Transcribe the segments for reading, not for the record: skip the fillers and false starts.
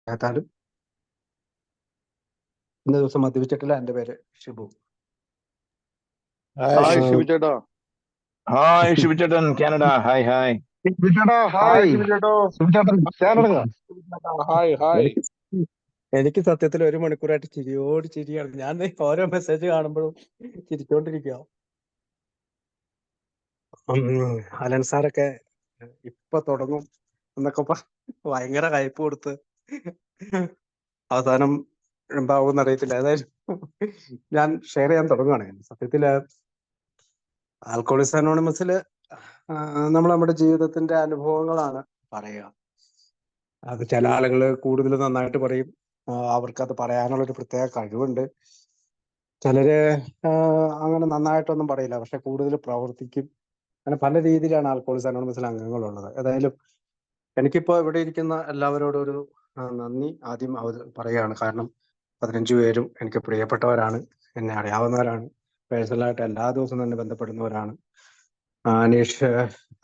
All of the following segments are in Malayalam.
ഏതായാലും ഇന്ന ദിവസം മദ്യപിച്ചിട്ടില്ല. എൻ്റെ പേര് ഷിബു. ഹായ് ഷിബു ചേട്ടാ. ഹായ് ഷിബുചേട്ടൻ, കാനഡ. ഹായ് ഹായ് ഷിബു ചേട്ടാ ഹായ്. ഷിബു ചേട്ടോ ചേട്ടടുങ്ങ ഹായ് ഹായ്. എനിക്ക് എനിക്ക് സത്യത്തിൽ 1 മണിക്കൂറായിട്ട് ചിരിയോട് ചിരിയാണ്. ഞാൻ ഓരോ മെസ്സേജ് കാണുമ്പോഴും ചിരിച്ചോണ്ടിരിക്കുക. അലൻ സാറൊക്കെ ഇപ്പൊ തുടങ്ങും എന്നൊക്കെ ഭയങ്കര ഹൈപ്പ് കൊടുത്ത് അവസാനം എന്താവും അറിയത്തില്ല. ഏതായാലും ഞാൻ ഷെയർ ചെയ്യാൻ തുടങ്ങുകയാണ്. സത്യത്തില് ആൽക്കോളിക്സ് അനോണിമസില് നമ്മൾ നമ്മുടെ ജീവിതത്തിന്റെ അനുഭവങ്ങളാണ് പറയുക. അത് ചില ആളുകൾ കൂടുതൽ നന്നായിട്ട് പറയും. അവർക്കത് പറയാനുള്ള ഒരു പ്രത്യേക കഴിവുണ്ട്. ചിലര് അങ്ങനെ നന്നായിട്ടൊന്നും പറയില്ല, പക്ഷെ കൂടുതൽ പ്രവർത്തിക്കും. അങ്ങനെ പല രീതിയിലാണ് ആൽക്കോളിക്സ് അനോണിമസിൽ അംഗങ്ങളുള്ളത്. ഏതായാലും എനിക്കിപ്പോ ഇവിടെ ഇരിക്കുന്ന എല്ലാവരോടും ഒരു നന്ദി ആദ്യം പറയുകയാണ്. കാരണം 15 പേരും എനിക്ക് പ്രിയപ്പെട്ടവരാണ്, എന്നെ അറിയാവുന്നവരാണ്, പേഴ്സണലായിട്ട് എല്ലാ ദിവസവും തന്നെ ബന്ധപ്പെടുന്നവരാണ്. അനീഷ്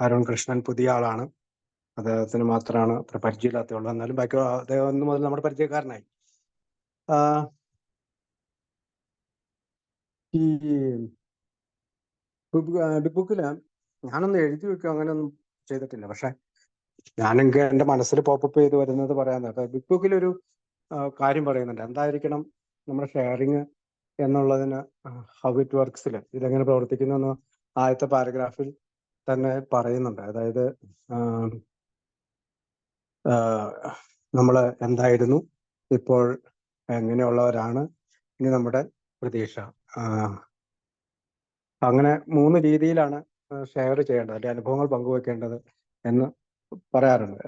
അരുൺ കൃഷ്ണൻ പുതിയ ആളാണ്, അദ്ദേഹത്തിന് മാത്രമാണ് അത്ര പരിചയമില്ലാത്തുള്ളൂ. എന്നാലും ബാക്കി അദ്ദേഹം 1 മുതൽ നമ്മുടെ പരിചയക്കാരനായി. ഈ ബിഗ് ബുക്കില് ഞാനൊന്നും എഴുതി വെക്കുക അങ്ങനെയൊന്നും ചെയ്തിട്ടില്ല, പക്ഷെ ഞാനെങ്കിൽ എൻ്റെ മനസ്സിൽ പോപ്പപ്പ് ചെയ്ത് വരുന്നത് പറയാൻ ബിഗ് ബുക്കിലൊരു കാര്യം പറയുന്നുണ്ട്. എന്തായിരിക്കണം നമ്മുടെ ഷെയറിങ് എന്നുള്ളതിന് ഹൗ ഇറ്റ് വർക്ക്സിൽ ഇതെങ്ങനെ പ്രവർത്തിക്കുന്നു എന്ന് ആദ്യത്തെ പാരഗ്രാഫിൽ തന്നെ പറയുന്നുണ്ട്. അതായത് നമ്മൾ എന്തായിരുന്നു, ഇപ്പോൾ എങ്ങനെയുള്ളവരാണ്, ഇനി നമ്മുടെ പ്രതീക്ഷ. അങ്ങനെ 3 രീതിയിലാണ് ഷെയർ ചെയ്യേണ്ടത്, അല്ലെങ്കിൽ അനുഭവങ്ങൾ പങ്കുവെക്കേണ്ടത് എന്ന് പറയാറുണ്ട്.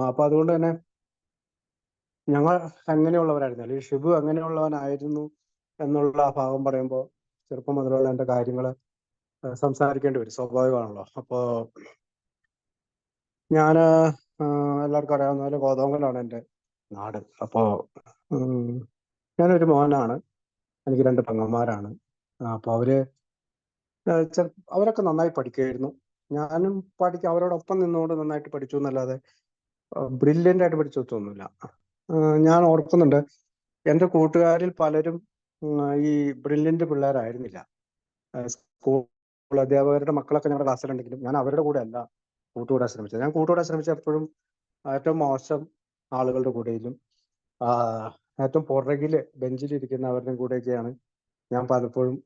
അപ്പൊ അതുകൊണ്ട് തന്നെ ഞങ്ങൾ എങ്ങനെയുള്ളവരായിരുന്നു, അല്ലെങ്കിൽ ഷിബു എങ്ങനെയുള്ളവനായിരുന്നു എന്നുള്ള ആ ഭാഗം പറയുമ്പോൾ ചെറുപ്പം മുതലുള്ള എൻ്റെ കാര്യങ്ങൾ സംസാരിക്കേണ്ടി വരും, സ്വാഭാവികമാണല്ലോ. അപ്പോൾ ഞാൻ എല്ലാവർക്കും അറിയാവുന്ന പോലെ കോതമംഗലാണ് എൻ്റെ നാട്. അപ്പോൾ ഞാനൊരു മോനാണ്, എനിക്ക് 2 പെങ്ങന്മാരാണ്. അപ്പോൾ അവരൊക്കെ നന്നായി പഠിക്കുമായിരുന്നു. ഞാനും അവരോടൊപ്പം നിന്നുകൊണ്ട് നന്നായിട്ട് പഠിച്ചു എന്നല്ലാതെ ബ്രില്യൻ്റ് ആയിട്ട് പഠിച്ചൊന്നുമില്ല. ഞാൻ ഓർക്കുന്നുണ്ട്, എൻ്റെ കൂട്ടുകാരിൽ പലരും ഈ ബ്രില്യൻ്റ് പിള്ളേരായിരുന്നില്ല. സ്കൂൾ അധ്യാപകരുടെ മക്കളൊക്കെ ഞങ്ങളുടെ ക്ലാസ്സിലുണ്ടെങ്കിലും ഞാൻ അവരുടെ കൂടെ അല്ല കൂട്ടുകൂടാൻ ശ്രമിച്ചത്. ഞാൻ കൂട്ടുകൂടാൻ ശ്രമിച്ച എപ്പോഴും ഏറ്റവും മോശം ആളുകളുടെ കൂടെയും ഏറ്റവും പുറകില് ബെഞ്ചിലിരിക്കുന്നവരുടെയും കൂടെയൊക്കെയാണ് ഞാൻ പലപ്പോഴും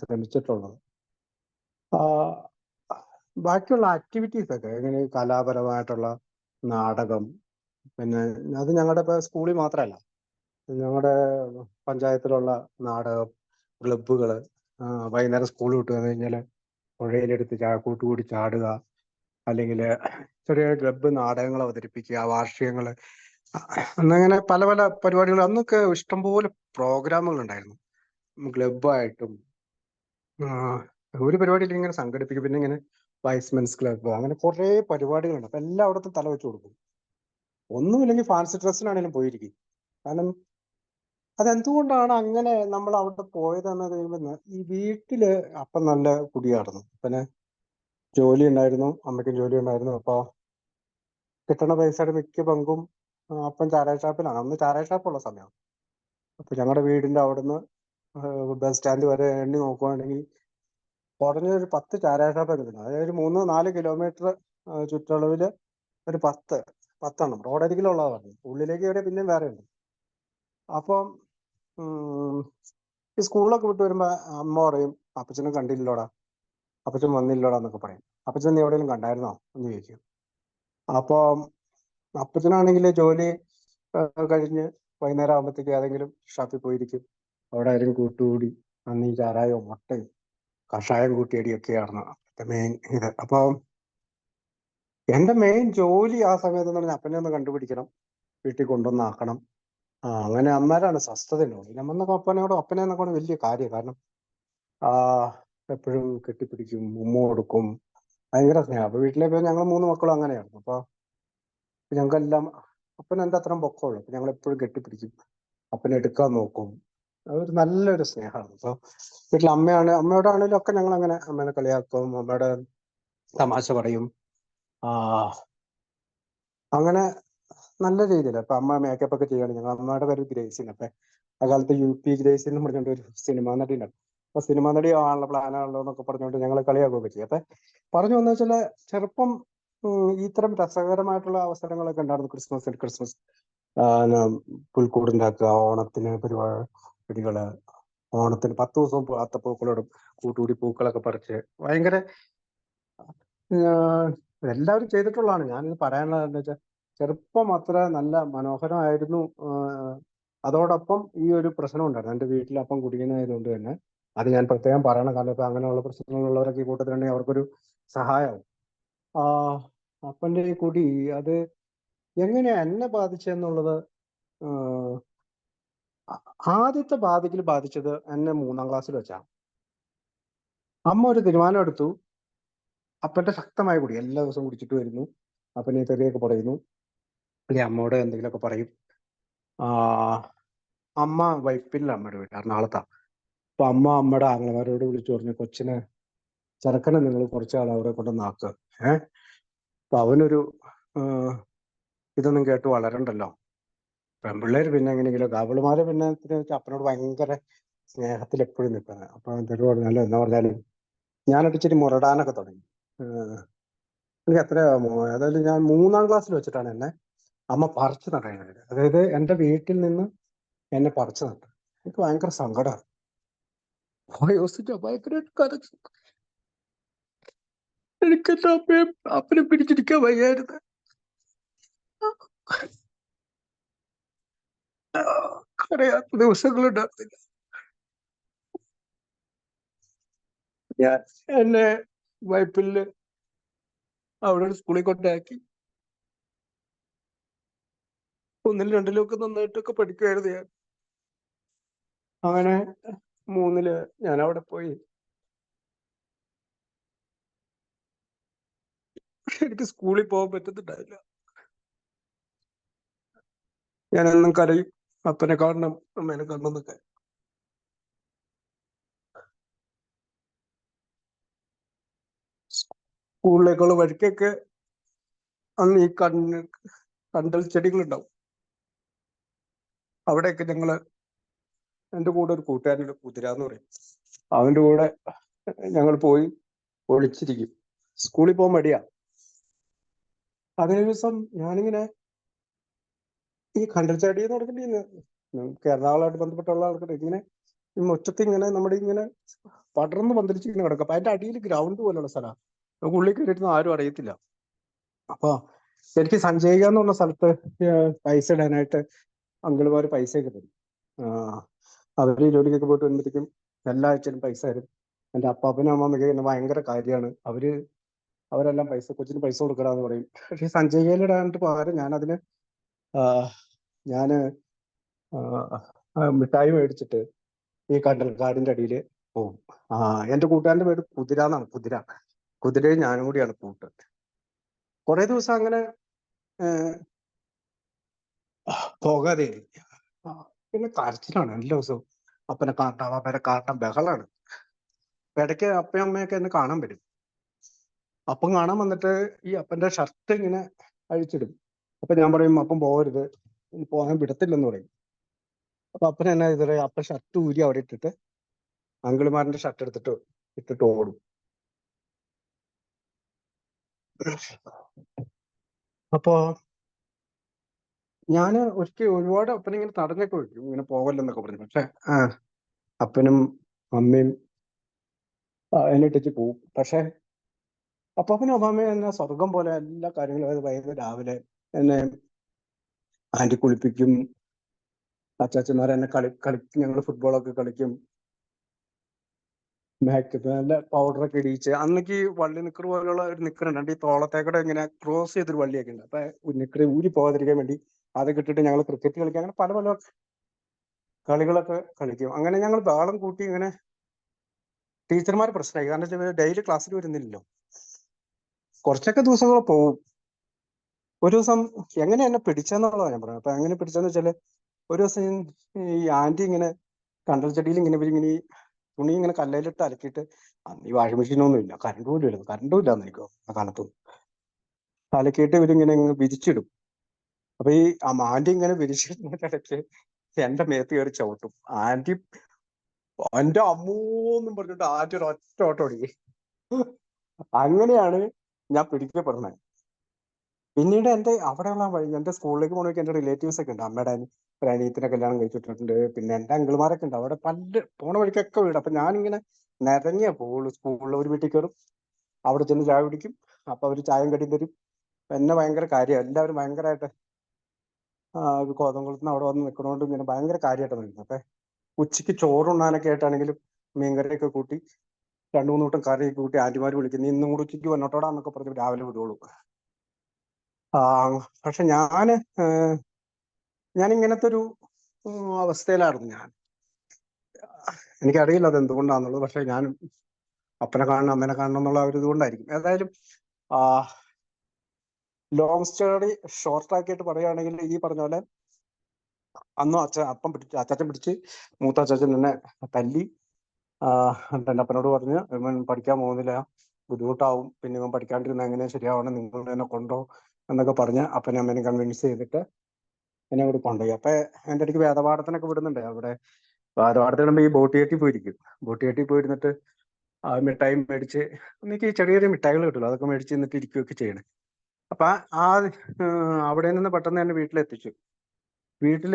ശ്രമിച്ചിട്ടുള്ളത്. ബാക്കിയുള്ള ആക്ടിവിറ്റീസ് ഒക്കെ എങ്ങനെ കലാപരമായിട്ടുള്ള നാടകം, പിന്നെ അത് ഞങ്ങളുടെ ഇപ്പോൾ സ്കൂളിൽ മാത്രമല്ല, ഞങ്ങളുടെ പഞ്ചായത്തിലുള്ള നാടകം ക്ലബ്ബുകൾ, വൈകുന്നേരം സ്കൂൾ വിട്ട് വന്നു കഴിഞ്ഞാൽ പുഴയിലെടുത്ത് കൂട്ടുകൂടി ചാടുക, അല്ലെങ്കിൽ ചെറിയ ക്ലബ്ബ് നാടകങ്ങൾ അവതരിപ്പിക്കുക, വാർഷികങ്ങൾ, അങ്ങനെ പല പല പരിപാടികൾ. അന്നൊക്കെ ഇഷ്ടംപോലെ പ്രോഗ്രാമുകൾ ഉണ്ടായിരുന്നു ക്ലബ്ബായിട്ടും. ഒരു പരിപാടിയിൽ ഇങ്ങനെ സംഘടിപ്പിക്കും, പിന്നെ ഇങ്ങനെ വൈസ്മെൻസ് ക്ലബ്ബ്, അങ്ങനെ കുറേ പരിപാടികളുണ്ട്. അപ്പൊ എല്ലായിടത്തും തല വെച്ച് കൊടുക്കും. ഒന്നുമില്ലെങ്കിൽ ഫാൻസി ഡ്രസ്സിനാണെങ്കിലും പോയിരിക്കും. കാരണം അതെന്തുകൊണ്ടാണ് അങ്ങനെ നമ്മൾ അവിടെ പോയതെന്ന് കഴിയുമ്പോൾ, ഈ വീട്ടില് അപ്പം നല്ല കുടിയായിരുന്നു. പിന്നെ ജോലി ഉണ്ടായിരുന്നു, അമ്മയ്ക്കും ജോലി ഉണ്ടായിരുന്നു. അപ്പോൾ കിട്ടണ പൈസയുടെ മിക്ക പങ്കും അപ്പം ചാരായ ഷാപ്പിലാണ്. അന്ന് ചാരായ ഷാപ്പുള്ള സമയം. അപ്പൊ ഞങ്ങളുടെ വീടിന്റെ അവിടുന്ന് ബസ് സ്റ്റാൻഡ് വരെ എണ്ണി നോക്കുവാണെങ്കിൽ കുറഞ്ഞൊരു 10 ചാരായ ഷാപ്പ് കിട്ടുന്നത്. അതായത് ഒരു 3-4 കിലോമീറ്റർ ചുറ്റളവില് ഒരു 10 റോഡരികിലുള്ളതാണ് പറഞ്ഞു. ഉള്ളിലേക്ക് വരെ പിന്നെയും വേറെ ഉണ്ട്. അപ്പം ഈ സ്കൂളൊക്കെ വിട്ട് വരുമ്പോ അമ്മ പറയും, അപ്പച്ചനെ കണ്ടില്ലോടാ, അപ്പച്ചൻ വന്നില്ലോടാ എന്നൊക്കെ പറയും. അപ്പച്ചൻ നീ എവിടെയെങ്കിലും കണ്ടായിരുന്നോ എന്ന് ചോദിക്കും. അപ്പം അപ്പച്ചനാണെങ്കിൽ ജോലി കഴിഞ്ഞ് വൈകുന്നേരം ആകുമ്പോഴത്തേക്ക് ഏതെങ്കിലും ഷാപ്പിൽ പോയിരിക്കും. അവിടെ ആരും കൂട്ടുകൂടി അന്ന് ഈ ചാരായോ മുട്ടയും കഷായം കൂട്ടിയടിയൊക്കെയാണ് മെയിൻ ഇത്. അപ്പോൾ എൻ്റെ മെയിൻ ജോലി ആ സമയത്ത് എന്ന് പറഞ്ഞാൽ അപ്പനെ ഒന്ന് കണ്ടുപിടിക്കണം, വീട്ടിൽ കൊണ്ടുവന്നാക്കണം. അങ്ങനെ അന്നേരമാണ് സ്വസ്ഥത ഉണ്ടാവുന്നത്. നമ്മന്നൊക്കെ അപ്പനെ എന്നൊക്കെ വലിയ കാര്യം. കാരണം എപ്പോഴും കെട്ടിപ്പിടിക്കും, ഉമ്മ കൊടുക്കും, ഭയങ്കര സ്നേഹം. അപ്പൊ വീട്ടിലേക്ക് ഞങ്ങൾ 3 മക്കളും അങ്ങനെയായിരുന്നു. അപ്പൊ ഞങ്ങൾക്കെല്ലാം അപ്പന് എൻ്റെ അത്രയും പൊക്കമുള്ളൂ. അപ്പൊ ഞങ്ങൾ എപ്പോഴും കെട്ടിപ്പിടിക്കും, അപ്പനെ എടുക്കാൻ നോക്കും. അതൊരു നല്ലൊരു സ്നേഹമാണ്. അപ്പോൾ വീട്ടിൽ അമ്മയോടാണെങ്കിലും ഒക്കെ ഞങ്ങൾ അങ്ങനെ അമ്മേനെ കളിയാക്കും, അമ്മയുടെ തമാശ പറയും. അങ്ങനെ നല്ല രീതിയിൽ അപ്പൊ അമ്മ മേക്കപ്പ് ഒക്കെ ചെയ്യാണ്. ഞങ്ങൾ അമ്മയുടെ പേര് ഗ്രേസിന്. അപ്പൊ ആ കാലത്ത് UP ഗ്രേസി എന്ന് പറഞ്ഞുകൊണ്ട് ഒരു സിനിമാ നടി ഉണ്ട്. അപ്പൊ സിനിമാ നടി ആണല്ലോ, പ്ലാനാണല്ലോ എന്നൊക്കെ പറഞ്ഞുകൊണ്ട് ഞങ്ങളെ കളിയാക്കുകയൊക്കെ ചെയ്യും. അപ്പൊ പറഞ്ഞു വന്ന വെച്ചാൽ ചെറുപ്പം ഇത്തരം രസകരമായിട്ടുള്ള അവസരങ്ങളൊക്കെ ഉണ്ടായിരുന്നു. ക്രിസ്മസ് പുൽക്കൂടുണ്ടാക്കുക, ഓണത്തിന് പരിപാടികള്, ഓണത്തിന് 10 ദിവസവും അത്തപ്പൂക്കളോടും കൂട്ടുകൂടി പൂക്കളൊക്കെ പറിച്ച് ഭയങ്കര എല്ലാവരും ചെയ്തിട്ടുള്ളതാണ്. ഞാനിത് പറയാനുള്ളത് എന്താ വെച്ചാൽ ചെറുപ്പം അത്ര നല്ല മനോഹരമായിരുന്നു. അതോടൊപ്പം ഈ ഒരു പ്രശ്നം ഉണ്ടായിരുന്നു. എൻ്റെ വീട്ടിൽ അപ്പം കുടിക്കുന്നതായതുകൊണ്ട് തന്നെ അത് ഞാൻ പ്രത്യേകം പറയണം. കാരണം ഇപ്പൊ അങ്ങനെയുള്ള പ്രശ്നങ്ങളുള്ളവരൊക്കെ ഈ കൂട്ടത്തിലുണ്ടെങ്കിൽ അവർക്കൊരു സഹായമാവും. അപ്പൻ്റെ ഈ കുടി അത് എങ്ങനെയാ എന്നെ ബാധിച്ചെന്നുള്ളത്, ആദ്യത്തെ ബാധിച്ചത് എന്നെ 3ാം ക്ലാസ്സിൽ വെച്ചാണ്. അമ്മ ഒരു തീരുമാനം എടുത്തു. അപ്പൻ്റെ ശക്തമായ കുടി എല്ലാ ദിവസവും കുടിച്ചിട്ട് വരുന്നു. അപ്പനെ തെറിയൊക്കെ പറയുന്നു, അല്ലെ അമ്മയോട് എന്തെങ്കിലുമൊക്കെ പറയും. അമ്മ വൈപ്പില്ല, അമ്മയുടെ വീട് എറണാകുളത്താ. അപ്പൊ അമ്മയുടെ ആങ്ങളമാരോട് വിളിച്ചു പറഞ്ഞു, കൊച്ചിനെ ചെറുക്കനെ നിങ്ങൾ കുറച്ചാൾ അവിടെ കൊണ്ടുവന്നാക്കുക. അപ്പൊ അവനൊരു ഇതൊന്നും കേട്ട് വളരണ്ടല്ലോ. പെൺപിള്ളേര് പിന്നെ എങ്ങനെയെങ്കിലും, അവളുമാര് പിന്നെ അപ്പനോട് ഭയങ്കര സ്നേഹത്തിൽ എപ്പോഴും നിൽക്കുന്നത്. അപ്പൊ തെറി പറഞ്ഞാലും എന്നാ പറഞ്ഞാലും ഞാനൊരു ഇച്ചിരി മുരടാനൊക്കെ തുടങ്ങി. എനിക്ക് അതായത് ഞാൻ 3ാം ക്ലാസ്സിൽ വെച്ചിട്ടാണ് എന്നെ അമ്മ പറിച്ചു നടുന്നത്. അതായത് എൻ്റെ വീട്ടിൽ നിന്ന് എന്നെ പറിച്ചു നട്ടു. എനിക്ക് ഭയങ്കര സങ്കടമാണ്. ഭയങ്കര കരച്ചു. എനിക്കെന്റെ അമ്മയും അപ്പനെ പിടിച്ചിരിക്കാൻ വയ്യായിരുന്നു. കരയാത്ത ദിവസങ്ങളുണ്ടായിരുന്നില്ല. ഞാൻ എന്നെ വൈപ്പില് അവിടെ സ്കൂളിൽ കൊണ്ടാക്കി. 1ലും 2ലും ഒക്കെ നന്നായിട്ടൊക്കെ പഠിക്കുമായിരുന്നു ഞാൻ. അങ്ങനെ 3ല് ഞാൻ അവിടെ പോയി. എനിക്ക് സ്കൂളിൽ പോകാൻ പറ്റുന്നുണ്ടായില്ല. ഞാനെന്നും കരയും, അപ്പനെ കാണണം, അമ്മേനെ കാണണം എന്നൊക്കെ. സ്കൂളിലേക്കുള്ള വഴിക്കൊക്കെ അന്ന് ഈ കണ്ടൽ ചെടികളുണ്ടാവും. അവിടെയൊക്കെ എൻ്റെ കൂടെ ഒരു കൂട്ടുകാരനുണ്ട്, കുതിര എന്ന് പറയും. അവൻ്റെ കൂടെ ഞങ്ങൾ പോയി ഒളിച്ചിരിക്കും. സ്കൂളിൽ പോകാൻ മടിയാ. അങ്ങനെ ഒരു ദിവസം ഞാനിങ്ങനെ ഈ കണ്ടൽ ചെടി എന്ന് പറഞ്ഞിട്ടുണ്ടെങ്കിൽ എറണാകുളമായിട്ട് ബന്ധപ്പെട്ടുള്ള ആൾക്കാർ ഇങ്ങനെ ഈ മുറ്റത്ത് ഇങ്ങനെ നമ്മുടെ ഇങ്ങനെ പടർന്ന് പന്തലിച്ച് ഇങ്ങനെ കിടക്കും. അപ്പൊ അതിന്റെ അടിയിൽ ഗ്രൗണ്ട് പോലുള്ള സ്ഥലമാണ്. നമുക്ക് ഉള്ളിൽ കയറിയിരുന്ന ആരും അറിയത്തില്ല. അപ്പൊ എനിക്ക് സഞ്ജയിക എന്ന് പറഞ്ഞ സ്ഥലത്ത് പൈസ ഇടാനായിട്ട് അങ്കിളുമാർ പൈസയൊക്കെ തരും. അവര് ജോലിക്കൊക്കെ പോയിട്ട് വരുമ്പോഴത്തേക്കും എല്ലാ ആഴ്ചയിലും പൈസ തരും. എൻ്റെ അപ്പാപ്പനും അമ്മമ്മയ്ക്ക് ഭയങ്കര കാര്യമാണ്. അവരെല്ലാം കൊച്ചിന് പൈസ കൊടുക്കടാന്ന് പറയും. പക്ഷെ സഞ്ജയികയിലിടാനായിട്ട് പകരം ഞാനതിന് മിഠായി മേടിച്ചിട്ട് ഈ കാടിന്റെ അടിയിൽ പോവും. എൻ്റെ കൂട്ടുകാരൻ്റെ പേര് കുതിര എന്നാണ്. കുതിരയും ഞാനും കൂടിയാണ് കൂട്ട്. കുറെ ദിവസം അങ്ങനെ പോകാതെ. പിന്നെ കരച്ചിലാണ് എല്ലാ ദിവസവും. അപ്പനെ കാണാൻ ബഹളാണ്. ഇടയ്ക്ക് അപ്പയും അമ്മയൊക്കെ എന്നെ കാണാൻ വരും. അപ്പം കാണാൻ വന്നിട്ട് ഈ അപ്പന്റെ ഷർട്ട് ഇങ്ങനെ അഴിച്ചിടും. അപ്പൊ ഞാൻ പറയും, അപ്പം പോകരുത്, പോകാൻ വിടത്തില്ലെന്ന് പറയും. അപ്പൊ അപ്പൻ എന്നാ ചെയ്തത്, അപ്പൻ ഷർട്ട് ഊരി അവിടെ ഇട്ടിട്ട് അങ്കിളുമാരുടെ ഷർട്ട് ഇട്ടിട്ട് ഓടും. അപ്പോ ഞാന് ഒരുപാട് അപ്പനിങ്ങനെ തടഞ്ഞൊക്കെ വയ്ക്കും, ഇങ്ങനെ പോകല്ലെന്നൊക്കെ പറഞ്ഞു. പക്ഷെ അപ്പനും അമ്മയും എന്നെ ഇട്ടിച്ച് പോവും. പക്ഷെ അപ്പാപ്പനും അമ്മാമ്മയും എന്നെ സ്വർഗം പോലെ എല്ലാ കാര്യങ്ങളും, അതായത് വൈകുന്നേരം രാവിലെ എന്നെ ആന്റി കുളിപ്പിക്കും. അച്ചാച്ചന്മാരെ എന്നെ ഞങ്ങൾ ഫുട്ബോളൊക്കെ കളിക്കും. മേക്കപ്പ് നല്ല പൗഡറൊക്കെ ഇടിയിച്ച്, അന്നേക്ക് വള്ളി നിക്കർ പോലുള്ള ഒരു നിക്കറുണ്ട്, ഈ തോളത്തേക്കൂടെ ഇങ്ങനെ ക്രോസ് ചെയ്തൊരു വള്ളിയൊക്കെ ഉണ്ട്. അപ്പൊ നിക്കറ് ഊരി പോകാതിരിക്കാൻ വേണ്ടി അതൊക്കെ ഇട്ടിട്ട് ഞങ്ങൾ ക്രിക്കറ്റ് കളിക്കും. അങ്ങനെ പല പല കളികളൊക്കെ കളിക്കും. അങ്ങനെ ഞങ്ങൾ ബഹളം കൂട്ടി. ഇങ്ങനെ ടീച്ചർമാർ പ്രശ്നമായി. കാരണം ഡെയിലി ക്ലാസ്സിൽ വരുന്നില്ലല്ലോ. കുറച്ചൊക്കെ ദിവസങ്ങൾ പോവും. ഒരു ദിവസം എങ്ങനെ എന്നെ പിടിച്ചെന്നുള്ളതാണ് ഞാൻ പറയുന്നത്. അപ്പൊ എങ്ങനെ പിടിച്ചെന്ന് വെച്ചാല്, ഒരു ദിവസം ഈ ആന്റി ഇങ്ങനെ കണ്ടൽ ചെടിയിൽ ഇങ്ങനെ ഈ തുണി ഇങ്ങനെ കല്ലയിലിട്ട് അലക്കിയിട്ട്, ഈ വാഷിംഗ് മെഷീനൊന്നും ഇല്ല, കറണ്ടും ഇല്ലാന്ന് എനിക്ക് ആ കാലത്തൊന്നും. അലക്കിയിട്ട് ഇവരിങ്ങനെ വിരിച്ചിടും. അപ്പൊ ഈ ആന്റി ഇങ്ങനെ വിരിച്ചിടയ്ക്ക് എന്റെ മേത്ത് കയറി ചവിട്ടും. ആന്റി എന്റെ അമ്മൂന്നും പറഞ്ഞിട്ട് ആന്റി ഒരു ഒറ്റ ഓട്ടം ഓടി. അങ്ങനെയാണ് ഞാൻ പിടിക്കപ്പെടുന്നത്. പിന്നീട് അവിടെയുള്ള എന്റെ സ്കൂളിലേക്ക് പോകണമെങ്കിൽ എന്റെ റിലേറ്റീവ്സ് ഒക്കെ ഉണ്ട്. അമ്മയുടെ ഒരു അനിയത്തിനെ കല്യാണം കഴിച്ചിട്ടുണ്ട്. പിന്നെ എന്റെ അങ്കിൾമാരൊക്കെ ഉണ്ട്. അവിടെ പോണ വഴിക്കൊക്കെ വീട്. അപ്പൊ ഞാനിങ്ങനെ നിരങ്ങിയേ പോവുള്ളൂ. സ്കൂളിൽ ഒരു വീട്ടിൽ കയറും, അവിടെ ചെന്ന് ചായ കുടിക്കും. അപ്പൊ അവര് ചായയും കടിയും തരും. എന്നെ ഭയങ്കര കാര്യമാണ്. എല്ലാവരും ഭയങ്കരമായിട്ട് കോതംകുളത്ത് അവിടെ വന്ന് നിൽക്കണോണ്ട് ഇങ്ങനെ ഭയങ്കര കാര്യമായിട്ട് നിൽക്കുന്നത്. അപ്പൊ ഉച്ചയ്ക്ക് ചോറുണ്ണാനൊക്കെ ആയിട്ടാണെങ്കിലും മീൻകറിയൊക്കെ കൂട്ടി 2-3 കൂട്ടം കറിയൊക്കെ കൂട്ടി ആന്റിമാര് വിളിക്കും, നീ ഇന്നും കൂടി ഉച്ചയ്ക്ക് വന്നോട്ടോടാന്നൊക്കെ പറഞ്ഞ് രാവിലെ വിടുള്ളൂ. പക്ഷെ ഞാൻ ഇങ്ങനത്തെ ഒരു അവസ്ഥയിലായിരുന്നു ഞാൻ. എനിക്കറിയില്ല അത് എന്തുകൊണ്ടാന്നുള്ളത്. പക്ഷെ ഞാൻ അപ്പനെ കാണണം അമ്മനെ കാണണം എന്നുള്ള ഒരു ഇതുകൊണ്ടായിരിക്കും. ഏതായാലും ലോങ് സ്റ്റോറി ഷോർട്ട് ആക്കിയിട്ട് പറയുകയാണെങ്കിൽ ഈ പറഞ്ഞ പോലെ അന്നും അച്ചാച്ചൻ പിടിച്ച് മൂത്ത അച്ചാച്ചൻ എന്നെ തല്ലി. എൻ്റെ അപ്പനോട് പറഞ്ഞ് ഇവൻ പഠിക്കാൻ പോകുന്നില്ല, ബുദ്ധിമുട്ടാവും, പിന്നെ ഇവൻ പഠിക്കാണ്ടിരുന്ന എങ്ങനെ ശരിയാവണം, നിങ്ങൾ എന്നെ കൊണ്ടോ എന്നൊക്കെ പറഞ്ഞ് അപ്പനെ അമ്മേനെ കൺവിൻസ് ചെയ്തിട്ട് എന്നെ ഇവിടെ കൊണ്ടുപോയി. അപ്പൊ എൻ്റെ ഇടയ്ക്ക് വേദപാഠത്തിനൊക്കെ വിടുന്നുണ്ട്. അവിടെ വേദപാഠത്തിൽ വിടുമ്പോൾ ഈ ബോട്ടിയേറ്റി പോയിരിക്കും. ബോട്ടിയേറ്റി പോയിരുന്നിട്ട് മിഠായി മേടിച്ച്, എനിക്ക് ചെറിയ ചെറിയ മിഠായികൾ കിട്ടുമല്ലോ, അതൊക്കെ മേടിച്ച് നിന്നിട്ട് ഇരിക്കുകയൊക്കെ ചെയ്യണം. അപ്പൊ അവിടെ നിന്ന് പെട്ടെന്ന് തന്നെ വീട്ടിലെത്തിച്ച് കഴിഞ്ഞു.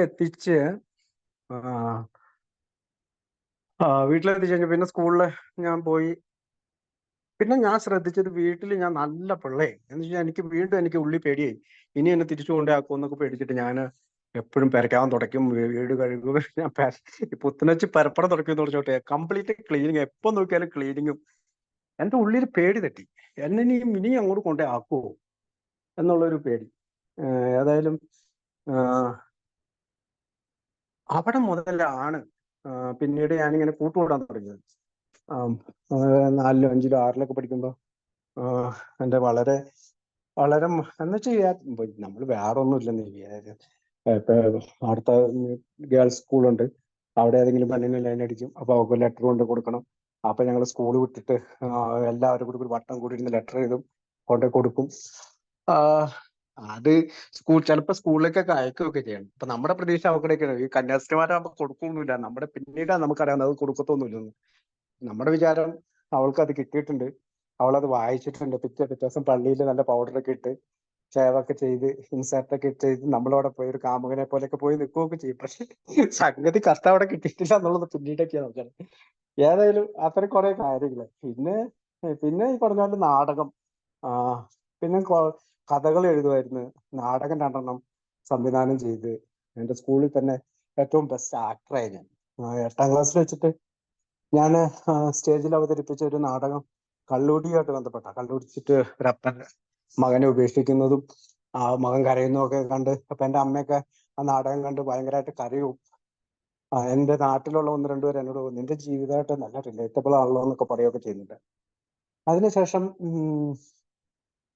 പിന്നെ സ്കൂളിൽ ഞാൻ പോയി. പിന്നെ ഞാൻ ശ്രദ്ധിച്ചത് വീട്ടിൽ ഞാൻ നല്ല പിള്ളേ എന്ന് വെച്ചാൽ എനിക്ക് ഉള്ളി പേടിയായി. ഇനി എന്നെ തിരിച്ചു കൊണ്ടാക്കും എന്നൊക്കെ പേടിച്ചിട്ട് ഞാൻ എപ്പോഴും പെരയ്ക്കാൻ തുടയ്ക്കും, വീട് കഴുകും. ഞാൻ പുത്തനച്ച് പരപ്പടം തുടയ്ക്കും തുടച്ചോട്ടെ, കംപ്ലീറ്റ് ക്ലീനിങ്, എപ്പോൾ നോക്കിയാലും ക്ലീനിങ്ങും. എൻ്റെ ഉള്ളിൽ പേടി തട്ടി, എന്നെ ഇനി അങ്ങോട്ട് കൊണ്ടേ ആക്കുമോ എന്നുള്ളൊരു പേടി. ഏതായാലും അവിടെ മുതലാണ് പിന്നീട് ഞാനിങ്ങനെ കൂട്ടുകൂടാൻ തുടങ്ങിയത്. 4-ലും 5-ലും 6-ലൊക്കെ പഠിക്കുമ്പോൾ എൻ്റെ വളരെ വളരെ എന്ന് വെച്ചാൽ നമ്മൾ വേറെ ഒന്നും ഇല്ലെന്ന് ഇപ്പൊ അടുത്ത ഗേൾസ് സ്കൂളുണ്ട്, അവിടെ ഏതെങ്കിലും പെണ്ണിന് ലൈൻ അടിക്കും. അപ്പൊ അവർക്ക് ലെറ്റർ കൊണ്ട് കൊടുക്കണം. അപ്പൊ ഞങ്ങൾ സ്കൂൾ വിട്ടിട്ട് എല്ലാവരും കൂടി ഒരു വട്ടം കൂടി ഇരുന്ന് ലെറ്റർ എഴുതും, കൊണ്ടു കൊടുക്കും. അത് ചിലപ്പോൾ സ്കൂളിലേക്കൊക്കെ അയക്കുകയൊക്കെ ചെയ്യണം. അപ്പൊ നമ്മുടെ പ്രതീക്ഷ അവരുടെയൊക്കെ ഈ കന്യാസ്ത്രീമാരാകുമ്പോൾ കൊടുക്കൊന്നുമില്ല. പിന്നീടാണ് നമുക്കറിയാവുന്നത് അത് കൊടുക്കത്തൊന്നുമില്ലെന്ന്. നമ്മുടെ വിചാരം അവൾക്ക് അത് കിട്ടിയിട്ടുണ്ട്, അവളത് വായിച്ചിട്ടുണ്ട്. പിറ്റേ ദിവസം പള്ളിയിൽ നല്ല പൗഡറൊക്കെ ഇട്ട് ഷേവൊക്കെ ചെയ്ത് ഇൻസേർട്ടൊക്കെ ചെയ്ത് നമ്മളവിടെ പോയി ഒരു കാമുകനെ പോലെയൊക്കെ പോയി നിൽക്കുകയൊക്കെ ചെയ്യും. പക്ഷെ സംഗതി കഷ്ടം അവിടെ കിട്ടിയിട്ടില്ല എന്നുള്ളത് പിന്നീടൊക്കെയാണ് നോക്കണം. ഏതായാലും അത്തരം കുറെ കാര്യങ്ങൾ. പിന്നെ ഈ പറഞ്ഞ പോലെ നാടകം, പിന്നെ കഥകൾ എഴുതുമായിരുന്നു. നാടകം 2 സംവിധാനം ചെയ്ത് എൻ്റെ സ്കൂളിൽ തന്നെ ഏറ്റവും ബെസ്റ്റ് ആക്ടറായി ഞാൻ. 8ാം ക്ലാസ്സിൽ വെച്ചിട്ട് ഞാൻ സ്റ്റേജിൽ അവതരിപ്പിച്ച ഒരു നാടകം കള്ളുടിയായിട്ട് കള്ളുടിച്ചിട്ട് ഒരപ്പൻ മകനെ ഉപേക്ഷിക്കുന്നതും ആ മകൻ കരയുന്നതും ഒക്കെ കണ്ട്, അപ്പൊ എൻ്റെ അമ്മയൊക്കെ ആ നാടകം കണ്ട് ഭയങ്കരമായിട്ട് കരയും. എൻ്റെ നാട്ടിലുള്ള 1-2 പേര് എന്നോട് നിന്റെ ജീവിതമായിട്ട് നല്ല റിലേറ്റബിൾ ആണല്ലോ എന്നൊക്കെ പറയുകയൊക്കെ ചെയ്യുന്നുണ്ട്. അതിനുശേഷം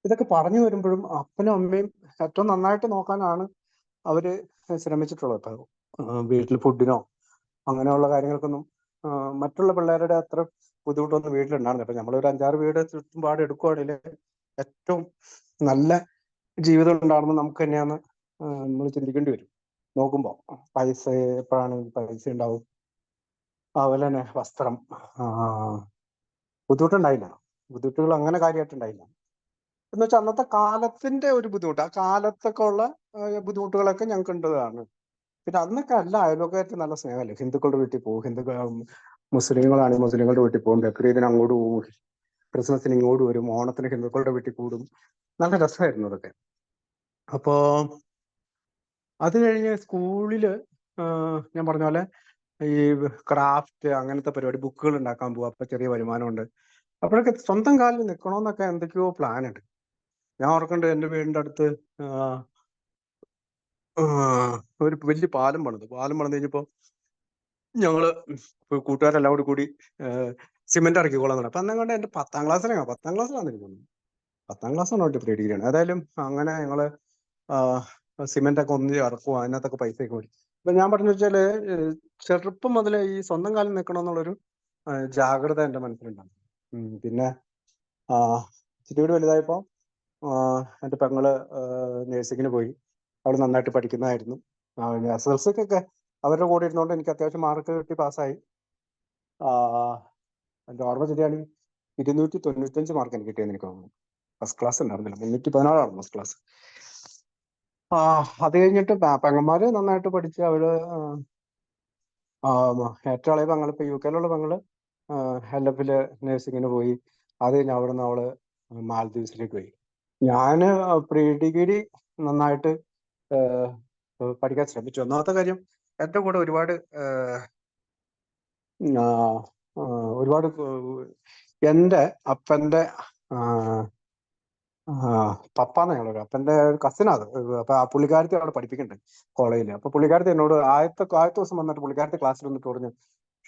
ഇതൊക്കെ പറഞ്ഞു വരുമ്പോഴും അപ്പനും അമ്മയും ഏറ്റവും നന്നായിട്ട് നോക്കാനാണ് അവര് ശ്രമിച്ചിട്ടുള്ളത്. വീട്ടിൽ ഫുഡിനോ അങ്ങനെയുള്ള കാര്യങ്ങൾക്കൊന്നും മറ്റുള്ള പിള്ളേരുടെ അത്ര ബുദ്ധിമുട്ടൊന്നും വീട്ടിലുണ്ടാകുന്നില്ല. അപ്പൊ നമ്മളൊരു 5-6 വീട് ചുറ്റുപാട് എടുക്കുകയാണെങ്കിൽ ഏറ്റവും നല്ല ജീവിതം ഉണ്ടാകണമെന്ന് നമുക്ക് തന്നെയാണ് നമ്മൾ ചിന്തിക്കേണ്ടി വരും. നോക്കുമ്പോൾ പൈസ എപ്പോഴാണ് പൈസ ഉണ്ടാവും, അതുപോലെ തന്നെ വസ്ത്രം, ബുദ്ധിമുട്ടുകൾ അങ്ങനെ കാര്യമായിട്ടുണ്ടായില്ല. എന്ന് വെച്ചാൽ അന്നത്തെ കാലത്തിന്റെ ഒരു ബുദ്ധിമുട്ട്, ആ കാലത്തൊക്കെ ഉള്ള ബുദ്ധിമുട്ടുകളൊക്കെ ഞങ്ങൾക്ക് ഉണ്ടതാണ്. പിന്നെ അന്നൊക്കെ അയൽവക്കമായിട്ട് നല്ല സ്നേഹമല്ലേ, ഹിന്ദുക്കളുടെ വീട്ടിൽ പോകും, മുസ്ലിങ്ങളാണെങ്കിൽ മുസ്ലിങ്ങളുടെ വീട്ടിൽ പോകും, ബക്രീദിന് അങ്ങോട്ട് പോകും, ക്രിസ്മസിന് ഇങ്ങോട്ട് വരും, ഓണത്തിന് ഹിന്ദുക്കളുടെ വീട്ടിൽ കൂടും. നല്ല രസമായിരുന്നു അതൊക്കെ. അപ്പോ അത് കഴിഞ്ഞ് സ്കൂളില് ഞാൻ പറഞ്ഞ പോലെ ഈ ക്രാഫ്റ്റ് അങ്ങനത്തെ പരിപാടി, ബുക്കുകൾ ഉണ്ടാക്കാൻ പോകും. അപ്പൊ ചെറിയ വരുമാനമുണ്ട്. അപ്പോഴൊക്കെ സ്വന്തം കാലിൽ നിൽക്കണമെന്നൊക്കെ എന്തൊക്കെയോ പ്ലാൻ ഉണ്ട്. ഞാൻ ഓർക്കുന്നുണ്ട് എൻ്റെ വീടിൻ്റെ അടുത്ത് ഒരു വലിയ പാലം പണിതു കഴിഞ്ഞപ്പോൾ ഞങ്ങള് കൂട്ടുകാരെല്ലാം കൂടി സിമെന്റ് ഇറക്കിക്കോളാൻ തുടങ്ങി. അപ്പൊ അന്നേ കൊണ്ട് എൻ്റെ 10ാം ക്ലാസ്സിലാണ് 10ാം ക്ലാസ്സാണോ ഡിഗ്രിയാണ്. ഏതായാലും അങ്ങനെ ഞങ്ങള് സിമെന്റ് ഒക്കെ ഒന്നിച്ച് ഇറക്കും, അതിനകത്തൊക്കെ പൈസയൊക്കെ മേടിക്കും. അപ്പൊ ഞാൻ പറഞ്ഞു വെച്ചാല് ചെറുപ്പം മുതലേ ഈ സ്വന്തം കാലിൽ നിൽക്കണമെന്നുള്ളൊരു ജാഗ്രത എൻ്റെ മനസ്സിലുണ്ടാകും. പിന്നെ ഇച്ചിരി കൂടി വലുതായപ്പോ എൻ്റെ പെങ്ങള് നേഴ്സിങ്ങിന് പോയി. അവൾ നന്നായിട്ട് പഠിക്കുന്നതായിരുന്നു. SSLCക്കൊക്കെ അവരുടെ കൂടെ ഇരുന്നുകൊണ്ട് എനിക്ക് അത്യാവശ്യം മാർക്ക് കിട്ടി പാസ്സായി. എൻ്റെ ഓർമ്മ ശരിയാണെങ്കിൽ 295 മാർക്ക് എനിക്ക് കിട്ടിയെന്ന് എനിക്ക് തോന്നുന്നു. ഫസ്റ്റ് ക്ലാസ് ഉണ്ടായിരുന്നില്ല, 316 ഫസ്റ്റ് ക്ലാസ്. അത് കഴിഞ്ഞിട്ട് പെങ്ങന്മാര് നന്നായിട്ട് പഠിച്ച് അവര് ഏറ്റവും ഇളയ പെങ്ങൾ ഇപ്പൊ UK പെങ്ങള് LF നഴ്സിങ്ങിന് പോയി. അത് കഴിഞ്ഞ് അവിടെ നിന്ന് അവള് മാൽദ്വീപ്സിലേക്ക് പോയി. ഞാന് പ്രീ ഡിഗ്രി നന്നായിട്ട് പഠിക്കാൻ ശ്രമിച്ചു. ഒന്നാമത്തെ കാര്യം എൻ്റെ കൂടെ ഒരുപാട് എൻ്റെ അപ്പൻ്റെ പപ്പാന്ന് ഞങ്ങളൊരു അപ്പൻ്റെ കസിനാണ്. അപ്പൊ ആ പുള്ളിക്കാരത്തെ അവിടെ പഠിപ്പിക്കുന്നുണ്ട് കോളേജിൽ. അപ്പൊ പുള്ളിക്കാരത്തെ എന്നോട് ആദ്യത്തെ ദിവസം വന്നിട്ട് പുള്ളിക്കാരത്തെ ക്ലാസ്സിൽ വന്നിട്ട് പറഞ്ഞു,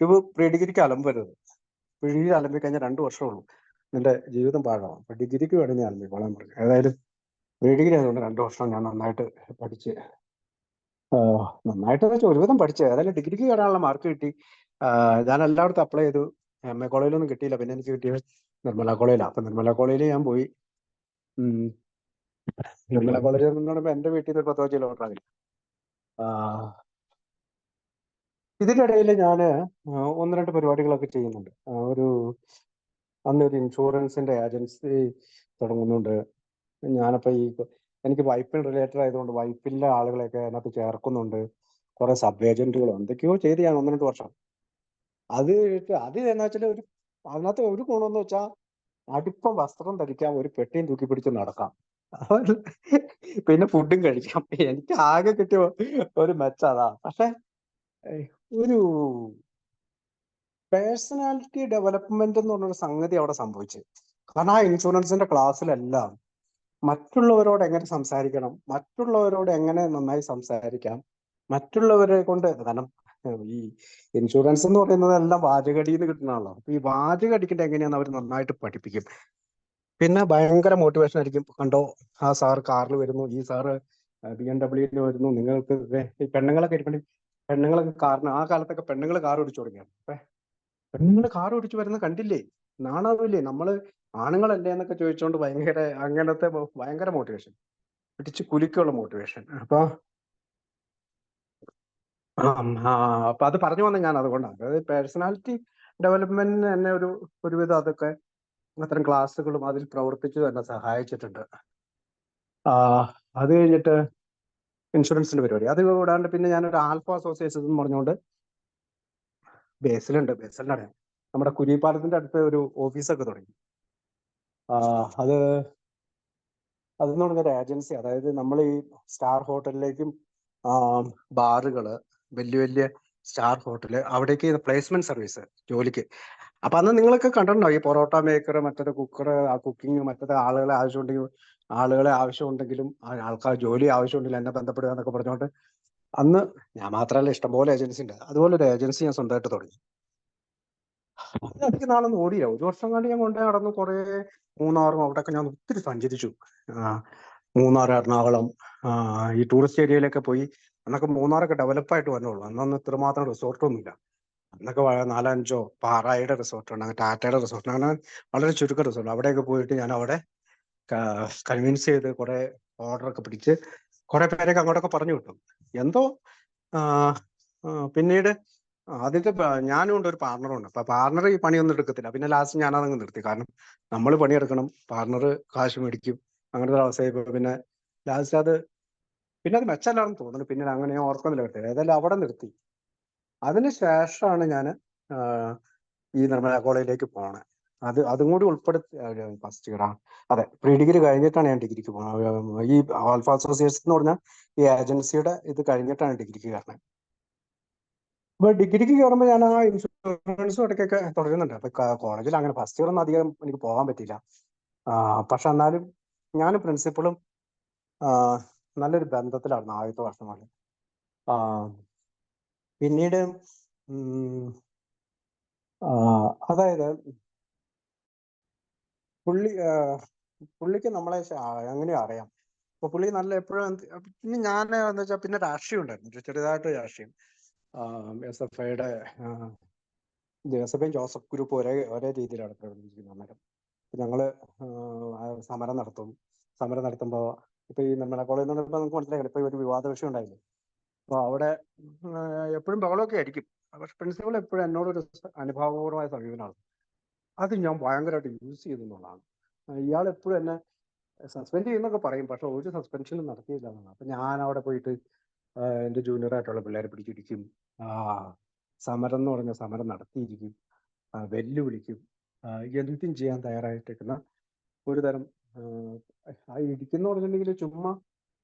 ഷിബു പ്രീ ഡിഗ്രിക്ക് അലമ്പരുത്, പ്രീ ഡിഗ്രി അലമ്പി കഴിഞ്ഞാൽ 2 വർഷമുള്ളൂ, നിന്റെ ജീവിതം പാഴാവും, അപ്പൊ ഡിഗ്രിക്ക് വേണ്ടി ഞാൻ അലമ്പിക്കോളാൻ പറഞ്ഞു. ഏതായാലും പ്രീ ഡിഗ്രി ആയതുകൊണ്ട് 2 വർഷം ഞാൻ നന്നായിട്ട് പഠിച്ച് നന്നായിട്ട് വെച്ചാൽ ഒരുവിധം പഠിച്ച് ഏതായാലും ഡിഗ്രിക്ക് കയറാനുള്ള മാർക്ക് കിട്ടി. ഞാൻ എല്ലായിടത്തും അപ്ലൈ ചെയ്തു. MA കോളേജിലൊന്നും കിട്ടിയില്ല. പിന്നെ എനിക്ക് കിട്ടിയത് നിർമ്മല കോളേജിലാണ്. അപ്പൊ നിർമ്മല കോളേജിൽ ഞാൻ പോയി. നിർമ്മല കോളേജിൽ നിന്ന് പറയുമ്പോൾ എൻ്റെ വീട്ടിൽ നിന്ന് 10 കിലോമീറ്റർ ആകില്ല. ഇതിൻ്റെ ഇടയിൽ ഞാൻ 1-2 പരിപാടികളൊക്കെ ചെയ്യുന്നുണ്ട്. അന്നൊരു ഇൻഷുറൻസിന്റെ ഏജൻസി തുടങ്ങുന്നുണ്ട്. ഞാനപ്പോ എനിക്ക് വൈപ്പിൻ റിലേറ്റഡ് ആയതുകൊണ്ട് വൈപ്പിലെ ആളുകളെയൊക്കെ അതിനകത്ത് ചേർക്കുന്നുണ്ട്. കുറെ സബ് ഏജന്റുകളും എന്തൊക്കെയോ ചെയ്ത് ഞാൻ 1-2 വർഷം. അത് എന്നാ വെച്ചാൽ അതിനകത്ത് ഒരു ഗുണമെന്ന് വെച്ചാൽ അടുപ്പം വസ്ത്രം ധരിക്കാം, ഒരു പെട്ടിയും തൂക്കി പിടിച്ച് നടക്കാം, പിന്നെ ഫുഡും കഴിക്കാം. എനിക്ക് ആകെ കിട്ടിയ ഒരു മെച്ചം അതാ. പക്ഷെ ഒരു പേഴ്സണാലിറ്റി ഡെവലപ്മെന്റ് എന്ന് പറഞ്ഞൊരു സംഗതി അവിടെ സംഭവിച്ചു. കാരണം ആ ഇൻഷുറൻസിന്റെ ക്ലാസ്സിലെല്ലാം മറ്റുള്ളവരോട് എങ്ങനെ സംസാരിക്കണം, മറ്റുള്ളവരോട് എങ്ങനെ നന്നായി സംസാരിക്കാം, മറ്റുള്ളവരെ കൊണ്ട്, കാരണം ഈ ഇൻഷുറൻസ് എന്ന് പറയുന്നത് എല്ലാം വാചകടിയിൽ നിന്ന് കിട്ടുന്നതാണല്ലോ. അപ്പൊ ഈ വാചകടിക്കേണ്ട എങ്ങനെയാന്ന് അവർ നന്നായിട്ട് പഠിപ്പിക്കും. പിന്നെ ഭയങ്കര മോട്ടിവേഷൻ ആയിരിക്കും. കണ്ടോ, ആ സാറ് കാറിൽ വരുന്നു, ഈ സാറ് BMW വരുന്നു, നിങ്ങൾക്ക് ഈ പെണ്ണുങ്ങളൊക്കെ ഇരിക്കണേ, പെണ്ണുങ്ങളൊക്കെ കാറിന്, ആ കാലത്തൊക്കെ പെണ്ണുങ്ങൾ കാർ ഓടിച്ചു തുടങ്ങിയാണ്. പെണ്ണുങ്ങൾ കാർ ഓടിച്ചു വരുന്നത് കണ്ടില്ലേ, നാണാവില്ലേ, നമ്മള് ആണുങ്ങളല്ലേ എന്നൊക്കെ ചോദിച്ചുകൊണ്ട് അങ്ങനത്തെ ഭയങ്കര മോട്ടിവേഷൻ, പിടിച്ച് കുലുക്കുള്ള മോട്ടിവേഷൻ. അപ്പൊ അത് പറഞ്ഞു വന്ന ഞാൻ അതുകൊണ്ടാണ്. അതായത് പേഴ്സണാലിറ്റി ഡെവലപ്മെന്റിന് എന്നെ ഒരുവിധം അതൊക്കെ അത്തരം ക്ലാസ്സുകളും അതിൽ പ്രവർത്തിച്ചു തന്നെ സഹായിച്ചിട്ടുണ്ട്. അത് കഴിഞ്ഞിട്ട് ഇൻഷുറൻസിന്റെ പരിപാടി, അത് കൂടാണ്ട് പിന്നെ ഞാനൊരു ആൽഫ അസോസിയേഷൻ എന്ന് പറഞ്ഞുകൊണ്ട് ബേസിലുണ്ട് നമ്മുടെ കുരിപ്പാലത്തിന്റെ അടുത്ത് ഒരു ഓഫീസൊക്കെ തുടങ്ങി. അതെന്ന് പറഞ്ഞൊരു ഏജൻസി, അതായത് നമ്മൾ ഈ സ്റ്റാർ ഹോട്ടലിലേക്കും ബാറുകള്, വലിയ സ്റ്റാർ ഹോട്ടല്, അവിടേക്ക് പ്ലേസ്മെന്റ് സർവീസ് ജോലിക്ക്. അപ്പൊ അന്ന് നിങ്ങളൊക്കെ കണ്ടിട്ടുണ്ടാവും ഈ പൊറോട്ട മേക്കർ, മറ്റേത് കുക്കർ, ആ കുക്കിംഗ്, മറ്റേത് ആളുകളെ ആവശ്യമുണ്ടെങ്കിലും ആൾക്കാർ ജോലി ആവശ്യമുണ്ടെങ്കിലും എന്നെ ബന്ധപ്പെടുക എന്നൊക്കെ പറഞ്ഞുകൊണ്ട് അന്ന് ഞാൻ മാത്രമല്ല, ഇഷ്ടംപോലെ ഏജൻസി ഉണ്ട്. അതുപോലെ ഒരു ഏജൻസി ഞാൻ സ്വന്തമായിട്ട് തുടങ്ങി. എനിക്ക് നാളൊന്നും ഓടിയില്ല. 1 വർഷം കണ്ട് ഞാൻ കൊണ്ടേ നടന്നു. കുറെ മൂന്നാറും അവിടെയൊക്കെ ഞാൻ ഒത്തിരി സഞ്ചരിച്ചു. മൂന്നാർ, എറണാകുളം, ഈ ടൂറിസ്റ്റ് ഏരിയയിലൊക്കെ പോയി. അന്നൊക്കെ മൂന്നാറൊക്കെ ഡെവലപ്പായിട്ട് വരണുള്ളൂ. അന്നൊന്നും ഇത്രമാത്രം റിസോർട്ടൊന്നുമില്ല. അന്നൊക്കെ 4-5 പാറായുടെ റിസോർട്ടുണ്ട്, ടാറ്റയുടെ റിസോർട്ട്, അങ്ങനെ വളരെ ചുരുക്കം റിസോർട്ട്. അവിടെയൊക്കെ പോയിട്ട് ഞാൻ അവിടെ കൺവിൻസ് ചെയ്ത് കുറെ ഓർഡറൊക്കെ പിടിച്ച് കുറെ പേരൊക്കെ അങ്ങോട്ടൊക്കെ പറഞ്ഞു വിട്ടു. എന്തോ പിന്നീട് ആദ്യത്തെ ഞാനും ഉണ്ട്, ഒരു പാർട്ണറും ഉണ്ട്. അപ്പൊ പാർട്ണർ ഈ പണിയൊന്നും എടുക്കത്തില്ല. പിന്നെ ലാസ്റ്റ് ഞാനതങ്ങ് നിർത്തി. കാരണം നമ്മൾ പണിയെടുക്കണം, പാർട്ണർ കാശ് മേടിക്കും, അങ്ങനത്തെ ഒരു അവസ്ഥയായി. പിന്നെ ലാസ്റ്റ് അത് മെച്ചമല്ലാണെന്ന് തോന്നുന്നു. പിന്നെ അങ്ങനെ ഓർക്കുന്നില്ല കേട്ടോ. ഏതായാലും അവിടെ നിർത്തി. അതിന് ശേഷമാണ് ഞാൻ ഈ നിർമ്മല കോളേജിലേക്ക് പോണേ. അതും കൂടി ഉൾപ്പെടുത്തി ഫസ്റ്റ് ഇയർ, അതെ, പ്രീ ഡിഗ്രി കഴിഞ്ഞിട്ടാണ് ഞാൻ ഡിഗ്രിക്ക് പോകുന്നത്. ഈ ആൽഫ അസോസിയേഷൻ എന്ന് പറഞ്ഞാൽ ഈ ഏജൻസിയുടെ ഇത് കഴിഞ്ഞിട്ടാണ് ഡിഗ്രിക്ക് കയറുന്നത്. അപ്പൊ ഡിഗ്രിക്ക് കയറുമ്പോൾ ഞാൻ ആ ഇൻഷുറൻസും ഇടയ്ക്കൊക്കെ തുടരുന്നുണ്ട്. അപ്പൊ കോളേജിൽ അങ്ങനെ ഫസ്റ്റ് ഇയർ ഒന്നും അധികം എനിക്ക് പോകാൻ പറ്റില്ല. പക്ഷെ എന്നാലും ഞാനും പ്രിൻസിപ്പളും നല്ലൊരു ബന്ധത്തിലായിരുന്നു ആദ്യത്തെ വർഷങ്ങളിൽ. പിന്നീട് അതായത് പുള്ളിക്ക് നമ്മളെ എങ്ങനെയും അറിയാം. അപ്പൊ പുള്ളി നല്ല എപ്പോഴും. പിന്നെ ഞാൻ എന്താ വെച്ചാൽ പിന്നെ രാഷ്ട്രീയം ഉണ്ടായിരുന്നു, ചെറുതായിട്ട് രാഷ്ട്രീയം. SFIയുടെ ജോസഫ് ഗ്രൂപ്പ് ഒരേ രീതിയിലാണ് പ്രവർത്തിച്ചിരിക്കുന്നത്. അന്നേരം ഞങ്ങള് സമരം നടത്തുമ്പോൾ ഇപ്പൊ ഈ നമ്മളെ കോളേജിൽ നിന്ന് നമുക്ക് മനസ്സിലായില്ല, ഇപ്പൊ ഒരു വിവാദ വിഷയം ഉണ്ടായില്ലേ. അപ്പൊ അവിടെ എപ്പോഴും ബഹളമൊക്കെ ആയിരിക്കും. പക്ഷെ പ്രിൻസിപ്പൾ എപ്പോഴും എന്നോടൊരു അനുഭാവപൂർവമായ സമീപനമാണ്. അത് ഞാൻ ഭയങ്കരമായിട്ട് യൂസ് ചെയ്തെന്നുള്ളതാണ്. ഇയാൾ എപ്പോഴും എന്നെ സസ്പെൻഡ് ചെയ്യുന്നൊക്കെ പറയും, പക്ഷെ ഒരു സസ്പെൻഷനും നടത്തിയില്ല എന്നാണ്. അപ്പൊ ഞാൻ അവിടെ പോയിട്ട് എൻ്റെ ജൂനിയറായിട്ടുള്ള പിള്ളേരെ പിടിച്ചിരിക്കും, സമരം എന്ന് പറഞ്ഞ സമരം നടത്തിയിരിക്കും, വെല്ലുവിളിക്കും, എന്തും ചെയ്യാൻ തയ്യാറായിട്ടിരിക്കുന്ന ഒരു തരം ഇരിക്കുന്ന പറഞ്ഞിട്ടുണ്ടെങ്കിൽ ചുമ്മാ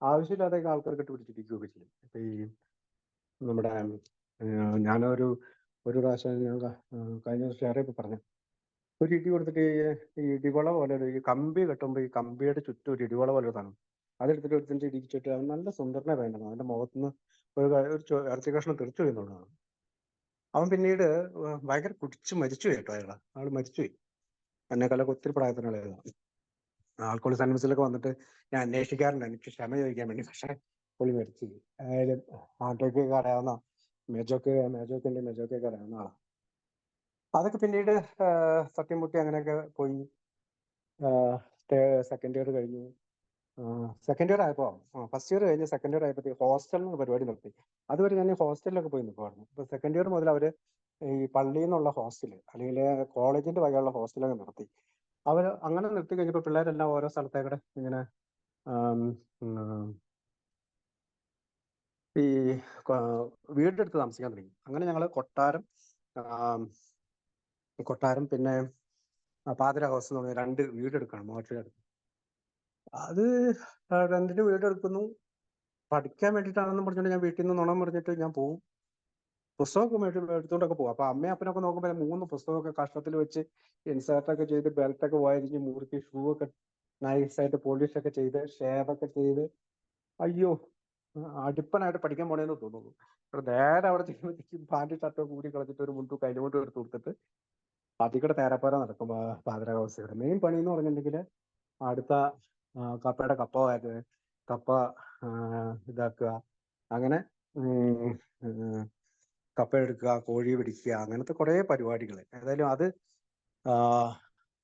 ആവശ്യമില്ലാതെ ആൾക്കാർക്ക് പിടിച്ചിരിക്കുകയൊക്കെ ചെയ്യും. ഇപ്പൊ ഈ നമ്മുടെ ഞാനൊരു പ്രാവശ്യം ഞാൻ കഴിഞ്ഞ ദിവസം ഷെയർ ചെയ്ത് പറഞ്ഞു, ഒരു ഇടി കൊടുത്തിട്ട് ഈ ഇടിവള പോലെ ഈ കമ്പി കെട്ടുമ്പോൾ ഈ കമ്പിയുടെ ചുറ്റും ഒരു ഇടിവള പോലെ സാധനം അതെടുത്തിട്ട് എടുത്തിട്ട് ഇടിച്ചിട്ട് അവൻ നല്ല സുന്ദരനെ വേണ്ടത് അവൻ്റെ മുഖത്തുനിന്ന് ഒരു ഇറച്ചി കഷ്ണം തെറിച്ചു എന്നുള്ളതാണ്. അവൻ പിന്നീട് ഭയങ്കര കുടിച്ച് മരിച്ചുപോയി കേട്ടോ. ആൾ മരിച്ചുപോയി. എന്നെക്കാളൊക്കെ ഒത്തിരി പ്രായത്തിനുള്ളതാണ്. ആൾക്കോളിക് അനോണിമസിലൊക്കെ വന്നിട്ട് ഞാൻ അന്വേഷിക്കാറുണ്ട് എനിക്ക് ക്ഷമ ചോദിക്കാൻ വേണ്ടി. പക്ഷെ പുള്ളി മരിച്ചു. ആയാലും ആട്ടോയ്ക്ക് അറിയാവുന്ന മെജോക്കൊക്കെ അറിയാവുന്ന ആളാണ്. അതൊക്കെ പിന്നീട് തട്ടിമുട്ടി അങ്ങനെയൊക്കെ പോയി. സെക്കൻഡ് ഇയർ കഴിഞ്ഞു. സെക്കൻഡ് ഇയർ ആയപ്പോൾ ഫസ്റ്റ് ഇയർ കഴിഞ്ഞ് സെക്കൻഡ് ഇയർ ആയപ്പോഴത്തേക്ക് ഹോസ്റ്റലിൽ പരിപാടി നിർത്തി. അതുവരെ ഞാൻ ഹോസ്റ്റലിലൊക്കെ പോയി നിൽക്കുമായിരുന്നു. ഇപ്പൊ സെക്കൻഡ് ഇയർ മുതൽ അവര് ഈ പള്ളിയിൽ നിന്നുള്ള ഹോസ്റ്റൽ അല്ലെങ്കിൽ കോളേജിന്റെ വകയുള്ള ഹോസ്റ്റലൊക്കെ നിർത്തി. അവർ അങ്ങനെ നിർത്തി കഴിഞ്ഞപ്പോൾ പിള്ളേരെല്ലാം ഓരോ സ്ഥലത്തേക്കൂടെ ഇങ്ങനെ ഈ വീടെടുത്ത് താമസിക്കാൻ തുടങ്ങി. അങ്ങനെ ഞങ്ങൾ കൊട്ടാരം പിന്നെ പാതിര ഹൗസ് എന്ന് പറഞ്ഞ 2 വീടെടുക്കണം മോട്ടറിനടുത്ത്. അത് റെന്റിന് വീടെടുക്കുന്നു. പഠിക്കാൻ വേണ്ടിയിട്ടാണെന്ന് പറഞ്ഞിട്ട് ഞാൻ വീട്ടിൽ നിന്ന് നുണം പറഞ്ഞിട്ട് ഞാൻ പോവും. പുസ്തകമൊക്കെ എടുത്തുകൊണ്ടൊക്കെ പോകും. അപ്പൊ അമ്മയും അപ്പനൊക്കെ നോക്കുമ്പോൾ 3 പുസ്തകമൊക്കെ കഷ്ടത്തിൽ വെച്ച് ഇൻസേർട്ടൊക്കെ ചെയ്ത് ബെൽറ്റൊക്കെ വായിച്ച് മുറുക്കി ഷൂ ഒക്കെ നൈസായിട്ട് പോളിഷൊക്കെ ചെയ്ത് ഷേവൊക്കെ ചെയ്ത് അയ്യോ അടുപ്പനായിട്ട് പഠിക്കാൻ പോണേന്ന് തോന്നുന്നു. നേരെ അവിടെ ചെയ്യുമ്പോഴത്തേക്കും പാൻറ് ഷർട്ടൊക്കെ കൂടി കളഞ്ഞിട്ട് ഒരു മുണ്ടും കൈലുമുണ്ടും എടുത്ത് കൊടുത്തിട്ട് അതികൂടെ തേരാപ്പാര നടക്കും പാതിരാവസ്ഥയുടെ. മെയിൻ പണി എന്ന് പറഞ്ഞിട്ടുണ്ടെങ്കിൽ അടുത്ത കപ്പയുടെ കപ്പ ഇതാക്കുക, അങ്ങനെ കപ്പ എടുക്കുക, കോഴി പിടിക്കുക, അങ്ങനത്തെ കുറേ പരിപാടികൾ. ഏതായാലും അത്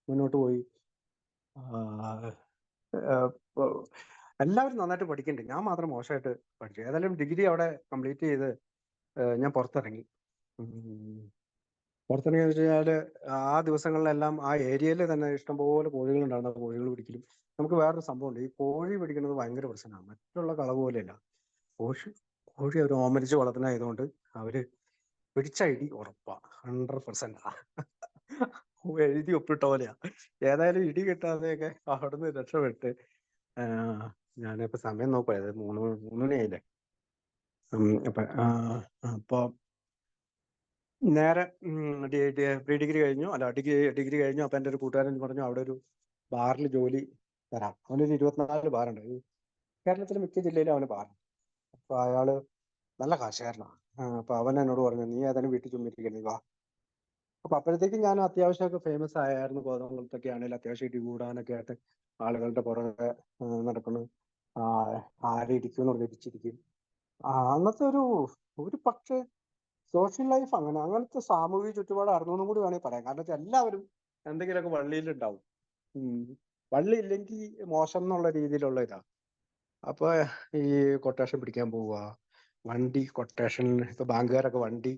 മുന്നോട്ട് പോയി. എല്ലാവരും നന്നായിട്ട് പഠിക്കുന്നുണ്ട്, ഞാൻ മാത്രം മോശമായിട്ട് പഠിച്ചു. ഏതായാലും ഡിഗ്രി അവിടെ കംപ്ലീറ്റ് ചെയ്ത് ഞാൻ പുറത്തിറങ്ങി. പുറത്തിറങ്ങിയെന്ന് വെച്ച് കഴിഞ്ഞാൽ ആ ദിവസങ്ങളിലെല്ലാം ആ ഏരിയയിൽ തന്നെ ഇഷ്ടംപോലെ കോഴികളുണ്ടാകുന്ന കോഴികൾ പിടിക്കലും. നമുക്ക് വേറൊരു സംഭവമുണ്ട്, ഈ കോഴി പിടിക്കുന്നത് ഭയങ്കര പ്രശ്നമാണ്. മറ്റുള്ള കളവ് പോലെയല്ല. കോഴി അവർ ഓമനിച്ച് വളർത്തുന്നതായതുകൊണ്ട് അവര് പിടിച്ച ഇടി ഉറപ്പാ, 100%. എഴുതി ഒപ്പിട്ട പോലെയാ. ഏതായാലും ഇടി കിട്ടാതെയൊക്കെ അവിടുന്ന് രക്ഷപ്പെട്ട് ഞാനിപ്പോ സമയം നോക്കുവാ, 3 മണിയായില്ലേ. അപ്പൊ നേരെ പ്രീ ഡിഗ്രി കഴിഞ്ഞു. ഡിഗ്രി കഴിഞ്ഞു. അപ്പൊ എൻ്റെ ഒരു കൂട്ടുകാരൻ പറഞ്ഞു അവിടെ ഒരു ബാറിൽ ജോലി തരാം. അവനൊരു 24 ബാറുണ്ട്. കേരളത്തിലെ മിക്ക ജില്ലയിലും അവന് ബാറുണ്ട്. അപ്പൊ അയാള് നല്ല കാശുകാരനാണ്. അപ്പൊ അവൻ എന്നോട് പറഞ്ഞു, നീ ഏതായാലും വീട്ടിൽ ചുമ്മിരിക്കണേ വാ. അപ്പൊ അപ്പോഴത്തേക്കും ഞാൻ അത്യാവശ്യമൊക്കെ ഫേമസ് ആയിരുന്നു. കോതമംഗലത്തൊക്കെ ആണെങ്കിലും അത്യാവശ്യം ഇടി കൂടാനൊക്കെ ആയിട്ട് ആളുകളുടെ പുറകെ നടക്കുന്നു. ആരിടിക്കും എന്ന് ഇടിച്ചിരിക്കും. അന്നത്തെ ഒരു പക്ഷേ സോഷ്യൽ ലൈഫ് അങ്ങനത്തെ സാമൂഹിക ചുറ്റുപാട് അറിഞ്ഞൊന്നും കൂടി വേണമെങ്കിൽ പറയാം. കാരണം വെച്ചാൽ എല്ലാവരും എന്തെങ്കിലുമൊക്കെ വള്ളിയിലുണ്ടാവും. വള്ളി ഇല്ലെങ്കിൽ മോശം എന്നുള്ള രീതിയിലുള്ള ഇതാണ്. അപ്പൊ ഈ കൊട്ടേഷൻ പിടിക്കാൻ പോവുക, വണ്ടി കൊട്ടേഷനിൽ ഇപ്പൊ ബാങ്കുകാരൊക്കെ വണ്ടി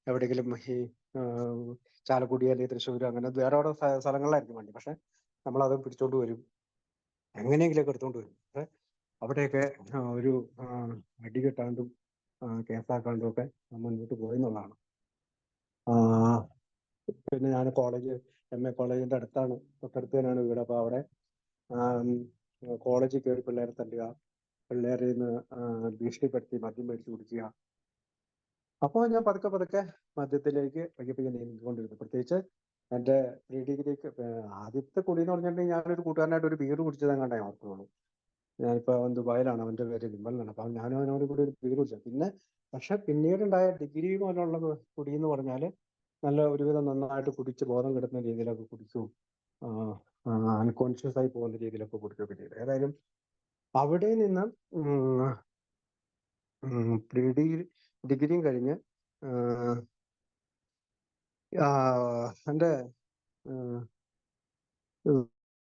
എവിടെയെങ്കിലും ഈ ചാലക്കുടി അല്ലെങ്കിൽ തൃശ്ശൂർ അങ്ങനെ വേറെ സ്ഥലങ്ങളിലായിരിക്കും വണ്ടി. പക്ഷെ നമ്മളത് പിടിച്ചോണ്ട് വരും, എങ്ങനെയെങ്കിലുമൊക്കെ എടുത്തോണ്ട് വരും. അവിടെയൊക്കെ ഒരു അടി കെട്ടാണ്ടും കേസാക്കാണ്ടും ഒക്കെ മുന്നോട്ട് പോയി എന്നുള്ളതാണ്. പിന്നെ ഞാൻ MA കോളേജിന്റെ അടുത്താണ്, തൊട്ടടുത്ത് തന്നെയാണ് വീട്. അപ്പൊ അവിടെ കോളേജിൽ കയറി പിള്ളേരെ തല്ലുക, പിള്ളേരിൽ നിന്ന് ഭീഷണിപ്പെടുത്തി മദ്യം മേടിച്ച് കുടിക്കുക. അപ്പോൾ ഞാൻ പതുക്കെ മദ്യത്തിലേക്ക് പയ്യെ നീങ്ങിക്കൊണ്ടിരുന്നു. പ്രത്യേകിച്ച് എൻ്റെ പ്രീ ഡിഗ്രിക്ക് ആദ്യത്തെ കുടി എന്ന് പറഞ്ഞിട്ടുണ്ടെങ്കിൽ ഞാനൊരു കൂട്ടുകാരനായിട്ട് ഒരു ബീർ കുടിച്ചത് കണ്ടേ ഓർക്കുള്ളൂ. ഞാനിപ്പോൾ ദുബായിലാണ്, അവൻ്റെ പേര് വിമൽ എന്നാണ്. അപ്പം ഞാനും അവനോട് കൂടി ഒരു ബീർ കുടിച്ചത്. പക്ഷെ പിന്നീടുണ്ടായ ഡിഗ്രി പോലുള്ള കുടി എന്ന് പറഞ്ഞാൽ നല്ല ഒരുവിധം നന്നായിട്ട് കുടിച്ച് ബോധം കെടുത്തുന്ന രീതിയിലൊക്കെ കുടിക്കും, അൺകോൺഷ്യസ് ആയി പോകുന്ന രീതിയിലൊക്കെ കുടിക്കുകയൊക്കെ ചെയ്തു. ഏതായാലും അവിടെ നിന്ന് ഡിഗ്രിയും കഴിഞ്ഞ് എൻ്റെ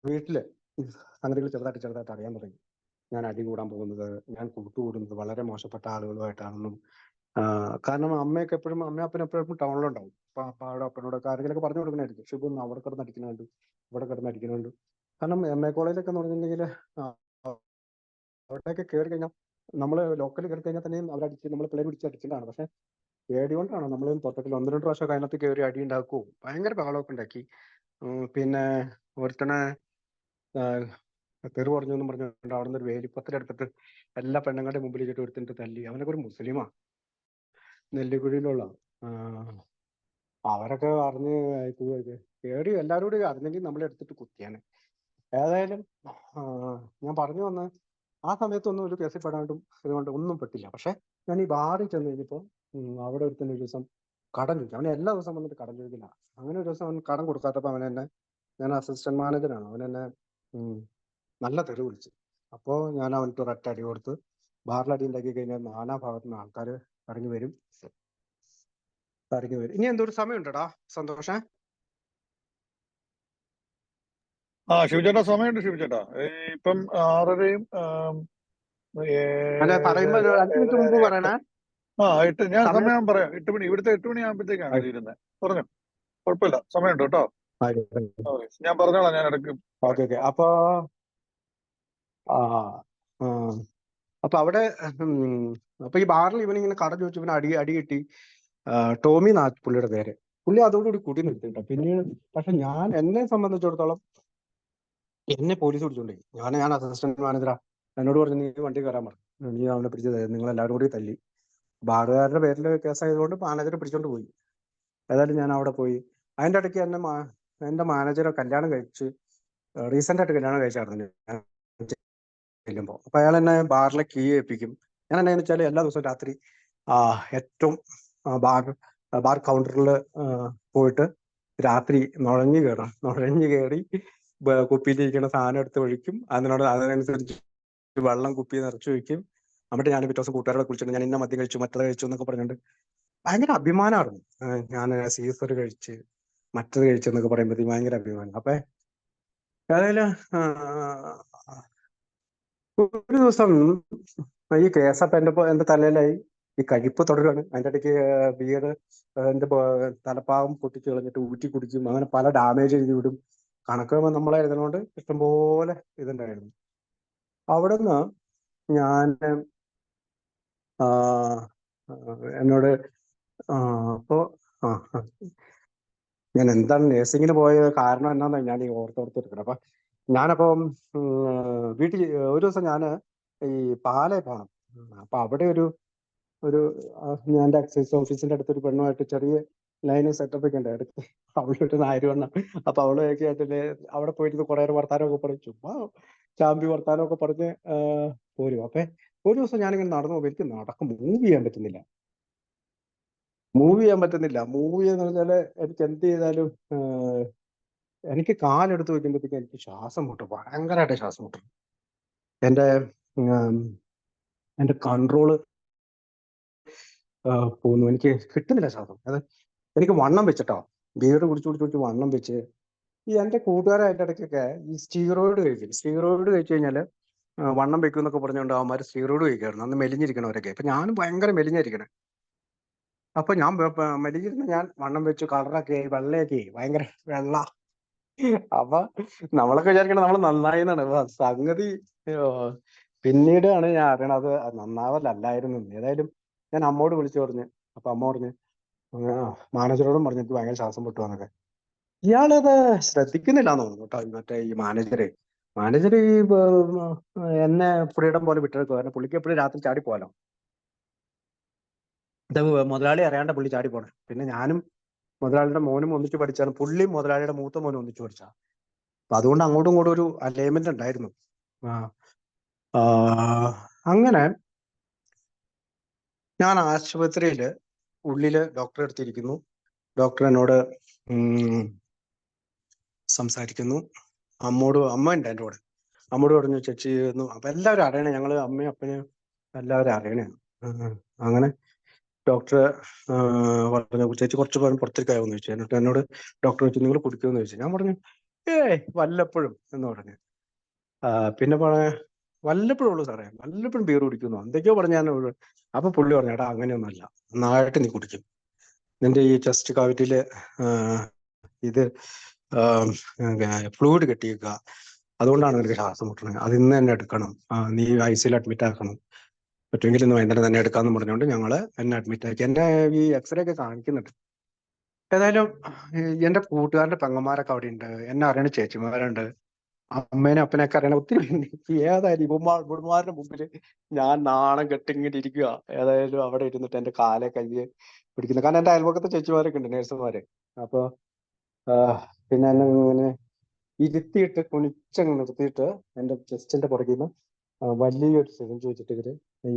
വീട്ടില് സംഗതികൾ ചെറുതായിട്ട് അറിയാൻ തുടങ്ങി. ഞാൻ അടി കൂടാൻ പോകുന്നത്, ഞാൻ കൂട്ടുകൂടുന്നത് വളരെ മോശപ്പെട്ട ആളുകളുമായിട്ടാണെന്നും കാരണം അമ്മയൊക്കെ എപ്പോഴും അപ്പനും എപ്പോഴും ടൗണിലുണ്ടാവും. അപ്പൊ അപ്പാടെ അപ്പനോടൊക്കെ ആരെങ്കിലുമൊക്കെ പറഞ്ഞു കൊടുക്കണായിരിക്കും, ഷിബു ഒന്ന് അവിടെ കിടന്ന് അടിക്കുന്നുണ്ട്, ഇവിടെ കിടന്ന് അടിക്കുന്നുണ്ട്. കാരണം MA കോളേജിലൊക്കെ എന്ന് പറഞ്ഞിട്ടുണ്ടെങ്കിൽ അവിടെയൊക്കെ കയറി കഴിഞ്ഞാൽ നമ്മൾ ലോക്കലിൽ കയറി കഴിഞ്ഞാൽ തന്നെയും അവരടിച്ച് നമ്മൾ പിള്ളേർ പിടിച്ച് അടിച്ചിട്ടാണ്. പക്ഷെ പേടി കൊണ്ടാണ് നമ്മൾ തൊട്ടത്തിൽ 1-2 പ്രാവശ്യം അതിനകത്ത് കയറി അടി ഉണ്ടാക്കുമോ, ഭയങ്കര ബഹളമൊക്കെ ഉണ്ടാക്കി. പിന്നെ ഒരുത്തനെ തെറി പറഞ്ഞു എന്നും പറഞ്ഞുകൊണ്ട് അവിടെ നിന്ന് ഒരു വേലിപ്പത്തിലെടുത്തിട്ട് എല്ലാ പെണ്ണുങ്ങളുടെ മുമ്പിൽ ഇട്ട് ഒരുത്തിട്ട് തല്ലി. അവനൊക്കെ ഒരു മുസ്ലിമാ, നെല്ലിക്കുഴിയിലുള്ള. അവരൊക്കെ അറിഞ്ഞ് പേടി എല്ലാവരും കൂടി അറിഞ്ഞെങ്കിൽ നമ്മളെടുത്തിട്ട് കുത്തിയാണ്. ഏതായാലും ഞാൻ പറഞ്ഞു വന്ന ആ സമയത്തൊന്നും ഒരു കേസിൽ പെടാണ്ടും ഇതുകൊണ്ട് ഒന്നും പെട്ടില്ല. പക്ഷെ ഞാൻ ഈ ബാറിൽ ചെന്ന് കഴിഞ്ഞപ്പോൾ അവിടെ ഒരുത്തന്നെ ഒരു ദിവസം കടം ചോദിച്ചു. അവനെ എല്ലാ ദിവസവും വന്നിട്ട് കടം ചോദിക്കില്ല. അങ്ങനെ ഒരു ദിവസം അവൻ കടം കൊടുക്കാത്തപ്പോൾ അവൻ എന്നെ, ഞാൻ അസിസ്റ്റന്റ് മാനേജറാണ്, അവൻ എന്നെ നല്ല തെറി വിളിച്ചു. അപ്പോൾ ഞാൻ അവൻക്ക് ഒരൊറ്റ അടി കൊടുത്ത് ബാറിലടി ഉണ്ടാക്കി കഴിഞ്ഞാൽ നാനാ ഭാഗത്തുനിന്ന് ആൾക്കാർ ഇറങ്ങി വരും. ഇനി എന്തൊരു സമയം ഉണ്ടടാ സന്തോഷേ? ശിവചേട്ടാ സമയമുണ്ട് ശിവചേട്ടാ. ഇപ്പം 6:30യും അല്ല പറയുമ്പോ 5 മിനിറ്റ് മുമ്പ് പറയണേ. 8 ഞാൻ സമയം പറയാം. 8 മണി, ഇവിടുത്തെ 8 മണിയാകുമ്പോഴത്തേക്കാണ് തീരുന്നത്. പറഞ്ഞു, കുഴപ്പമില്ല, സമയമുണ്ട് കേട്ടോ. ഞാൻ പറഞ്ഞോളാം, ഞാൻ ഇടയ്ക്ക്. ഓക്കെ. അപ്പൊ അപ്പൊ അവിടെ അപ്പൊ ഈ ബാറിൽ ഇവനിങ്ങനെ കടം ചോദിച്ചു, ഇവന് അടി കിട്ടി. ടോമി നാ പുള്ളിയുടെ പേര്. പുള്ളി അതോടുകൂടി കൂടി നിർത്തിട്ടോ. പിന്നീട് പക്ഷെ എന്നെ സംബന്ധിച്ചിടത്തോളം എന്നെ പോലീസ് പിടിച്ചോണ്ടേ. ഞാൻ അസിസ്റ്റന്റ് മാനേജറാ. എന്നോട് പറഞ്ഞു നീ വണ്ടി കയറാൻ പറഞ്ഞു. നീ അവനെ പിടിച്ചത് നിങ്ങൾ എല്ലാവരും കൂടി തല്ലി. ബാറുകാരുടെ പേരിൽ കേസായതുകൊണ്ട് മാനേജറെ പിടിച്ചോണ്ട് പോയി. ഏതായാലും ഞാൻ അവിടെ പോയി. അതിന്റെ ഇടയ്ക്ക് എന്റെ മാനേജറെ കല്യാണം കഴിച്ച് റീസെന്റ് ആയിട്ട് കല്യാണം കഴിച്ചായിരുന്നു ചെല്ലുമ്പോൾ. അപ്പൊ അയാൾ എന്നെ ബാറിലെ കീ ഏൽപ്പിക്കും. ഞാൻ എന്നാന്ന് വെച്ചാൽ എല്ലാ ദിവസവും രാത്രി ഏറ്റവും ബാർ കൗണ്ടറിൽ പോയിട്ട് രാത്രി നുഴഞ്ഞു കയറി കുപ്പിയിലിരിക്കുന്ന സാധനം എടുത്ത് ഒഴിക്കും. അതിനനുസരിച്ച് വെള്ളം കുപ്പി നിറച്ച് ഒഴിക്കും. എന്നിട്ട് ഞാൻ പിറ്റേ ദിവസം കൂട്ടുകാരോട് കുളിച്ചിട്ട് ഞാൻ ഇന്ന മദ്യം കഴിച്ചു, മറ്റത് കഴിച്ചു എന്നൊക്കെ പറഞ്ഞിട്ട് ഭയങ്കര അഭിമാനമായിരുന്നു. ഞാൻ സീസർ കഴിച്ച് മറ്റത് കഴിച്ചു എന്നൊക്കെ പറയുമ്പോഴത്തേക്ക് ഭയങ്കര അഭിമാനം. അപ്പൊ ഏതായാലും ഒരു ദിവസം ഈ കേസപ്പ് എന്റെ തലയിലായി. ഈ കഴിപ്പ് തുടരുകയാണ്. അതിന്റെ ഇടയ്ക്ക് ബിയർ എന്റെ തലപ്പാകം പൊട്ടിച്ച് കളഞ്ഞിട്ട് ഊറ്റി കുടിക്കും. അങ്ങനെ പല ഡാമേജ് എഴുതി വിടും. കണക്ക് നമ്മളെ എഴുതുന്നതുകൊണ്ട് ഇഷ്ടംപോലെ ഇതുണ്ടായിരുന്നു. അവിടുന്ന് ഞാൻ എന്നോട് അപ്പോ ഞാൻ എന്താണ് നേഴ്സിങ്ങിന് പോയ കാരണം എന്നാന്ന് ഞാൻ ഈ ഓർത്തെടുത്തിരിക്കണം. അപ്പൊ ഞാനപ്പം വീട്ടിൽ ഒരു ദിവസം ഞാൻ ഈ പാലയിൽ പോകണം. അപ്പൊ അവിടെ ഒരു ഞാൻ എക്സൈസ് ഓഫീസിന്റെ അടുത്തൊരു പെണ്ണുമായിട്ട് ചെറിയ ലൈനും സെറ്റപ്പ് ഒക്കെ ഉണ്ട്. അടുത്ത് അവളൊരു നായരുവണ്ണം. അപ്പൊ അവള് ആയിട്ടില്ലേ അവിടെ പോയിട്ട് കുറെ വർത്താനമൊക്കെ പറയും. ചുമ്മാ ചാമ്പി വർത്താനമൊക്കെ പറഞ്ഞ് പോരും. അപ്പൊ ഒരു ദിവസം ഞാനിങ്ങനെ നടന്നു പോകുമ്പോൾ എനിക്ക് മൂവ് ചെയ്യാൻ പറ്റുന്നില്ല. മൂവ് എന്ന് പറഞ്ഞാല് എനിക്ക് എന്ത് ചെയ്താലും എനിക്ക് കാലെടുത്ത് വെക്കുമ്പോഴത്തേക്ക് എനിക്ക് ശ്വാസം മുട്ടും, ഭയങ്കരമായിട്ട് ശ്വാസം മുട്ടും. എന്റെ കൺട്രോള് പോകുന്നു, എനിക്ക് കിട്ടുന്നില്ല ശ്വാസം. അത് എനിക്ക് വണ്ണം വെച്ചിട്ടോ, ബിയർ കുടിച്ചു വണ്ണം വെച്ച്. ഈ എന്റെ കൂട്ടുകാരായിട്ട് ഇടയ്ക്കൊക്കെ ഈ സ്റ്റീറോയിഡ് കഴിച്ചു കഴിഞ്ഞാൽ വണ്ണം വെക്കും എന്നൊക്കെ പറഞ്ഞുകൊണ്ട് അവന്മാർ സ്റ്റീറോയിഡ് കഴിക്കായിരുന്നു. അന്ന് മെലിഞ്ഞിരിക്കണവരൊക്കെ. അപ്പൊ ഞാനും ഭയങ്കര മെലിഞ്ഞിരിക്കണേ. അപ്പൊ ഞാൻ മെലിഞ്ഞിരുന്ന ഞാൻ വണ്ണം വെച്ചു, കളറൊക്കെ ആയി, വെള്ളയൊക്കെ ആയി, ഭയങ്കര വെള്ള. അപ്പൊ നമ്മളൊക്കെ വിചാരിക്കണം നമ്മൾ നന്നായി എന്നാണ്. സംഗതി പിന്നീടാണ് ഞാൻ അറിയണത് നന്നാവല്ലായിരുന്നു. ഏതായാലും ഞാൻ അമ്മോട് വിളിച്ചു പറഞ്ഞു. അപ്പൊ അമ്മ പറഞ്ഞു, മാനേജറോടും പറഞ്ഞു എനിക്ക് ഭയങ്കര ശ്വാസം മുട്ടുവാന്നൊക്കെ. ഇയാളത് ശ്രദ്ധിക്കുന്നില്ലാന്ന് തോന്നുന്നു കേട്ടോ. മറ്റേ ഈ മാനേജർ ഈ എന്നെ ഫ്രീഡം പോലെ വിട്ടെടുക്കുക. കാരണം പുള്ളിക്ക് എപ്പോഴും രാത്രി ചാടി പോകാലോ. ഇത് മുതലാളി അറിയാണ്ട പുള്ളി ചാടി പോണേ. പിന്നെ ഞാനും മുതലാളിയുടെ മോനും ഒന്നിച്ചു പഠിച്ചാണ്. പുള്ളിയും മുതലാളിയുടെ മൂത്ത മോനും ഒന്നിച്ചു പഠിച്ചാ. അപ്പൊ അതുകൊണ്ട് അങ്ങോട്ടും ഇങ്ങോട്ടും ഒരു അലൈൻമെന്റ് ഉണ്ടായിരുന്നു. അങ്ങനെ ഞാൻ ആശുപത്രിയില് ഉള്ളില് ഡോക്ടറെ അടുത്തിരിക്കുന്നു. ഡോക്ടർ എന്നോട് സംസാരിക്കുന്നു. അമ്മ ഉണ്ട് എൻ്റെ കൂടെ. അമ്മോട് പറഞ്ഞു ചേച്ചി എന്ന്. അപ്പൊ എല്ലാവരും അറിയണേ, ഞങ്ങള് അമ്മയും അപ്പനും എല്ലാവരും അറിയണേ. അങ്ങനെ ഡോക്ടർ പറഞ്ഞു ചേച്ചി കുറച്ച് പേരും പുറത്തേക്കാവുമെന്ന് ചോദിച്ചു. എന്നിട്ട് എന്നോട് ഡോക്ടർ ചോദിച്ചു നിങ്ങൾ കുടിക്കുമെന്ന് ചോദിച്ചു. ഞാൻ പറഞ്ഞു വല്ലപ്പോഴും എന്ന് പറഞ്ഞു. പിന്നെ വല്ലപ്പോഴും ഉള്ളൂ സാറേ, വല്ലപ്പോഴും ബീർ കുടിക്കുന്നു എന്തൊക്കെയോ പറഞ്ഞാൽ. അപ്പൊ പുള്ളി പറഞ്ഞു, എടാ അങ്ങനെയൊന്നുമല്ല, നന്നായിട്ട് നീ കുടിക്കും, നിന്റെ ഈ ചെസ്റ്റ് കാവിറ്റിയില് ഇത് ഫ്ലൂയിഡ് കെട്ടിയേക്കുക, അതുകൊണ്ടാണ് നിനക്ക് ശ്വാസം മുട്ടണത്, അത് ഇന്ന് തന്നെ എടുക്കണം, നീ ഐസിയിൽ അഡ്മിറ്റ് ആക്കണം, പറ്റുമെങ്കിൽ ഇന്ന് വൈകുന്നേരം തന്നെ എടുക്കാന്ന് പറഞ്ഞുകൊണ്ട് ഞങ്ങള് എന്നെ അഡ്മിറ്റ് ആക്കി. എന്റെ ഈ എക്സ്റേ ഒക്കെ കാണിക്കുന്നുണ്ട്. ഏതായാലും എന്റെ കൂട്ടുകാരുടെ പെങ്ങന്മാരൊക്കെ അവിടെ ഉണ്ട്, എന്നെ അറിയണ ചേച്ചിമാരുണ്ട്, അമ്മേനെ അപ്പനെയൊക്കെ അറിയണ ഒത്തിരി പേരുണ്ട്. ഏതായാലും ഇവന്മാരുടെ മുമ്പിൽ ഞാൻ നാണം കെട്ടിങ്ങനെ ഇരിക്കുക. ഏതായാലും അവിടെ ഇരുന്നിട്ട് എന്റെ കാലെ കയ്യെ പിടിക്കുന്നു. കാരണം എന്റെ അയൽപക്കത്തെ ചേച്ചിമാരൊക്കെ ഉണ്ട്, നേഴ്സുമാര്. അപ്പൊ പിന്നെ എന്നെ ഇങ്ങനെ ഇരുത്തിയിട്ട് കുനിച്ചങ്ങ് നിർത്തിയിട്ട് എന്റെ ചെസ്റ്റിന്റെ പുറകിൽ നിന്ന് വലിയൊരു സിറിഞ്ച് വെച്ചിട്ട് ഇവര് ഈ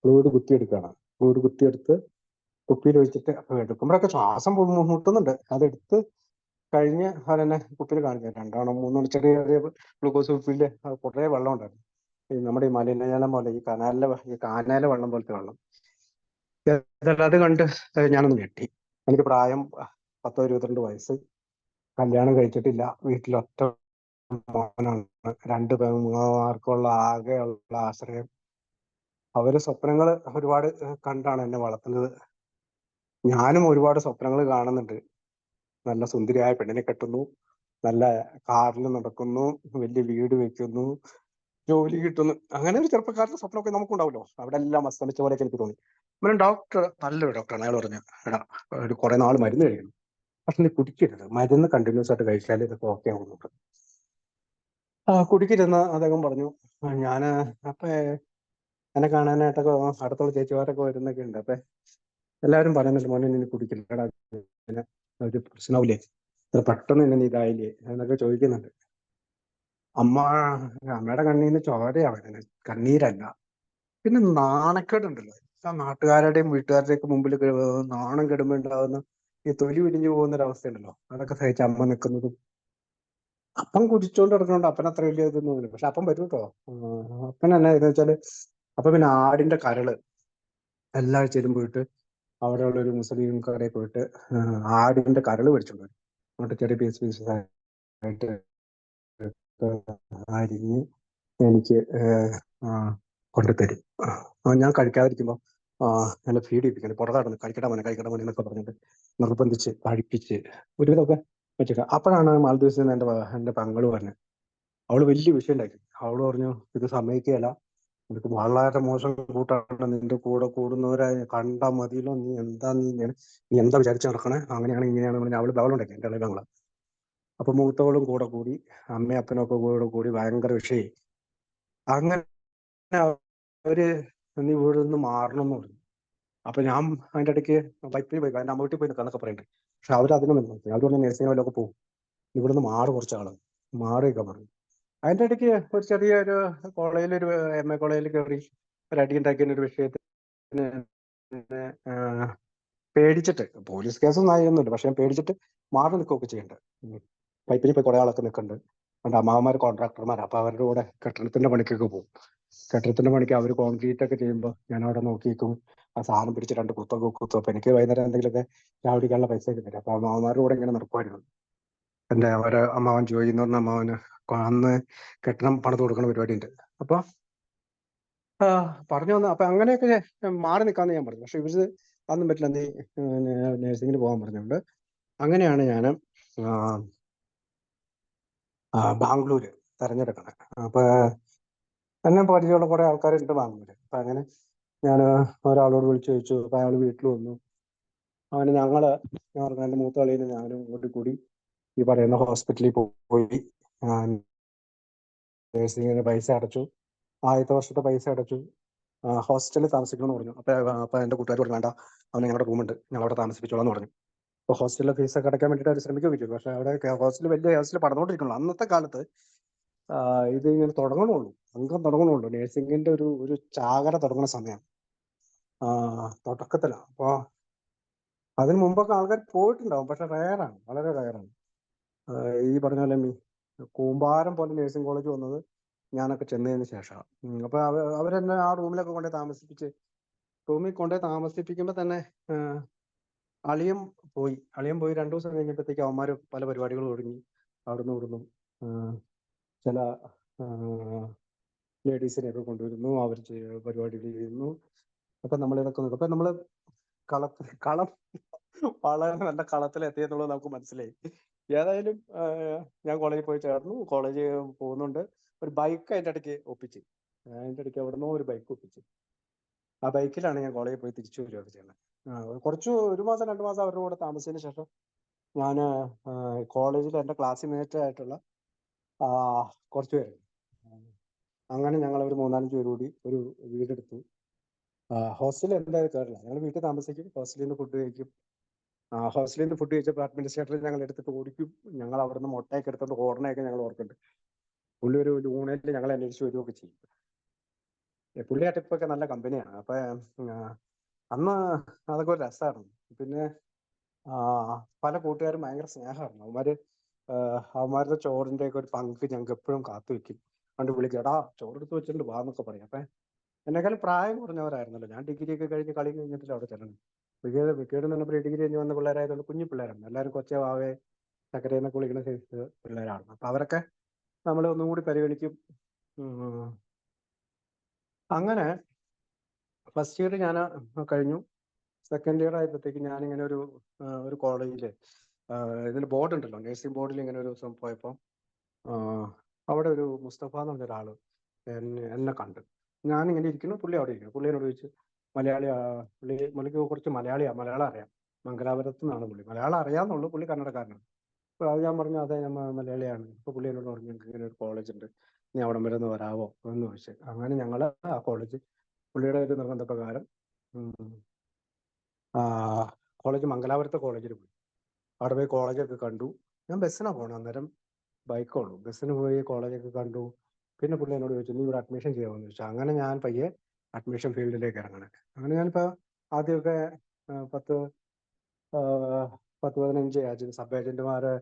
ഫ്ലൂയിഡ് കുത്തിയെടുക്കുകയാണ്. ഫ്ലൂയിഡ് കുത്തിയെടുത്ത് കുപ്പിയിൽ ഒഴിച്ചിട്ട് എടുക്കുമ്പോഴൊക്കെ ശ്വാസം മുട്ടുന്നുണ്ട്. അതെടുത്ത് കഴിഞ്ഞ് അവരെന്നെ കുപ്പിയിൽ കാണിച്ചു, 2-3 ചെറിയ ചെറിയ ഗ്ലൂക്കോസ് കുപ്പിയില് കുറേ വെള്ളം ഉണ്ടായിരുന്നു. നമ്മുടെ ഈ മലിനജലം പോലെ, ഈ കാനാലെ വെള്ളം പോലത്തെ വെള്ളം. അത് കണ്ട് ഞാനൊന്ന് ഞെട്ടി. എനിക്ക് പ്രായം 20-22 വയസ്സ്, കല്യാണം കഴിച്ചിട്ടില്ല, വീട്ടിലൊറ്റ മോനാണ്, 2 പെങ്ങന്മാർക്കുള്ള ആകെയുള്ള ആശ്രയം. അവര് സ്വപ്നങ്ങൾ ഒരുപാട് കണ്ടാണ് എന്നെ വളർത്തുന്നത്. ഞാനും ഒരുപാട് സ്വപ്നങ്ങൾ കാണുന്നുണ്ട്. നല്ല സുന്ദരിയായ പെണ്ണിനെ കെട്ടുന്നു, നല്ല കാറിൽ നടക്കുന്നു, വലിയ വീട് വെക്കുന്നു, ജോലി കിട്ടുന്നു. അങ്ങനെ ഒരു ചെറുപ്പക്കാരുടെ സ്വപ്നമൊക്കെ നമുക്കുണ്ടാവുമല്ലോ. അവിടെ എല്ലാം അസ്തമിച്ച പോലെയൊക്കെ എനിക്ക് തോന്നി. പിന്നെ ഡോക്ടർ, നല്ലൊരു ഡോക്ടറാണ്, അയാൾ പറഞ്ഞു, എടാ ഒരു കുറെ നാൾ മരുന്ന് കഴിക്കണം, പക്ഷെ നീ കുടിക്കരുത്, മരുന്ന് കണ്ടിന്യൂസ് ആയിട്ട് കഴിച്ചാൽ ഇതൊക്കെ ഓക്കെ ആവുന്നുണ്ട്. കുടിക്കരുതെന്ന് അദ്ദേഹം പറഞ്ഞു. ഞാന് അപ്പൊ എന്നെ കാണാനായിട്ടൊക്കെ അടുത്തുള്ള ചേച്ചിമാരൊക്കെ വരുന്നൊക്കെ ഉണ്ട്. അപ്പൊ എല്ലാവരും പറയുന്നുണ്ട്, മോനെ നീ കുടിക്കില്ലടാ, ഒരു പ്രശ്നമില്ലേ, ഇത്ര പെട്ടെന്ന് തന്നെ നീ ഇതായില്ലേ എന്നൊക്കെ ചോദിക്കുന്നുണ്ട്. അമ്മയുടെ കണ്ണീന്ന് നിന്ന് ചോരയാ വരുന്നത്, കണ്ണീരല്ല. പിന്നെ നാണക്കേടുണ്ടല്ലോ, ആ നാട്ടുകാരുടെയും വീട്ടുകാരുടെയൊക്കെ മുമ്പിൽ നാണം കെടുമ്പോ ഉണ്ടാകുന്ന ഈ തൊലി ഉരിഞ്ഞു പോകുന്ന ഒരു അവസ്ഥയുണ്ടല്ലോ, അതൊക്കെ സഹിച്ച അമ്മ നിൽക്കുന്നതും. അപ്പം കുടിച്ചോണ്ട് കിടക്കണോണ്ട് അപ്പൻ അത്ര വലിയ ഇതൊന്നും, പക്ഷെ അപ്പം വരും കേട്ടോ. അപ്പൻ എന്നാ എന്ന് വെച്ചാല്, അപ്പൊ പിന്നെ ആടിന്റെ കരള് എല്ലാ ആഴ്ചയിലും പോയിട്ട് അവിടെയുള്ള ഒരു മുസ്ലിം കടയിൽ പോയിട്ട് ആടിന്റെ കരള് മേടിച്ചോണ്ട് വരും. എന്നിട്ട് ചെറിയ പീസ് ആയിട്ട് അരിഞ്ഞ് എനിക്ക് കൊണ്ടുതരും. ഞാൻ കഴിക്കാതിരിക്കുമ്പോൾ എന്നെ ഫീഡ് ചെയ്യിപ്പിക്കുന്നത്, പുറത്താടുന്നു, കഴിക്കട്ടെ മോനെ എന്നൊക്കെ പറഞ്ഞിട്ട് നിർബന്ധിച്ച് കഴിപ്പിച്ച് ഒരുവിധമൊക്കെ വെച്ചിട്ട്. അപ്പോഴാണ് മാലദ്വീപ്സിൽ നിന്ന് എന്റെ പെങ്ങള് പറഞ്ഞത്. അവള് വലിയ വിഷയം ഉണ്ടാക്കി. അവള് പറഞ്ഞു, ഇത് സമ്മതിക്കുകയല്ല, നിനക്ക് വളരെ മോശം കൂട്ടാണ്, നിന്റെ കൂടെ കൂടുന്നവരായി കണ്ടാൽ മതിയല്ലോ, നീ എന്താ വിചാരിച്ച് നടക്കണേ, അങ്ങനെയാണ് ഇങ്ങനെയാണ് പറഞ്ഞാൽ അവള് ബഹളം ഉണ്ടാക്കി, എന്റെ ഇളയ. അപ്പൊ മൂത്തവളും കൂടെ കൂടി, അമ്മയും അപ്പനൊക്കെ കൂടെ കൂടി ഭയങ്കര വിഷയമായി. അങ്ങനെ അവര് നീ ഇവിടെ നിന്ന് മാറണം എന്ന് പറഞ്ഞു. അപ്പൊ ഞാൻ അതിന്റെ ഇടയ്ക്ക് ബൈക്കിൽ പോയി, അതിന്റെ അമ്മ വീട്ടിൽ പോയി നിൽക്കാന്നൊക്കെ പറയുന്നുണ്ട്. പക്ഷെ അവരതിനും അവർ പറഞ്ഞ നഴ്സിംഗ് വല്ലതൊക്കെ പോകും, ഇവിടുന്ന് മാറി കുറച്ച് ആള് മാറിയൊക്കെ പറഞ്ഞു. അതിന്റെ ഇടയ്ക്ക് ഒരു ചെറിയൊരു കോളേജിലൊരു MA കോളേജിൽ കയറി ഒരു അടി ഉണ്ടാക്കിയ ഒരു വിഷയത്തിന് പേടിച്ചിട്ട്, പോലീസ് കേസൊന്നും ആയിരുന്നില്ല, പക്ഷെ പേടിച്ചിട്ട് മാറി നിൽക്കുകയൊക്കെ ചെയ്യുന്നുണ്ട്. പൈപ്പിൽ പോയി കുറെ ആളൊക്കെ നിൽക്കുന്നുണ്ട്. എൻ്റെ അമ്മാവന്മാർ കോൺട്രാക്ടർമാർ, അപ്പൊ അവരുടെ കൂടെ കെട്ടിടത്തിന്റെ പണിക്കൊക്കെ പോകും. കെട്ടിടത്തിന്റെ പണിക്ക് അവർ കോൺക്രീറ്റ് ഒക്കെ ചെയ്യുമ്പോൾ ഞാൻ അവിടെ നോക്കിയിരിക്കും, ആ സാധനം പിടിച്ച് 2 കുത്തൊക്കെ കുത്തും. അപ്പൊ എനിക്ക് വൈകുന്നേരം എന്തെങ്കിലുമൊക്കെ ചാവടിക്കാനുള്ള പൈസ ഒക്കെ തരും. അപ്പൊ അമ്മാവന്മാരുടെ കൂടെ ഇങ്ങനെ നടക്കുമായിരുന്നു. എൻ്റെ അവരെ അമ്മാവൻ ജോയി എന്ന് പറഞ്ഞ അമ്മാവന് അന്ന് കെട്ടിടം പണിത് കൊടുക്കുന്ന പരിപാടി ഉണ്ട്. അപ്പൊ പറഞ്ഞു വന്ന, അപ്പൊ അങ്ങനെയൊക്കെ മാറി നിൽക്കാന്ന് ഞാൻ പറഞ്ഞു. പക്ഷെ ഇവര് അതൊന്നും പറ്റില്ല, നീ നഴ്സിംഗിന് പോകാൻ പറഞ്ഞുകൊണ്ട് അങ്ങനെയാണ് ഞാൻ ബാംഗ്ലൂര് തെരഞ്ഞെടുക്കണേ. അപ്പൊ എന്നെ പരിചയമുള്ള കുറെ ആൾക്കാരുണ്ട് ബാംഗ്ലൂര്. അപ്പൊ അങ്ങനെ ഞാൻ ഒരാളോട് വിളിച്ചു ചോദിച്ചു. അപ്പൊ അയാൾ വീട്ടിൽ വന്നു. അങ്ങനെ ഞാൻ എൻ്റെ മൂത്ത കളിയിൽ ഞാനും കൂടി ഈ പറയുന്ന ഹോസ്പിറ്റലിൽ പോയി നഴ്സിംഗിന് പൈസ അടച്ചു. ആദ്യത്തെ വർഷത്തെ പൈസ അടച്ചു. ഹോസ്റ്റലിൽ താമസിക്കണമെന്ന് പറഞ്ഞു. അപ്പൊ എൻ്റെ കൂട്ടുകാർ പറഞ്ഞു, വേണ്ട, അവന് ഞങ്ങളുടെ റൂമുണ്ട്, ഞങ്ങൾ അവിടെ താമസിപ്പിച്ചോളാം എന്ന് പറഞ്ഞു. അപ്പോൾ ഹോസ്റ്റലിലെ ഫീസൊക്കെ അടയ്ക്കാൻ വേണ്ടിയിട്ട് അവർ ശ്രമിക്കുകയൊക്കെ ചെയ്തു. പക്ഷെ അവിടെ ഹോസ്റ്റൽ വലിയ ഹോസ്റ്റൽ പടർന്നുകൊണ്ടിരിക്കണല്ലോ. അന്നത്തെ കാലത്ത് ഇത് ഇങ്ങനെ തുടങ്ങണുള്ളൂ, അംഗം തുടങ്ങണുള്ളൂ. നഴ്സിംഗിന്റെ ഒരു ചാകര തുടങ്ങുന്ന സമയം തുടക്കത്തിലാണ്. അപ്പൊ അതിന് മുമ്പൊക്കെ ആൾക്കാർ പോയിട്ടുണ്ടാവും, പക്ഷെ റയറാണ്, വളരെ റയറാണ്. ഈ പറഞ്ഞ പോലെ കൂമ്പാരം പോലെ നഴ്സിംഗ് കോളേജ് വന്നത് ഞാനൊക്കെ ചെന്നതിന് ശേഷമാണ്. അപ്പൊ അവരെന്നെ ആ റൂമിലൊക്കെ കൊണ്ടുപോയി താമസിപ്പിക്കുമ്പോൾ തന്നെ അളിയൻ പോയി 2 ദിവസം കഴിഞ്ഞപ്പോഴത്തേക്ക് അവന്മാര് പല പരിപാടികളും തുടങ്ങി. അവിടുന്ന് ഇവിടുന്നും ചില ലേഡീസിനെയൊക്കെ കൊണ്ടുവരുന്നു, അവർ പരിപാടികൾ ചെയ്യുന്നു. അപ്പൊ നമ്മൾ ഇതൊക്കെ നോക്കും. അപ്പൊ നമ്മള് കളം വളരെ നല്ല കളത്തിലെത്തിയെന്നുള്ളത് നമുക്ക് മനസ്സിലായി. ഏതായാലും ഞാൻ കോളേജിൽ പോയി ചേർന്നു. കോളേജിൽ പോകുന്നുണ്ട്. ഒരു ബൈക്ക് അതിൻ്റെ ഇടയ്ക്ക് ഒപ്പിച്ച്, അതിൻ്റെ ഇടയ്ക്ക് എവിടുന്നോ ഒരു ബൈക്ക് ഒപ്പിച്ച്, ആ ബൈക്കിലാണ് ഞാൻ കോളേജിൽ പോയി തിരിച്ചു വരികയൊക്കെ ചെയ്യുന്നത്. കുറച്ച് 1 മാസം 2 മാസം അവരുടെ കൂടെ താമസിച്ചതിന് ശേഷം ഞാൻ കോളേജിൽ എൻ്റെ ക്ലാസ്മേറ്റ് ആയിട്ടുള്ള കുറച്ച് പേരുണ്ട്. അങ്ങനെ ഞങ്ങൾ ഒരു 3-4 പേര് കൂടി ഒരു വീടെടുത്തു. ഹോസ്റ്റലിൽ എന്തായാലും കയറില്ല. ഞങ്ങൾ വീട്ടിൽ താമസിക്കും, ഹോസ്റ്റലിൽ നിന്ന് ഫുഡ് കഴിക്കും. ഹോസ്റ്റലിൽ നിന്ന് ഫുഡ് കഴിച്ചപ്പോൾ അഡ്മിനിസ്ട്രേറ്റർ ഞങ്ങൾ എടുത്തിട്ട് ഓടിക്കും. ഞങ്ങൾ അവിടെ നിന്ന് മുട്ടയൊക്കെ എടുത്തോണ്ട് ഓടണയൊക്കെ ഞങ്ങൾ ഓർക്കുന്നുണ്ട്. പുള്ളി ഒരു ലൂണയിൽ ഞങ്ങളെ അന്വേഷിച്ച് വരികയൊക്കെ ചെയ്യും. പുള്ളിയായിട്ട് ഇപ്പൊക്കെ നല്ല കമ്പനിയാണ്. അപ്പൊ അന്ന് അതൊക്കെ ഒരു രസമായിരുന്നു. പിന്നെ പല കൂട്ടുകാരും ഭയങ്കര സ്നേഹമായിരുന്നു. അവന്മാരുടെ ചോറിന്റെ ഒക്കെ ഒരു പങ്ക് ഞങ്ങൾക്ക് എപ്പോഴും കാത്തു വെക്കും. കണ്ട് വിളിക്കും, എടാ ചോറെടുത്ത് വെച്ചിട്ടുണ്ട് വാ എന്നൊക്കെ പറയും. അപ്പൊ എന്നെക്കാളും പ്രായം കുറഞ്ഞവരായിരുന്നല്ലോ. ഞാൻ ഡിഗ്രി ഒക്കെ കഴിഞ്ഞ് കളി കഴിഞ്ഞിട്ടില്ല അവിടെ ചെല്ലണം. മിക്കേടും തന്നെ ഡിഗ്രി കഴിഞ്ഞ് വന്ന പിള്ളേരായതുകൊണ്ട് കുഞ്ഞു പിള്ളേരാണ് എല്ലാവരും. കൊച്ചേ വാവേ ചക്കരയെന്നൊക്കെ വിളിക്കുന്ന സൈസ് പിള്ളേരാണ്. അപ്പൊ അവരൊക്കെ നമ്മളെ ഒന്നും കൂടി പരിഗണിക്കും. അങ്ങനെ ഫസ്റ്റ് ഇയർ ഞാൻ കഴിഞ്ഞു. സെക്കൻഡ് ഇയർ ആയപ്പോഴത്തേക്ക് ഞാനിങ്ങനെ ഒരു കോളേജില് ഇതിന്റെ ബോർഡ് ഉണ്ടല്ലോ, നഴ്സിംഗ് ബോർഡിൽ ഇങ്ങനെ ഒരു ദിവസം പോയപ്പോൾ അവിടെ ഒരു മുസ്തഫ എന്ന് പറഞ്ഞ ഒരാള് എന്നെ കണ്ട്. ഞാനിങ്ങനെ ഇരിക്കുന്നു, പുള്ളി അവിടെ ഇരിക്കുന്നു. പുള്ളി എന്നോട് ചോദിച്ചു, പുള്ളിക്ക് കുറച്ച് മലയാളം അറിയാം. മംഗലാപുരത്ത് നിന്നാണ് പുള്ളി. മലയാളം അറിയാമെന്നുള്ളൂ, പുള്ളി കന്നഡക്കാരനാണ്. അപ്പോൾ അത് ഞാൻ പറഞ്ഞു, അതെ ഞാൻ മലയാളിയാണ്. അപ്പോൾ പുള്ളി എന്നോട് പറഞ്ഞു, ഞങ്ങൾക്ക് ഇങ്ങനെ ഒരു കോളേജ് ഉണ്ട്, നീ അവിടം വരെ ഒന്ന് വരാവോ എന്ന് ചോദിച്ചു. അങ്ങനെ ഞങ്ങൾ ആ കോളേജ്, പുള്ളിയുടെ ഒരു നിർബന്ധപ്രകാരം കോളേജ് മംഗലാപുരത്തെ കോളേജിൽ പോയി. അവിടെ പോയി കോളേജൊക്കെ കണ്ടു. ഞാൻ ബസ്സിനാണ് പോകണം, അന്നേരം ബൈക്കുള്ളൂ. ബസ്സിന് പോയി കോളേജൊക്കെ കണ്ടു. പിന്നെ പുള്ളി എന്നോട് ചോദിച്ചു, നീ ഇവിടെ അഡ്മിഷൻ ചെയ്യാമെന്ന് ചോദിച്ചു. അങ്ങനെ ഞാൻ പയ്യെ അഡ്മിഷൻ ഫീൽഡിലേക്ക് ഇറങ്ങണം. അങ്ങനെ ഞാനിപ്പോൾ ആദ്യമൊക്കെ 10-15 സബ് ഏജന്റുമാരെ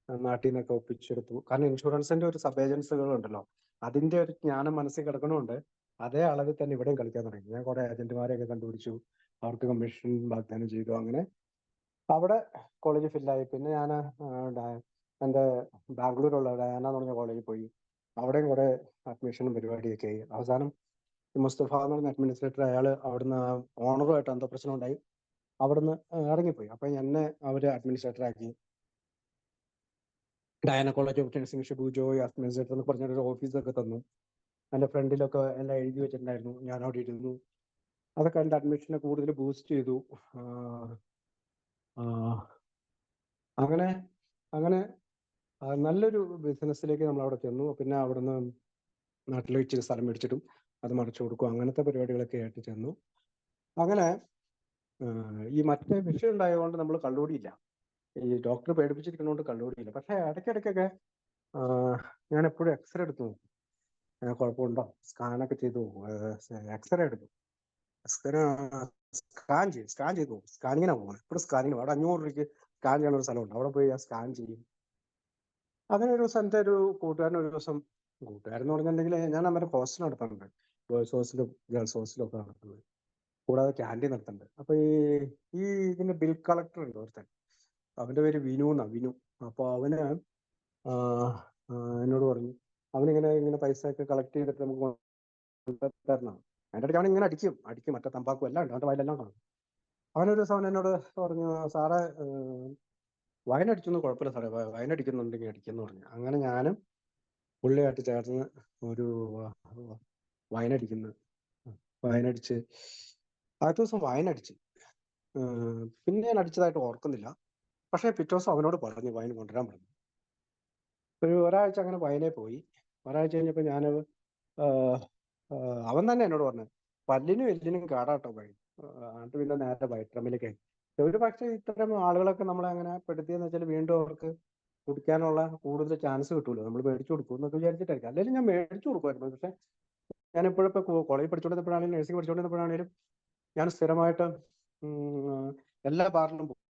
നാട്ടിൽ നിന്നൊക്കെ ഒപ്പിച്ചെടുത്തു. കാരണം ഇൻഷുറൻസിന്റെ ഒരു സബ് ഏജൻസികളുണ്ടല്ലോ, അതിന്റെ ഒരു ജ്ഞാനം മനസ്സിൽ കിടക്കണമുണ്ട്. അതേ അളവിൽ തന്നെ ഇവിടെയും കളിക്കാൻ തുടങ്ങി. ഞാൻ കുറെ ഏജന്റുമാരെയൊക്കെ കണ്ടുപിടിച്ചു, അവർക്ക് കമ്മീഷൻ വാഗ്ദാനം ചെയ്തു. അങ്ങനെ അവിടെ കോളേജ് ഫില്ലായി. പിന്നെ ഞാൻ എൻ്റെ ബാംഗ്ലൂരുള്ള ഡയാന എന്ന് പറഞ്ഞ കോളേജിൽ പോയി. അവിടെയും കുറെ അഡ്മിഷനും പരിപാടിയൊക്കെ ആയി. അവസാനം മുസ്തഫ എന്ന് പറഞ്ഞ അഡ്മിനിസ്ട്രേറ്റർ, അയാൾ അവിടുന്ന് ഓണറുമായിട്ട് എന്തോ പ്രശ്നം ഉണ്ടായി, അവിടുന്ന് ഇറങ്ങിപ്പോയി. അപ്പൊ എന്നെ അവര് അഡ്മിനിസ്ട്രേറ്റർ ആക്കി. Diana college of nursing Shibu Joy administrator എന്ന് പറഞ്ഞൊരു ഓഫീസൊക്കെ തന്നു. എൻ്റെ ഫ്രണ്ടിലൊക്കെ എല്ലാം എഴുതി വെച്ചിട്ടുണ്ടായിരുന്നു. ഞാൻ അവിടെ ഇരുന്നു. അതൊക്കെ എൻ്റെ അഡ്മിഷനെ കൂടുതൽ ബൂസ്റ്റ് ചെയ്തു. അങ്ങനെ അങ്ങനെ നല്ലൊരു ബിസിനസ്സിലേക്ക് നമ്മൾ അവിടെ ചെന്നു. പിന്നെ അവിടുന്ന് നാട്ടിൽ ഇച്ചിരി സ്ഥലം മേടിച്ചിട്ടും അത് മറിച്ചു കൊടുക്കും, അങ്ങനത്തെ പരിപാടികളൊക്കെ ആയിട്ട് ചെന്നു. അങ്ങനെ ഈ മറ്റേ വിഷയം ഉണ്ടായതുകൊണ്ട് നമ്മൾ കള്ളുകൂടിയില്ല. ഈ ഡോക്ടർ പേടിപ്പിച്ചിരിക്കുന്നതുകൊണ്ട് കള്ളുകൂടിയില്ല. പക്ഷെ ഇടയ്ക്കിടയ്ക്കൊക്കെ ഞാൻ എപ്പോഴും എക്സ്റേ എടുത്തു നോക്കും, കുഴപ്പമുണ്ടോ, സ്കാനൊക്കെ ചെയ്തു നോക്കും. എക്സ്റേ എടുക്കും, സ്കാൻ ചെയ്തു നോക്കും. സ്കാനിങ്ങിനാണ് പോകുന്നത് എപ്പോഴും. സ്കാനിങ്ങിന് അവിടെ 500 രൂപയ്ക്ക് സ്കാൻ ചെയ്യാനുള്ള ഒരു സ്ഥലമുണ്ട്, അവിടെ പോയി സ്കാൻ ചെയ്യും. അങ്ങനെ ഒരു ദിവസം എൻ്റെ ഒരു കൂട്ടുകാരൻ കൂട്ടുകാരെന്ന് പറഞ്ഞിട്ടുണ്ടെങ്കിൽ ഞാൻ അന്നേരം ഹോസ്റ്റൽ നടത്തുന്നുണ്ട്, ബോയ്സ് ഹോസ്റ്റലും ഗേൾസ് ഹോസ്റ്റലും ഒക്കെ നടത്തുന്നത്, കൂടാതെ ക്യാൻറ്റീൻ നടത്തുന്നുണ്ട്. അപ്പൊ ഈ ഇതിന്റെ ബിൽ കളക്ടർ ഉണ്ട് ഒരുത്തൻ, അവന്റെ പേര് വിനു. അപ്പൊ അവന് എന്നോട് പറഞ്ഞു, അവനിങ്ങനെ പൈസ ഒക്കെ കളക്ട് ചെയ്തിട്ട് നമുക്ക് തരണം. അതിൻ്റെ ഇടയ്ക്ക് അവൻ ഇങ്ങനെ അടിക്കും മറ്റേ തമ്പാക്കും എല്ലാം ഉണ്ട്, അവൻ്റെ വയലെല്ലാം കാണും. അവനൊരു ദിവസം എന്നോട് പറഞ്ഞു, സാറേ വയനടിച്ചൊന്നും കുഴപ്പമില്ല സാറേ, വയനടിക്കുന്നുണ്ടെങ്കിൽ അടിക്കുമെന്ന് പറഞ്ഞു. അങ്ങനെ ഞാനും പുള്ളിയായിട്ട് ചേർന്ന് ഒരു വയനടിച്ച് ആദ്യത്തെ ദിവസം വയനടിച്ച്. പിന്നെ ഞാൻ അടിച്ചതായിട്ട് ഓർക്കുന്നില്ല. പക്ഷേ പിറ്റേ ദിവസം അവനോട് പറഞ്ഞു വയൻ കൊണ്ടുവരാൻ പറഞ്ഞു. ഒരാഴ്ച അങ്ങനെ വയനെ പോയി. ഒരാഴ്ച കഴിഞ്ഞപ്പോൾ ഞാൻ അവൻ തന്നെ എന്നോട് പറഞ്ഞു, പല്ലിനും എല്ലിനും കാടാട്ടോ വയൻ. എന്നിട്ട് പിന്നെ നേരെ വയറ്റമിലേക്ക്. ഒരു പക്ഷേ ഇത്തരം ആളുകളൊക്കെ നമ്മളെ അങ്ങനെ പെടുത്തിയെന്ന് വെച്ചാൽ വീണ്ടും അവർക്ക് കുടിക്കാനുള്ള കൂടുതൽ ചാൻസ് കിട്ടുമല്ലോ, നമ്മൾ മേടിച്ചു കൊടുക്കും എന്നൊക്കെ വിചാരിച്ചിട്ടായിരിക്കും. അല്ലെങ്കിൽ ഞാൻ മേടിച്ചു കൊടുക്കുമായിരുന്നു. പക്ഷെ ഞാൻ ഇപ്പോഴിപ്പോൾ കോളേജ് പഠിച്ചുകൊണ്ടിരുന്നപ്പോഴാണെങ്കിലും നഴ്സിംഗ് പഠിച്ചുകൊണ്ടിരുന്നപ്പോഴാണെങ്കിലും ഞാൻ സ്ഥിരമായിട്ട് എല്ലാ ബാറിലും പോകും.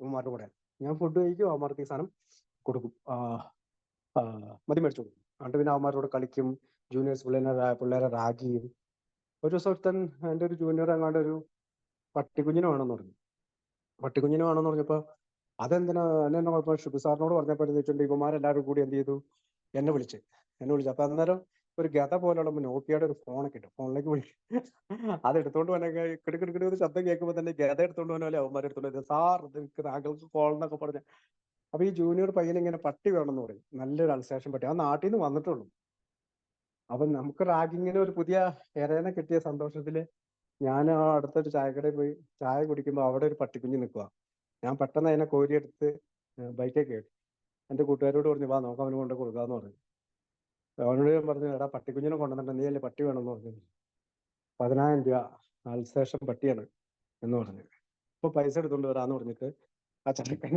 അവന്മാരുടെ കൂടെ ഞാൻ ഫുഡ് കഴിക്കും, അവന്മാർക്ക് ഈ സാധനം കൊടുക്കും, മതി മേടിച്ചു കൊടുക്കും. എന്നിട്ട് പിന്നെ അവന്മാരോട് കളിക്കും, ജൂനിയേഴ്സ് പിള്ളേരെ റാഗ് ചെയ്യും. ഒരു ദിവസം എൻ്റെ ഒരു ജൂനിയർ എങ്ങാണ്ട് ഒരു പട്ടിക്കുഞ്ഞിനെ വേണമെന്ന് പറഞ്ഞപ്പോൾ അതെന്തിനാ എന്നെ കുഴപ്പം ഷിബു സാറിനോട് പറഞ്ഞപ്പോൾ എന്ന് വെച്ചിട്ടുണ്ടെങ്കിൽ ഇവന്മാരെല്ലാവരും കൂടി എന്ത് ചെയ്തു, എന്നെ വിളിച്ച്. അപ്പൊ അന്നേരം ഒരു ഗത പോലുള്ള നോക്കിയുടെ ഒരു ഫോണൊക്കെ ഉണ്ട്, ഫോണിലേക്ക് വിളി അത് എടുത്തോണ്ട് പോകാൻ കിടക്കിടക്കിട ഒരു ശബ്ദം കേൾക്കുമ്പോൾ തന്നെ ഗത എടുത്തോണ്ട് പോകാൻ അവന്മാർ എടുത്തോണ്ട് സാർ താങ്കൾക്ക് കോൾ എന്നൊക്കെ പറഞ്ഞ. അപ്പൊ ഈ ജൂനിയർ പയ്യൻ ഇങ്ങനെ പട്ടി വേണമെന്ന് പറയും, നല്ലൊരു അൽസേഷൻ പട്ടി, ആ നാട്ടിൽ നിന്ന് വന്നിട്ടുള്ളൂ. അപ്പൊ നമുക്ക് റാഗിങ്ങിന് ഒരു പുതിയ ഇരേനെ കിട്ടിയ സന്തോഷത്തില് ഞാൻ ആ അടുത്തൊരു ചായക്കടയിൽ പോയി ചായ കുടിക്കുമ്പോൾ അവിടെ ഒരു പട്ടിക്കുഞ്ഞ് നിൽക്കുക. ഞാൻ പെട്ടെന്ന് അതിനെ കോരിയെടുത്ത് ബൈക്കേ കയറി എൻ്റെ കൂട്ടുകാരോട് പറഞ്ഞു, വാ നമുക്ക് അവന് കൊണ്ട് കൊടുക്കാന്ന് പറഞ്ഞു. അവനോട് ഞാൻ പറഞ്ഞു, എടാ പട്ടിക്കുഞ്ഞിനെ കൊണ്ടുവന്നിട്ട് നീ അല്ലേ പട്ടി വേണമെന്ന് പറഞ്ഞു. 10,000 രൂപ അൽസേഷൻ പട്ടിയാണ് എന്ന് പറഞ്ഞു. ഇപ്പൊ പൈസ എടുത്തോണ്ട് വരാന്ന് പറഞ്ഞിട്ട് ആ ചായക്കട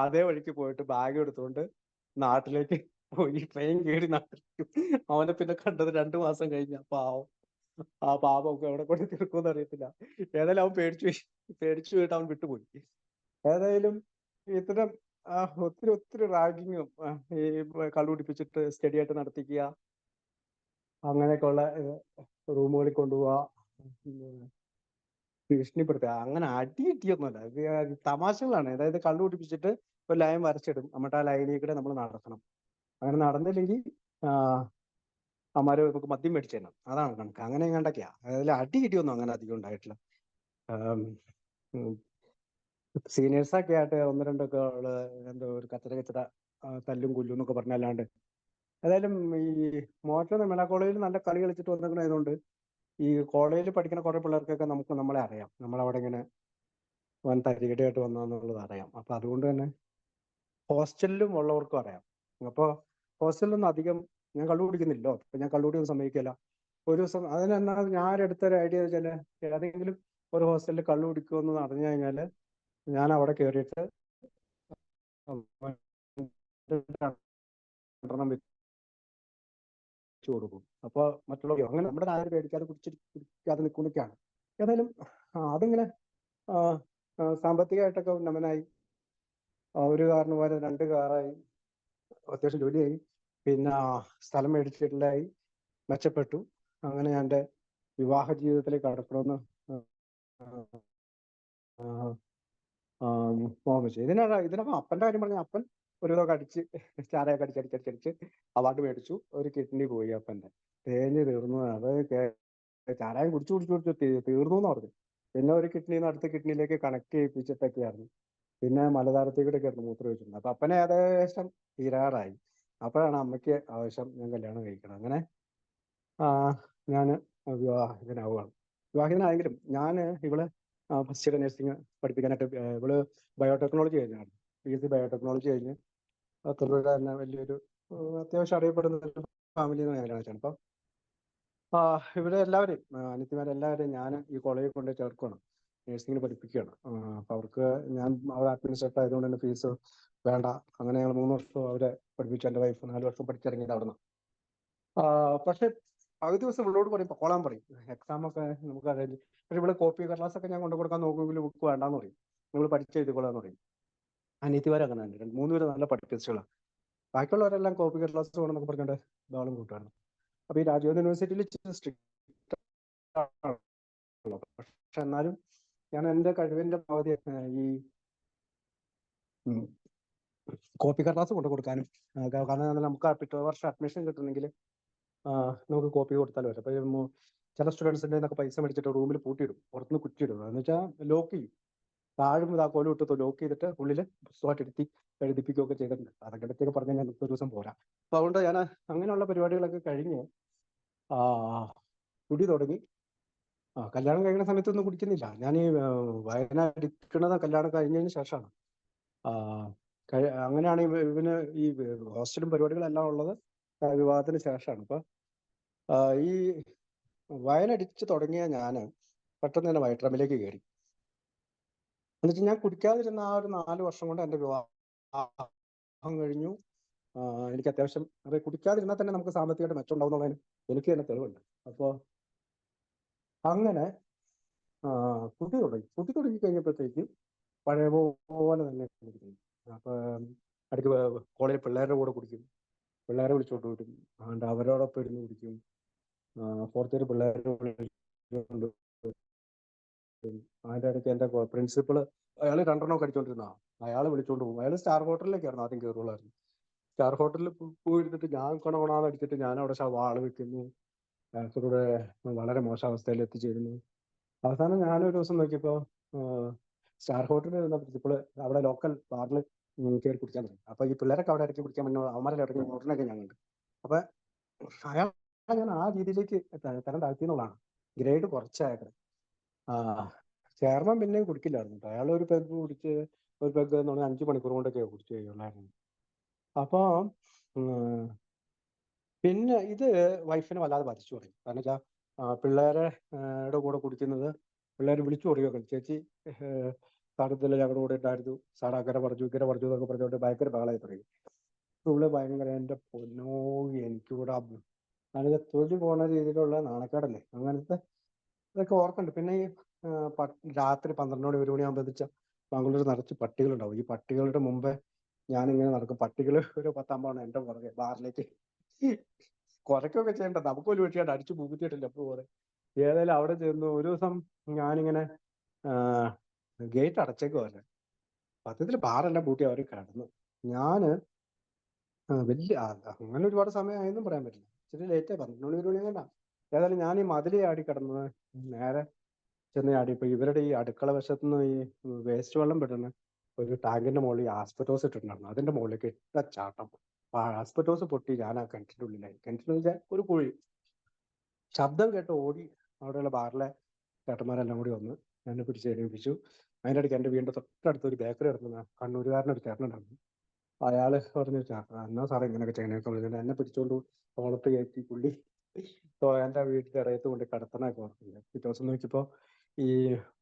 അതേ വഴിക്ക് പോയിട്ട് ബാഗ് എടുത്തുകൊണ്ട് നാട്ടിലേക്ക് പോയി ട്രെയിൻ കയറി നാട്ടിലേക്ക്. അവനെ പിന്നെ കണ്ടത് 2 മാസം കഴിഞ്ഞ പാവം. ആ പാപമൊക്കെ എവിടെ കൊണ്ട് തീർക്കുമെന്ന് അറിയത്തില്ല. ഏതായാലും അവൻ പേടിച്ചു പോയിട്ട് അവൻ വിട്ടുപോയി. ഏതായാലും ഇത്തരം ഒത്തിരി റാഗിങ്ങും ഈ കള്ളുപിടിപ്പിച്ചിട്ട് സ്റ്റഡി ആയിട്ട് നടത്തിക്കുക, അങ്ങനെയൊക്കെയുള്ള റൂമുകളിൽ കൊണ്ടുപോവുക, ഭീഷണിപ്പെടുത്തുക, അങ്ങനെ അടി കിട്ടിയൊന്നുമല്ല. ഇത് തമാശകളാണ്. അതായത് കള്ളുപിടിപ്പിച്ചിട്ട് ഒരു ലൈൻ വരച്ചിടും, എന്നിട്ട് ആ ലൈനിൽ കൂടെ നമ്മൾ നടക്കണം. അങ്ങനെ നടന്നില്ലെങ്കിൽ അമ്മാര് നമുക്ക് മദ്യം മേടിച്ചു തരണം, അതാണ് കണക്ക്. അങ്ങനെ കണ്ടൊക്കെയാ. അതിൽ അടി കിട്ടിയൊന്നും അങ്ങനെ അധികം ഉണ്ടായിട്ടില്ല. സീനിയേഴ്സൊക്കെ ആയിട്ട് 1-2 എന്തോ ഒരു കച്ചറ തല്ലും കൊല്ലും എന്നൊക്കെ പറഞ്ഞല്ലാണ്ട്. ഏതായാലും ഈ മോശം മെഡിക്കൽ കോളേജിൽ നല്ല കളി കളിച്ചിട്ട് വന്നിരിക്കുന്നതുകൊണ്ട് ഈ കോളേജിൽ പഠിക്കുന്ന കുറെ പിള്ളേർക്കൊക്കെ നമ്മളെ അറിയാം, നമ്മളവിടെ ഇങ്ങനെ വൻ തരികടയായിട്ട് വന്നതെന്നുള്ളത് അറിയാം. അപ്പൊ അതുകൊണ്ട് തന്നെ ഹോസ്റ്റലിലും ഉള്ളവർക്കും അറിയാം. അപ്പോൾ ഹോസ്റ്റലിലൊന്നും അധികം ഞാൻ കള്ളു കുടിക്കുന്നില്ലോ, അപ്പൊ ഞാൻ കള്ളുകൂടിയൊന്നും സമ്മതിക്കില്ല. ഒരു ദിവസം അതിനെന്നാ ഞാൻ എടുത്തൊരു ഐഡിയ വെച്ചാൽ, ഏതെങ്കിലും ഒരു ഹോസ്റ്റലിൽ കള്ളു കുടിക്കുമെന്ന് അറിഞ്ഞു കഴിഞ്ഞാൽ ഞാൻ അവിടെ കയറിയിട്ട് വെച്ചു കൊടുക്കും. അപ്പൊ മറ്റുള്ളവർ അങ്ങനെ നമ്മുടെ ആരും പേടിക്കാതെ കുടിക്കാതെ നിൽക്കുന്നൊക്കെയാണ്. ഏതായാലും അതിങ്ങനെ സാമ്പത്തികമായിട്ടൊക്കെ ഉന്നമനായി. ഒരു കാറിന് പോലെ 2 കാറായി, അത്യാവശ്യം ജോലിയായി, പിന്നെ സ്ഥലം മേടിച്ചിട്ടില്ലായി, മെച്ചപ്പെട്ടു. അങ്ങനെ ഞാൻ എൻ്റെ വിവാഹ ജീവിതത്തിലേക്ക് കടക്കണമെന്ന് മോഹം വെച്ചു. ഇതിനൊക്കെ അപ്പൻ്റെ കാര്യം പറഞ്ഞാൽ അപ്പൻ ഒരു ഇതൊക്കെ അടിച്ച് ചാരയൊക്കെ അടിച്ചടിച്ചടിച്ചടിച്ച് അവാർഡ് മേടിച്ചു. ഒരു കിഡ്നി പോയി അപ്പൻ്റെ, തേഞ്ഞ് തീർന്നു. അത് ചാരായം കുടിച്ചു തീർന്നു എന്ന് പറഞ്ഞു. പിന്നെ ഒരു കിഡ്നിന്ന് അടുത്ത കിഡ്നിയിലേക്ക് കണക്ട് ചെയ്യിപ്പിച്ചിട്ടൊക്കെയായിരുന്നു. പിന്നെ മലതാരത്തേക്കൂടെ ആയിരുന്നു മൂത്രം വെച്ചിട്ടുണ്ട്. അപ്പൊ അപ്പനെ ഏകദേശം തീരാറായി. അപ്പോഴാണ് അമ്മയ്ക്ക് ആവശ്യം ഞാൻ കല്യാണം കഴിക്കണം. അങ്ങനെ ഞാൻ വിവാഹിതനാവുകയാണ്. വിവാഹിതനായെങ്കിലും ഞാൻ ഇവള് ഫസ്റ്റ് ഇയർ നഴ്സിംഗ് പഠിപ്പിക്കാനായിട്ട്, ഇവള് ബയോടെക്നോളജി കഴിഞ്ഞാണ്, PhD ബയോടെക്നോളജി കഴിഞ്ഞ് തൊഴിലുടെ തന്നെ വലിയൊരു അത്യാവശ്യം അറിയപ്പെടുന്ന ഒരു ഫാമിലിയിൽ നിന്ന് കല്യാണം വെച്ചാണ്. അപ്പൊ ഇവിടെ എല്ലാവരെയും അനിത്യമാരെല്ലാവരെയും ഞാൻ ഈ കോളേജിൽ കൊണ്ട് ചേർക്കുകയാണ്, നഴ്സിംഗിന് പഠിപ്പിക്കുകയാണ്. അപ്പൊ അവർക്ക് ഞാൻ അവിടെ അഡ്മിനിസ്ട്രേറ്റർ ആയതുകൊണ്ട് തന്നെ ഫീസ് വേണ്ട. അങ്ങനെ ഞങ്ങൾ 3 വർഷം അവരെ പഠിപ്പിച്ചു. എൻ്റെ വൈഫ് 4 വർഷം പഠിച്ചിറങ്ങിയത് അവിടെ നിന്ന്. പക്ഷെ പകുതി ദിവസം ഇവളോട് പറയും പൊക്കോളാൻ പറയും, എക്സാം ഒക്കെ നമുക്ക് അറേഞ്ച്. പക്ഷെ ഇവിടെ കോപ്പി കടലാസൊക്കെ ഞാൻ കൊണ്ടു കൊടുക്കാൻ നോക്കുമെങ്കിൽ ബുക്ക് വേണ്ടാന്ന് പറയും, നിങ്ങൾ പഠിച്ചെഴുതിക്കൊള്ളാന്ന് പറയും. അനിയത്തിമാർ അങ്ങനെ ഉണ്ട്, 3 പേര് നല്ല പഠിപ്പിച്ചുകളാണ്. ബാക്കിയുള്ളവരെല്ലാം കോപ്പി കടലാസ് വേണമെന്നൊക്കെ പറഞ്ഞിട്ട് ബഹളം കൂട്ടുകയാണ്. അപ്പൊ ഈ രാജീവ് യൂണിവേഴ്സിറ്റിയിൽ സ്ട്രിക്റ്റ്, പക്ഷെ എന്നാലും ഞാൻ എൻ്റെ കഴിവിൻ്റെ പകുതി ഈ കോപ്പി കടലാസ് കൊണ്ടു കൊടുക്കാനും, കാരണം നമുക്ക് പിറ്റേ വർഷം അഡ്മിഷൻ കിട്ടണമെങ്കിൽ നമുക്ക് കോപ്പി കൊടുത്താൽ വരും. അപ്പൊ ചില സ്റ്റുഡൻസിൻ്റെ നിന്നൊക്കെ പൈസ മേടിച്ചിട്ട് റൂമിൽ പൂട്ടിയിടും, പുറത്തുനിന്ന് കുറ്റിയിടും. എന്ന് വെച്ചാൽ ലോക്ക് ചെയ്യും, താഴും കോലും ഇട്ട് ലോക്ക് ചെയ്തിട്ട് ഉള്ളിൽ പുസ്തകമായിട്ട് എഴുതിപ്പിക്കുകയൊക്കെ ചെയ്തിട്ടുണ്ട്. അതൊക്കെ പറ്റിയൊക്കെ പറഞ്ഞാൽ ഞാൻ ഒരു ദിവസം പോരാ. അപ്പൊ അതുകൊണ്ട് ഞാൻ അങ്ങനെയുള്ള പരിപാടികളൊക്കെ കഴിഞ്ഞ് കുടി തുടങ്ങി. കല്യാണം കഴിക്കുന്ന സമയത്തൊന്നും കുടിക്കുന്നില്ല. ഞാൻ ഈ വയനാടിക്കണത് കല്യാണം കഴിഞ്ഞതിന് ശേഷമാണ്. അങ്ങനെയാണ് ഇവന് ഈ ഹോസ്റ്റലും പരിപാടികളെല്ലാം ഉള്ളത് വിവാഹത്തിന് ശേഷമാണ്. അപ്പൊ ഈ വയനടിച്ച് തുടങ്ങിയ ഞാൻ പെട്ടെന്ന് തന്നെ വൈറ്റ് കയറി. എന്നുവെച്ചാൽ ഞാൻ കുടിക്കാതിരുന്ന ആ ഒരു 4 വർഷം കൊണ്ട് എൻ്റെ വിവാഹം കഴിഞ്ഞു. എനിക്ക് അത്യാവശ്യം അത് കുടിക്കാതിരുന്നാൽ തന്നെ നമുക്ക് സാമ്പത്തികമായിട്ട് മെച്ചം ഉണ്ടാവുന്നതിന് എനിക്ക് തന്നെ തെളിവുണ്ട്. അപ്പോൾ അങ്ങനെ കുടി തുടങ്ങി കഴിഞ്ഞപ്പോഴത്തേക്ക് പഴയ പോലെ തന്നെ കുടിക്കും. അപ്പൊ അടുത്ത് കോളേജിൽ പിള്ളേരുടെ കൂടെ കുടിക്കും, പിള്ളേരെ വിളിച്ചോണ്ട് വരും, അതുകൊണ്ട് അവരോടൊപ്പം ഇരുന്ന് കുടിക്കും. 4th ഇയർ പിള്ളേരെ വിളിച്ചോണ്ട് അതിൻ്റെ ഇടയ്ക്ക് എൻ്റെ പ്രിൻസിപ്പൾ, അയാൾ 2 എണ്ണം അടിച്ചോണ്ടിരുന്ന, അയാൾ വിളിച്ചോണ്ട് പോകും. അയാൾ സ്റ്റാർ ഹോട്ടലിലേക്കായിരുന്നു ആദ്യം കയറുള്ളായിരുന്നു. സ്റ്റാർ ഹോട്ടലിൽ പോയിരുന്നിട്ട് ഞാൻ കൊണകൊണാന്ന് അടിച്ചിട്ട് ഞാൻ അവിടെ വാള് വെക്കുന്നു. ക്യാൻസറുടെ വളരെ മോശം അവസ്ഥയിൽ എത്തിച്ചേരുന്നു. അവസാനം ഞാനൊരു ദിവസം നോക്കിയപ്പോ സ്റ്റാർ ഹോട്ടലിൽ നിന്ന പ്രിൻസിപ്പള് അവിടെ ലോക്കൽ ബാറിൽ കയറി കുടിക്കാൻ തുടങ്ങി. അപ്പൊ ഈ പിള്ളേരൊക്കെ അവിടെ ഇറക്കി കുടിക്കാൻ മുന്നേ അവന്മാരെ ഇറങ്ങി ഓർഡറിനൊക്കെ ഞാൻ കണ്ടു. അപ്പൊ അയാൾ ഞാൻ ആ രീതിയിലേക്ക് തരം താഴ്ത്തിയെന്നുള്ളതാണ്. ഗ്രേഡ് കുറച്ചായത്. ചെയർമാൻ പിന്നെയും കുടിക്കില്ലായിരുന്നു. അയാൾ ഒരു പെഗ് കുടിച്ച് ഒരു പെഗ് എന്ന് പറഞ്ഞാൽ 5 മണിക്കൂർ കൊണ്ടൊക്കെ കുടിച്ചു കഴിയുള്ളായിരുന്നു. അപ്പൊ പിന്നെ ഇത് വൈഫിനെ വല്ലാതെ ബാധിച്ചു തുടങ്ങി. കാരണം വെച്ചാൽ പിള്ളേരുടെ കൂടെ കുടിക്കുന്നത് പിള്ളേർ വിളിച്ചു പറയുകയൊക്കെ, ചേച്ചി സാറത്തില്ല ഞങ്ങളുടെ കൂടെ ഉണ്ടായിരുന്നു, സാർ അങ്ങനെ പറഞ്ഞു ഇങ്ങനെ പറഞ്ഞു എന്നൊക്കെ പറഞ്ഞുകൊണ്ട് ഭയങ്കര ബഹളായി തുടങ്ങി. ഇവിടെ ഭയങ്കര എൻ്റെ പൊന്നോ എനിക്കിവിടെ അതിന്റെ തൊഴിൽ പോണ രീതിയിലുള്ള നാണക്കേടല്ലേ, അങ്ങനത്തെ ഇതൊക്കെ ഓർക്കുന്നുണ്ട്. പിന്നെ ഈ രാത്രി 12 മണി 1 മണിയാകുമ്പോൾ ബാംഗ്ലൂർ നിറച്ച് പട്ടികളുണ്ടാവും. ഈ പട്ടികളുടെ മുമ്പേ ഞാനിങ്ങനെ നടക്കും. പട്ടികൾ ഒരു 10-50 എൻ്റെ പുറകെ ബാറിലേക്ക് കുറയ്ക്കൊക്കെ ചെയ്യണ്ട, നമുക്ക് ഒരു വിഷയമുണ്ട്, അടിച്ചു പൂത്തിയിട്ടില്ല എപ്പോൾ പോലെ. ഏതായാലും അവിടെ ചെന്നു ഒരു ദിവസം ഞാനിങ്ങനെ ഗേറ്റ് അടച്ചേക്കുമല്ലേ, സത്യത്തിൽ ബാറെല്ലാം പൂട്ടി അവർ കിടന്നു. ഞാന് അങ്ങനെ ഒരുപാട് സമയമായെന്നും പറയാൻ പറ്റില്ല, ഇച്ചിരി ലേറ്റായി 12 മണി 1 മണി കണ്ട. ഏതായാലും ഞാൻ ഈ മതിൽ ചാടി കിടന്നത് നേരെ ചെന്ന് ചാടിയപ്പോൾ ഇവരുടെ ഈ അടുക്കള വശത്തുനിന്ന് ഈ വേസ്റ്റ് വെള്ളം പെട്ടെന്ന് ഒരു ടാങ്കിന്റെ മുകളിൽ ആസ്പെറ്റോസ് ഇട്ടിട്ടുണ്ടായിരുന്നു. അതിന്റെ മുകളിലേക്ക് ഇട്ട ചാട്ടം. ആസ്പെറ്റോസ് പൊട്ടി ഞാൻ ആ കിണറ്റിന്റെ ഉള്ളിലായി. കിണറ്റിന് വെച്ചാൽ ഒരു കുഴി. ശബ്ദം കേട്ട് ഓടി അവിടെയുള്ള ബാറിലെ ചേട്ടന്മാരെല്ലാം കൂടി വന്ന് എന്നെ പിടിച്ച് എണീപ്പിച്ചു. അതിൻ്റെ ഇടയ്ക്ക് എൻ്റെ വീടിൻ്റെ തൊട്ടടുത്ത് ഒരു ബേക്കറി നടത്തുന്ന കണ്ണൂരുകാരനൊരു ചേട്ടനുണ്ടായിരുന്നു. അയാള് പറഞ്ഞു, എന്നാ സാറേ ഇങ്ങനെയൊക്കെ ചെയ്യണേക്കെ പറഞ്ഞിട്ട് എന്നെ പിടിച്ചോണ്ട് തോളത്ത് കയറ്റി പുള്ളി എൻ്റെ വീട്ടിൻ്റെ ഇടയത്ത് കൊണ്ട് കിടത്തണൊക്കെ ഓർക്കുന്നില്ല. പിറ്റേ ദിവസം നോക്കിയപ്പോൾ ഈ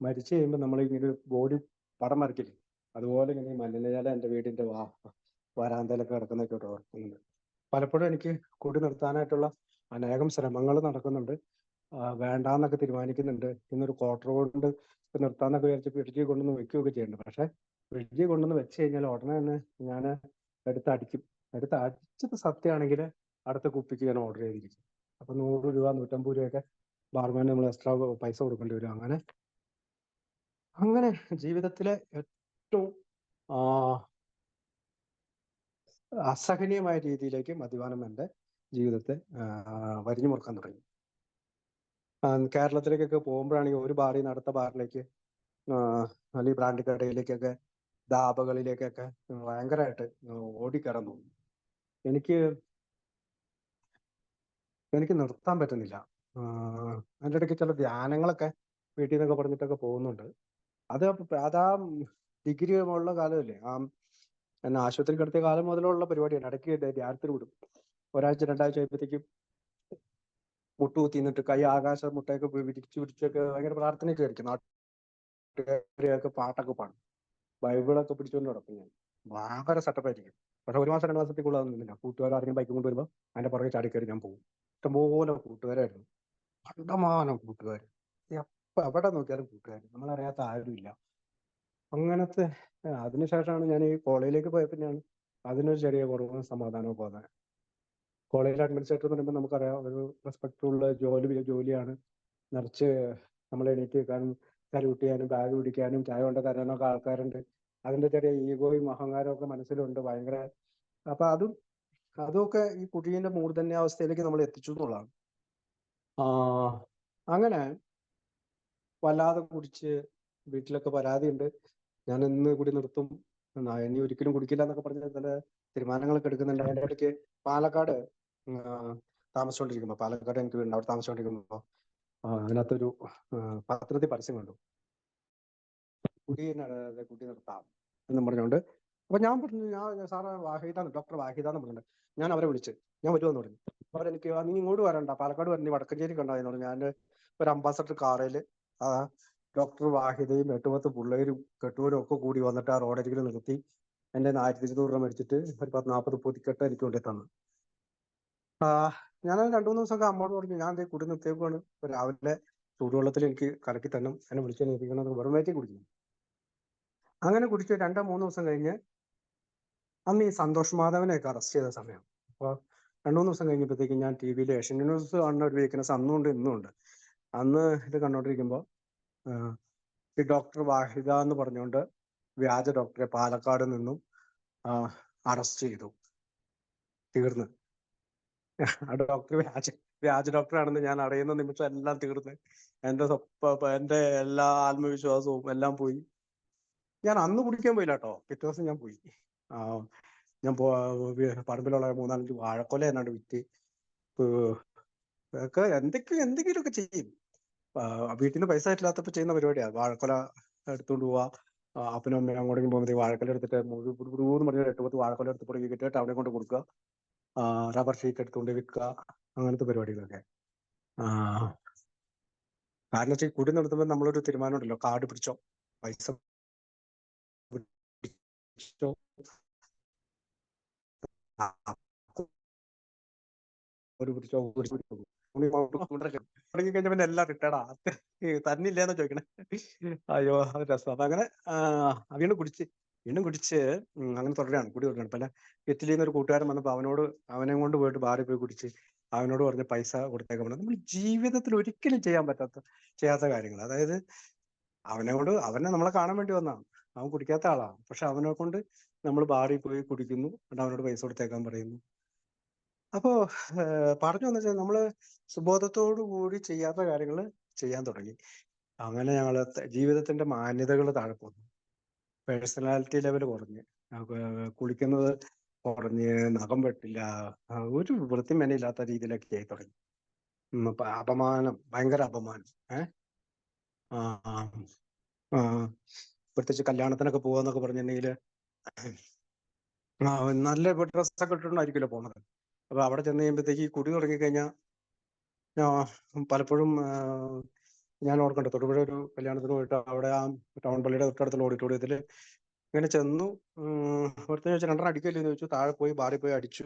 മരിച്ചു കഴിയുമ്പോൾ നമ്മൾ ഇങ്ങനെ ബോഡി പടം വരയ്ക്കില്ലേ, അതുപോലെ ഇങ്ങനെ മലിനജലം എൻ്റെ വീടിൻ്റെ വരാന്തയിലൊക്കെ കിടക്കുന്നതൊക്കെ ഓർക്കുന്നുണ്ട്. പലപ്പോഴും എനിക്ക് കുടി നിർത്താനായിട്ടുള്ള അനേകം ശ്രമങ്ങൾ നടക്കുന്നുണ്ട്. വേണ്ടാന്നൊക്കെ തീരുമാനിക്കുന്നുണ്ട്. ഇന്നൊരു ക്വാർട്ടർ കൊണ്ട് നിർത്താന്നൊക്കെ വിചാരിച്ച് ഫ്രിഡ്ജിൽ കൊണ്ടുവന്ന് വെക്കുകയൊക്കെ ചെയ്യുന്നുണ്ട്. പക്ഷെ ഫ്രിഡ്ജിൽ കൊണ്ടുവന്ന് വെച്ച് കഴിഞ്ഞാൽ ഉടനെ തന്നെ ഞാൻ എടുത്തടിക്കും. അടിച്ചത് സത്യമാണെങ്കിൽ അടുത്ത കുപ്പിക്ക് ഞാൻ ഓർഡർ ചെയ്തിരിക്കും. അപ്പൊ 100 രൂപ 150 രൂപയൊക്കെ ബാർമാന് നമ്മൾ എക്സ്ട്രാ പൈസ കൊടുക്കേണ്ടി വരും. അങ്ങനെ ജീവിതത്തിലെ ഏറ്റവും അസഹനീയമായ രീതിയിലേക്ക് മദ്യപാനം എൻ്റെ ജീവിതത്തെ വരിഞ്ഞു മുറുക്കാൻ തുടങ്ങി. കേരളത്തിലേക്കൊക്കെ പോകുമ്പോഴാണെങ്കിൽ ഒരു ബാറിൽ നിന്ന് അടുത്ത ബാറിലേക്ക് അല്ലെങ്കിൽ ബ്രാൻഡ് കടയിലേക്കൊക്കെ ധാബകളിലേക്കൊക്കെ ഭയങ്കരമായിട്ട് ഓടിക്കയറാൻ തോന്നും. എനിക്ക് നിർത്താൻ പറ്റുന്നില്ല. അതിൻ്റെ ഇടയ്ക്ക് ചില ധ്യാനങ്ങളൊക്കെ വീട്ടിൽ നിന്നൊക്കെ പറഞ്ഞിട്ടൊക്കെ പോകുന്നുണ്ട്. അതാ ഡിഗ്രി ഉള്ള കാലമല്ലേ, എന്നെ ആശുപത്രി കിടത്തിയ കാലം മുതലുള്ള പരിപാടിയാണ്. ഇടയ്ക്ക് ധ്യാനത്തിന് വിടും. 1-2 ആഴ്ച ആയപ്പോഴത്തേക്കും മുട്ടുകുത്തി നിന്നിട്ട് കൈ ആകാശ മുട്ടയൊക്കെ വിരിച്ചു പിടിച്ചൊക്കെ ഭയങ്കര പ്രാർത്ഥനയൊക്കെ ആയിരിക്കും. നാട്ടുകാരെയൊക്കെ പാട്ടൊക്കെ പാടും, ബൈബിളൊക്കെ പിടിച്ചുകൊണ്ട് നടക്കും. ഞാൻ ഭയങ്കര സെറ്റപ്പായിരിക്കും. പക്ഷെ 1 മാസം 2 മാസത്തേക്കുള്ള നിന്നില്ല. കൂട്ടുകാർ ആരെങ്കിലും ബൈക്കും കൊണ്ട് വരുമ്പോൾ അതിന്റെ പുറകെ ചാടിക്കയറി ഞാൻ പോകും. ഇഷ്ടംപോലെ കൂട്ടുകാരായിരുന്നു, കണ്ടമാനം കൂട്ടുകാർ. എവിടെ നോക്കിയാലും കൂട്ടുകാർ, നമ്മളറിയാത്ത ആരുമില്ല. അങ്ങനത്തെ അതിനുശേഷമാണ് ഞാൻ ഈ കോളേജിലേക്ക് പോയപ്പോഴാണ് അതിനൊരു ചെറിയ കുറവും സമാധാനവും പോകുന്നത്. കോളേജിൽ അഡ്മിനിസ്ട്രേറ്റർ എന്ന് പറയുമ്പോൾ നമുക്കറിയാം, ഒരു റെസ്പെക്റ്റുള്ള ജോലിയാണ്. നിറച്ച് നമ്മൾ എണീറ്റ് വെക്കാനും സല്യൂട്ട് ചെയ്യാനും ബാഗ് പിടിക്കാനും ചായ കൊണ്ട് തരാനൊക്കെ ആൾക്കാരുണ്ട്. അതിന്റെ ചെറിയ ഈഗോയും അഹങ്കാരവും ഒക്കെ മനസ്സിലുണ്ട് ഭയങ്കര. അപ്പൊ അതുമൊക്കെ ഈ കുട്ടീന്റെ മൂർധന്യാവസ്ഥയിലേക്ക് നമ്മൾ എത്തിച്ചു എന്നുള്ളതാണ്. അങ്ങനെ വല്ലാതെ കുടിച്ച് വീട്ടിലൊക്കെ പരാതിയുണ്ട്, ഞാൻ ഇന്ന് കൂടി നിർത്തും, ഇനി ഒരിക്കലും കുടിക്കില്ല എന്നൊക്കെ പറഞ്ഞ ചില തീരുമാനങ്ങളൊക്കെ എടുക്കുന്നുണ്ട്. അതിൻ്റെ ഇടയ്ക്ക് പാലക്കാട് പാലക്കാട് എനിക്ക് വീണ്ടും അവിടെ താമസിച്ചുകൊണ്ടിരിക്കുമ്പോൾ അതിനകത്തൊരു പത്രത്തിൽ പരസ്യം കണ്ടു, കുടി നിർത്താം എന്നും പറഞ്ഞുകൊണ്ട്. അപ്പൊ ഞാൻ പറഞ്ഞു, സാറ് ഡോക്ടർ വാഹിദ എന്ന് പറഞ്ഞിട്ടുണ്ട്. ഞാൻ അവരെ വിളിച്ച് ഞാൻ വരുമെന്ന് പറഞ്ഞു. അവരെനിക്ക് നീ ഇങ്ങോട്ട് വരണ്ട, പാലക്കാട് വരണ്ട, വടക്കഞ്ചേരി കണ്ടായെന്ന് പറഞ്ഞു. ഞാൻ ഒരു അംബാസഡർ കാറിൽ ഡോക്ടർ വാഹിദയും 8-10 പിള്ളേരും കെട്ടുവരും ഒക്കെ കൂടി വന്നിട്ട് ആ റോഡരികിൽ നിർത്തി എൻ്റെ 1200 രൂപ മേടിച്ചിട്ട് ഒരു 40 പൊതിക്കെട്ട് എനിക്ക് കൊണ്ടു തന്നു. ഞാൻ 2-3 ദിവസമൊക്കെ അമ്മോട് പറഞ്ഞു, ഞാൻ അതേ കുടി നിർത്തിയേക്കാണ്, രാവിലെ ചൂടുവെള്ളത്തിൽ എനിക്ക് കലക്കി തന്നെ എന്നെ വിളിച്ചെണീപ്പിക്കണം, വെറും വയറ്റിൽ കുടിക്കുന്നു. അങ്ങനെ കുടിച്ച് 2-3 ദിവസം കഴിഞ്ഞ് അന്ന് ഈ സന്തോഷ് മാധവനെയൊക്കെ അറസ്റ്റ് ചെയ്ത സമയം. അപ്പോൾ 2-3 ദിവസം കഴിഞ്ഞപ്പോഴത്തേക്കും ഞാൻ ടി വിയിൽ ഏഷ്യൻ ന്യൂസ് കാണുന്ന ഒരു വീക്ക്നെസ് അന്നും ഉണ്ട് ഇന്നും ഉണ്ട്. അന്ന് ഇത് കണ്ടോണ്ടിരിക്കുമ്പോൾ ഈ ഡോക്ടർ വാഹിദ എന്ന് പറഞ്ഞുകൊണ്ട് വ്യാജ ഡോക്ടറെ പാലക്കാട് നിന്നും അറസ്റ്റ് ചെയ്തു. തീർന്ന്. ആ ഡോക്ടർ വ്യാജ ഡോക്ടറാണെന്ന് ഞാൻ അറിയുന്ന നിമിഷം എല്ലാം തീർന്ന്. എന്റെ എല്ലാ ആത്മവിശ്വാസവും എല്ലാം പോയി. ഞാൻ അന്ന് കുടിക്കാൻ പോയില്ല കേട്ടോ, പിറ്റേ ദിവസം ഞാൻ പോയി. ഞാൻ പറമ്പിലുള്ള 3-4 വാഴക്കൊല എന്നാണ്ട് വിറ്റ് ഒക്കെ എന്തെങ്കിലുമൊക്കെ ചെയ്യും. വീട്ടിൽ നിന്ന് പൈസ ഇല്ലാത്തപ്പോ ചെയ്യുന്ന പരിപാടിയാ. വാഴക്കൊല എടുത്തുകൊണ്ട് പോവാ, അപ്പനും അമ്മയും അങ്ങോട്ടേക്കും പോകുമ്പോഴത്തേക്ക് വാഴക്കൊല എടുത്തിട്ട് മുഴുവൻ പറഞ്ഞ 8-10 വാഴക്കൊല എടുത്ത് പുറകെ കിട്ടിയിട്ട് അവിടെ കൊണ്ട് കൊടുക്കുക, റബ്ബർ ഷീറ്റ് എടുത്തുകൊണ്ട് വിൽക്കുക, അങ്ങനത്തെ പരിപാടികളൊക്കെ. കാരണം വെച്ചാൽ കുടി നിർത്തുമ്പോൾ നമ്മളൊരു തീരുമാനം ഉണ്ടല്ലോ, കാർഡ് പിടിച്ചോ, പൈസ പിടിച്ചോ, തുടങ്ങി കഴിഞ്ഞ എല്ലാം റിട്ടേർഡാ. തന്നില്ലേന്ന് ചോദിക്കണേ. അയ്യോ രസം. അപ്പൊ അങ്ങനെ വീണ്ടും കുടിച്ച് അങ്ങനെ തുടരുകയാണ്, കുടി തുടരുകയാണ്. പല ഇറ്റലിയിൽ നിന്ന് ഒരു കൂട്ടുകാരൻ വന്നപ്പോൾ അവനെ കൊണ്ട് പോയിട്ട് ബാറിൽ പോയി കുടിച്ച് അവനോട് പറഞ്ഞ് പൈസ കൊടുത്തേക്കാൻ പറഞ്ഞു. നമ്മൾ ജീവിതത്തിൽ ഒരിക്കലും ചെയ്യാത്ത കാര്യങ്ങൾ. അതായത് അവനെ നമ്മളെ കാണാൻ വേണ്ടി വന്നതാണ്, അവൻ കുടിക്കാത്ത ആളാണ്, പക്ഷെ അവനെ കൊണ്ട് നമ്മൾ ബാറിൽ പോയി കുടിക്കുന്നു, എന്നിട്ട് അവനോട് പൈസ കൊടുത്തേക്കാൻ പറയുന്നു. അപ്പോ പറഞ്ഞു വന്നു വെച്ചാൽ നമ്മള് സുബോധത്തോടു കൂടി ചെയ്യാത്ത കാര്യങ്ങൾ ചെയ്യാൻ തുടങ്ങി. അങ്ങനെ ഞങ്ങള് ജീവിതത്തിന്റെ മാന്യതകൾ താഴെ പോന്നു, പേഴ്സണാലിറ്റി ലെവൽ കുറഞ്ഞ്, കുളിക്കുന്നത് കുറഞ്ഞ്, നഖം വെട്ടില്ല, ഒരു വൃത്തി മെനയില്ലാത്ത രീതിയിലൊക്കെ ആയി തുടങ്ങി. അപമാനം, ഭയങ്കര അപമാനം. പ്രത്യേകിച്ച് കല്യാണത്തിനൊക്കെ പോവാന്നൊക്കെ പറഞ്ഞിട്ടുണ്ടെങ്കിൽ നല്ല ഡ്രസ്സൊക്കെ ഇട്ടുകൊണ്ടായിരിക്കുമല്ലോ പോണത്. അപ്പൊ അവിടെ ചെന്ന് കഴിയുമ്പോഴത്തേക്ക് ഈ കുടി തുടങ്ങിക്കഴിഞ്ഞാൽ പലപ്പോഴും ഞാൻ ഓർക്കണ്ട, തൊടുപുഴ ഒരു കല്യാണത്തിന് പോയിട്ട് അവിടെ ആ ടൗൺ പള്ളിയുടെ തൊട്ടടുത്തുള്ള ഓഡിറ്റോറിയത്തിൽ ഇങ്ങനെ ചെന്നു. ഒരുത്തൻ ചോദിച്ചു 2 അടിക്കല്ലെന്ന് ചോദിച്ചു. താഴെ പോയി ബാറിൽ പോയി അടിച്ചു.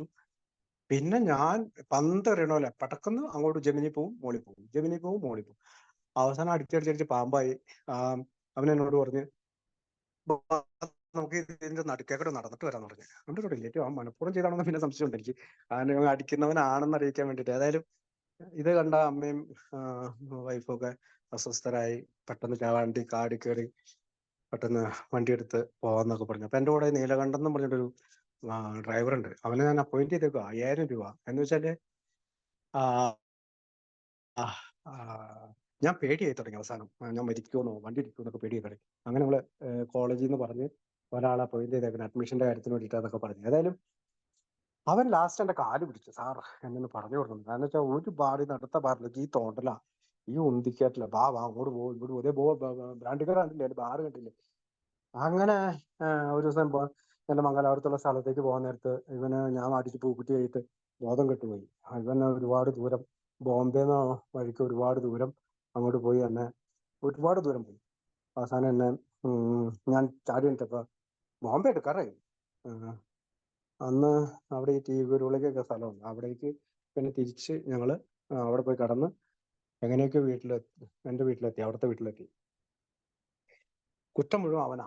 പിന്നെ ഞാൻ പന്ത് എറിയണമല്ലേ, പടക്കുന്നു അങ്ങോട്ട് ജമിനി പോവും മോളി പോവും, ജമിനി പോവും മോളി പോവും. അവസാനം അടിച്ചടിച്ചടിച്ച് പാമ്പായി. അവനെന്നോട് പറഞ്ഞ് നമുക്ക് ഇതിന്റെ നടുക്കേക്കൂടെ നടന്നിട്ട് വരാന്ന് പറഞ്ഞു. നമ്മുടെ റിലേറ്റീവ് ആ മനഃപൂർവ്വം ചെയ്താണെന്ന് പിന്നെ സംശയമുണ്ട് എനിക്ക്, കാരണം അടിക്കുന്നവനാണെന്ന് അറിയിക്കാൻ വേണ്ടിയിട്ട്. ഏതായാലും ഇത് കണ്ട അമ്മയും വൈഫും ഒക്കെ അസ്വസ്ഥരായി. പെട്ടെന്ന് വണ്ടി കാടി കയറി പെട്ടെന്ന് വണ്ടി എടുത്ത് പോവാന്നൊക്കെ പറഞ്ഞു. അപ്പൊ എന്റെ കൂടെ നീലകണ്ഠൻ എന്ന് പറഞ്ഞിട്ടൊരു ഡ്രൈവർ ഉണ്ട്. അവനെ ഞാൻ അപ്പോയിന്റ് ചെയ്തേക്കുക 5000 രൂപ. എന്ന് വെച്ചാല് ഞാൻ പേടിയായി തുടങ്ങി. അവസാനം ഞാൻ മരിക്കുമെന്നോ വണ്ടി ഇടിക്കുമെന്നൊക്കെ പേടിയായി തുടങ്ങി. അങ്ങനെ നമ്മള് കോളേജിൽ നിന്ന് പറഞ്ഞ് ഒരാളെ അപ്പോയിന്റ് ചെയ്തേക്കണം അഡ്മിഷന്റെ കാര്യത്തിന് വേണ്ടിയിട്ടാന്നൊക്കെ പറഞ്ഞു. ഏതായാലും അവൻ ലാസ്റ്റ് എന്റെ കാല് പിടിച്ചു, സാർ എന്നൊന്ന് പറഞ്ഞു കൊടുക്കണം. കാരണം വെച്ചാൽ ഒരു ബാറിൽ അടുത്ത ബാറിലേക്ക് ഈ തോണ്ടല, ഈ ഉന്തിക്കാറ്റില്ല, അങ്ങോട്ട് പോകും ഇവിടെ ഒരേ ബ്രാൻഡിക്കർ കണ്ടില്ലേ, ബാറ് കണ്ടില്ലേ. അങ്ങനെ ഒരു ദിവസം എന്റെ മംഗലാപുരത്തുള്ള സ്ഥലത്തേക്ക് പോകാൻ നേരത്ത് ഞാൻ അടിച്ച് പൂക്കുറ്റിയായിട്ട് ബോധം കെട്ടുപോയി. ഇവന് ഒരുപാട് ദൂരം ബോംബെന്ന് വഴിക്ക് ഒരുപാട് ദൂരം അങ്ങോട്ട് പോയി, എന്നെ ഒരുപാട് ദൂരം പോയി. അവസാനം എന്നെ ഞാൻ ചാടി കഴിഞ്ഞപ്പോ ബോംബെ എടുക്കാറായി. അന്ന് അവിടെ ഈ ഗുരുവിളക്കൊക്കെ സ്ഥലമുണ്ട്, അവിടേക്ക് പിന്നെ തിരിച്ച് ഞങ്ങള് അവിടെ പോയി കടന്ന് എങ്ങനെയൊക്കെ എന്റെ വീട്ടിലെത്തി, അവിടുത്തെ വീട്ടിലെത്തി. കുറ്റം മുഴുവൻ അവനാ.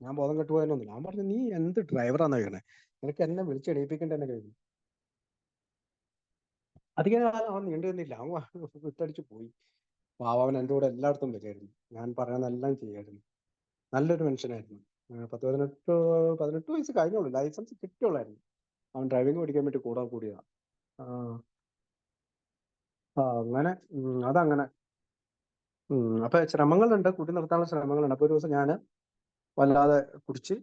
ഞാൻ ബോധം കെട്ടുപോയാലൊന്നുമില്ല. ഞാൻ പറഞ്ഞു, നീ എന്ത് ഡ്രൈവറാന്ന് കഴിയണേ, നിനക്ക് എന്നെ വിളിച്ചെണീപ്പിക്കേണ്ട തന്നെ കഴിഞ്ഞു. അധികം കാലം അവൻ നീണ്ടുവന്നില്ല, അവൻ വിട്ടടിച്ചു പോയി. അവൻ എൻ്റെ കൂടെ എല്ലായിടത്തും വരുമായിരുന്നു, ഞാൻ പറയുന്നതെല്ലാം ചെയ്യായിരുന്നു. നല്ലൊരു മനുഷ്യനായിരുന്നു. 18 വയസ്സ് കഴിഞ്ഞോളൂ, ലൈസൻസ് കിട്ടിയുള്ളായിരുന്നു. അവൻ ഡ്രൈവിംഗ് പഠിക്കാൻ വേണ്ടി കൂടിയതാ. അങ്ങനെ അതങ്ങനെ. അപ്പൊ ശ്രമങ്ങളുണ്ട്, കുടി നിർത്താനുള്ള ശ്രമങ്ങളുണ്ട്. അപ്പൊ ഒരു ദിവസം ഞാൻ വല്ലാതെ കുടിച്ച്,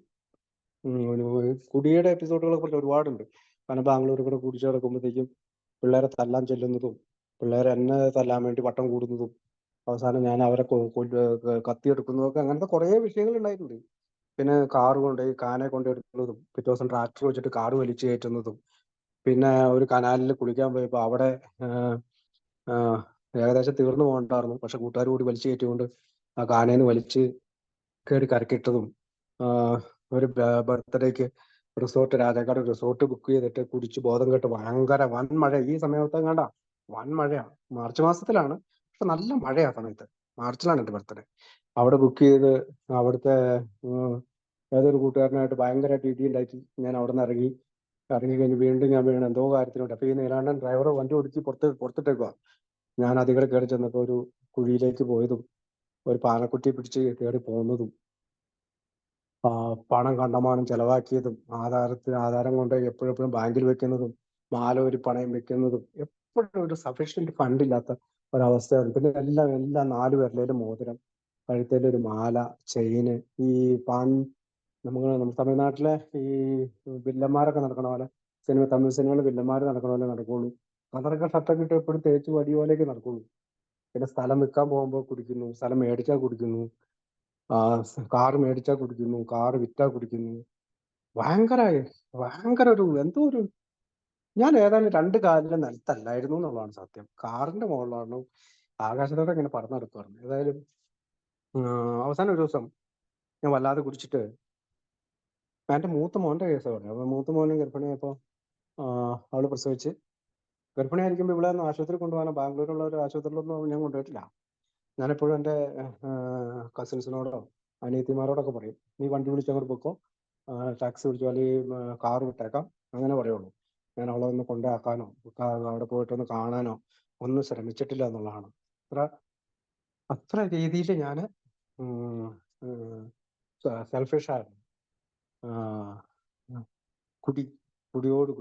കുടിയുടെ എപ്പിസോഡുകളെ കുറിച്ച് ഒരുപാടുണ്ട്. കാരണം ബാംഗ്ലൂർ കൂടെ കുടിച്ച് കിടക്കുമ്പോഴത്തേക്കും പിള്ളേരെ തല്ലാൻ ചെല്ലുന്നതും, പിള്ളേരെ എന്നെ തല്ലാൻ വേണ്ടി വട്ടം കൂടുന്നതും, അവസാനം ഞാൻ അവരെ കത്തിയെടുക്കുന്നതും ഒക്കെ, അങ്ങനത്തെ കുറെ വിഷയങ്ങൾ ഉണ്ടായിട്ടുണ്ട്. പിന്നെ കാനെ കൊണ്ടെടുക്കുന്നതും, പിറ്റേ ദിവസം ട്രാക്ടർ വെച്ചിട്ട് കാറ് വലിച്ചു കയറ്റുന്നതും, പിന്നെ ഒരു കനാലിൽ കുളിക്കാൻ പോയപ്പോൾ അവിടെ ഏകദേശം തീർന്നു പോകണ്ടായിരുന്നു, പക്ഷെ കൂട്ടുകാർ കൂടി വലിച്ചു കയറ്റിക്കൊണ്ട് ആ കാനേന്ന് വലിച്ച് കയറി കരക്കിട്ടതും, ഒരു ബർത്ത്ഡേക്ക് രാജാക്കാട് റിസോർട്ട് ബുക്ക് ചെയ്തിട്ട് കുടിച്ച് ബോധം കെട്ട് ഭയങ്കര വൻ മഴ. ഈ സമയത്ത് കണ്ട വൻ മഴയാണ്, മാർച്ച് മാസത്തിലാണ്, പക്ഷെ നല്ല മഴയാ സമയത്ത്. മാർച്ചിലാണ് എന്റെ ബർത്ത്ഡേ. അവിടെ ബുക്ക് ചെയ്ത് അവിടുത്തെ ഏതൊരു കൂട്ടുകാരനായിട്ട് ഭയങ്കരമായിട്ട് ഇടിയുണ്ടാക്കി. ഞാൻ അവിടെ നിന്ന് ഇറങ്ങി കഴിഞ്ഞ് വീണ്ടും ഞാൻ വീണ് എന്തോ കാര്യത്തിനുണ്ട്. അപ്പൊ ഈ നീലാണ്ടൻ ഡ്രൈവർ വണ്ടി ഓടിച്ച് പുറത്തിട്ടേക്കുക. ഞാൻ അതികൂടെ കയറി ചെന്നപ്പോൾ ഒരു കുഴിയിലേക്ക് പോയതും, ഒരു പാനക്കുറ്റി പിടിച്ച് കയറി പോകുന്നതും, പണം കണ്ടമാനം ചെലവാക്കിയതും, ആധാരം കൊണ്ട് എപ്പോഴും ബാങ്കിൽ വെക്കുന്നതും, മാല ഒരു പണയം വെക്കുന്നതും എപ്പോഴും ഒരു സഫീഷ്യന്റ് ഫണ്ട് ഇല്ലാത്ത ഒരവസ്ഥയാണ്. പിന്നെ എല്ലാം 4 വിരലിലും മോതിരം, കഴുത്തേലൊരു മാല, ചെയിന്, ഈ നമ്മുടെ തമിഴ്നാട്ടിലെ ഈ വില്ലന്മാരൊക്കെ നടക്കണ പോലെ തമിഴ് സിനിമകളിൽ വില്ലന്മാർ നടക്കണ പോലെ നടക്കുള്ളൂ. കളറൊക്കെ ഷർട്ടൊക്കെ ഇട്ട് എപ്പോഴും തേച്ച് വടി പോലെയൊക്കെ നടക്കുള്ളൂ. പിന്നെ സ്ഥലം വിൽക്കാൻ പോകുമ്പോൾ കുടിക്കുന്നു, സ്ഥലം മേടിച്ചാൽ കുടിക്കുന്നു, കാറ് മേടിച്ചാൽ കുടിക്കുന്നു, കാറ് വിറ്റാ കുടിക്കുന്നു. ഭയങ്കര ഒരു എന്തോ ഒരു ഞാൻ ഏതായാലും 2 കാലിലും നിലത്തല്ലായിരുന്നു എന്നുള്ളതാണ് സത്യം. കാറിന്റെ മുകളിലാണ് ആകാശത്തോടെ ഇങ്ങനെ പറന്ന് നടക്കുവായിരുന്നു. ഏതായാലും അവസാനം ഒരു ദിവസം ഞാൻ വല്ലാതെ കുടിച്ചിട്ട് എന്റെ മൂത്ത മോന്റെ കേസ് പറഞ്ഞു. അപ്പൊ മൂത്ത മോനും ഗർഭിണിയായപ്പോ അവള് പ്രസവിച്ച് ഗർഭിണിയായിരിക്കുമ്പോൾ ഇവിടെ ഒന്ന് ആശുപത്രി കൊണ്ടുപോകാനോ ബാംഗ്ലൂരുള്ള ഒരു ആശുപത്രിയിലൊന്നും ഞാൻ കൊണ്ടുപോയിട്ടില്ല. ഞാനെപ്പോഴും എൻ്റെ കസിൻസിനോടോ അനിയത്തിമാരോടൊക്കെ പറയും, നീ വണ്ടി വിളിച്ച് അങ്ങോട്ട് പൊക്കോ, ടാക്സി വിളിച്ചോ അല്ലെങ്കിൽ കാറ് വിട്ടേക്കാം, അങ്ങനെ പറയുള്ളൂ. ഞാൻ അവളെ ഒന്ന് കൊണ്ടാക്കാനോ അവിടെ പോയിട്ടൊന്ന് കാണാനോ ഒന്നും ശ്രമിച്ചിട്ടില്ല എന്നുള്ളതാണ്. അത്ര രീതിയിൽ ഞാൻ സെൽഫിഷായിരുന്നു. കുടിയോട്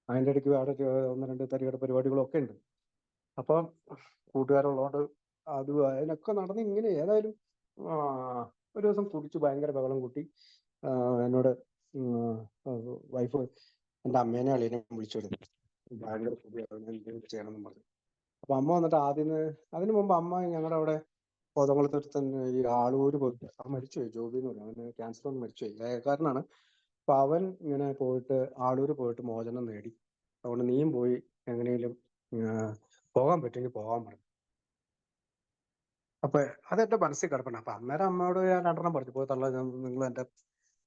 അതിൻ്റെ ഇടയ്ക്ക് അവിടെ 1-2 തരികട പരിപാടികളൊക്കെ ഉണ്ട്. അപ്പം കൂട്ടുകാരുള്ളതുകൊണ്ട് അതിനൊക്കെ നടന്ന് ഇങ്ങനെ ഏതായാലും ഒരു ദിവസം കുടിച്ച് ഭയങ്കര ബഹളം കൂട്ടി. എന്നോട് വൈഫ് എൻ്റെ അമ്മേനെ അളിയനെ വിളിച്ചെടുത്തു, ഭയങ്കര ചെയ്യണമെന്ന് പറഞ്ഞു. അപ്പൊ അമ്മ വന്നിട്ട് അതിനു മുമ്പ് അമ്മ ഞങ്ങളുടെ അവിടെ കോതകുളത്ത് തന്നെ ഈ ആളൂര് പോയിട്ട് മരിച്ചുപോയി, ജോബി എന്ന് പറഞ്ഞു, അവന് ക്യാൻസർ വന്ന് മരിച്ചുപോയി, ഏകാരനാണ്. അപ്പൊ അവൻ ഇങ്ങനെ പോയിട്ട് ആളൂര് പോയിട്ട് മോചനം നേടി. അതുകൊണ്ട് നീയും പോയി എങ്ങനെയും പോകാൻ പറ്റുമെങ്കിൽ പോകാൻ പറഞ്ഞു. അപ്പൊ അതെന്റെ മനസ്സിൽ കിടപ്പുണ്ട്. അപ്പൊ അന്നേരം അമ്മയോട് ഞാൻ 2 പറഞ്ഞു, പോയി തള്ള, നിങ്ങൾ എന്റെ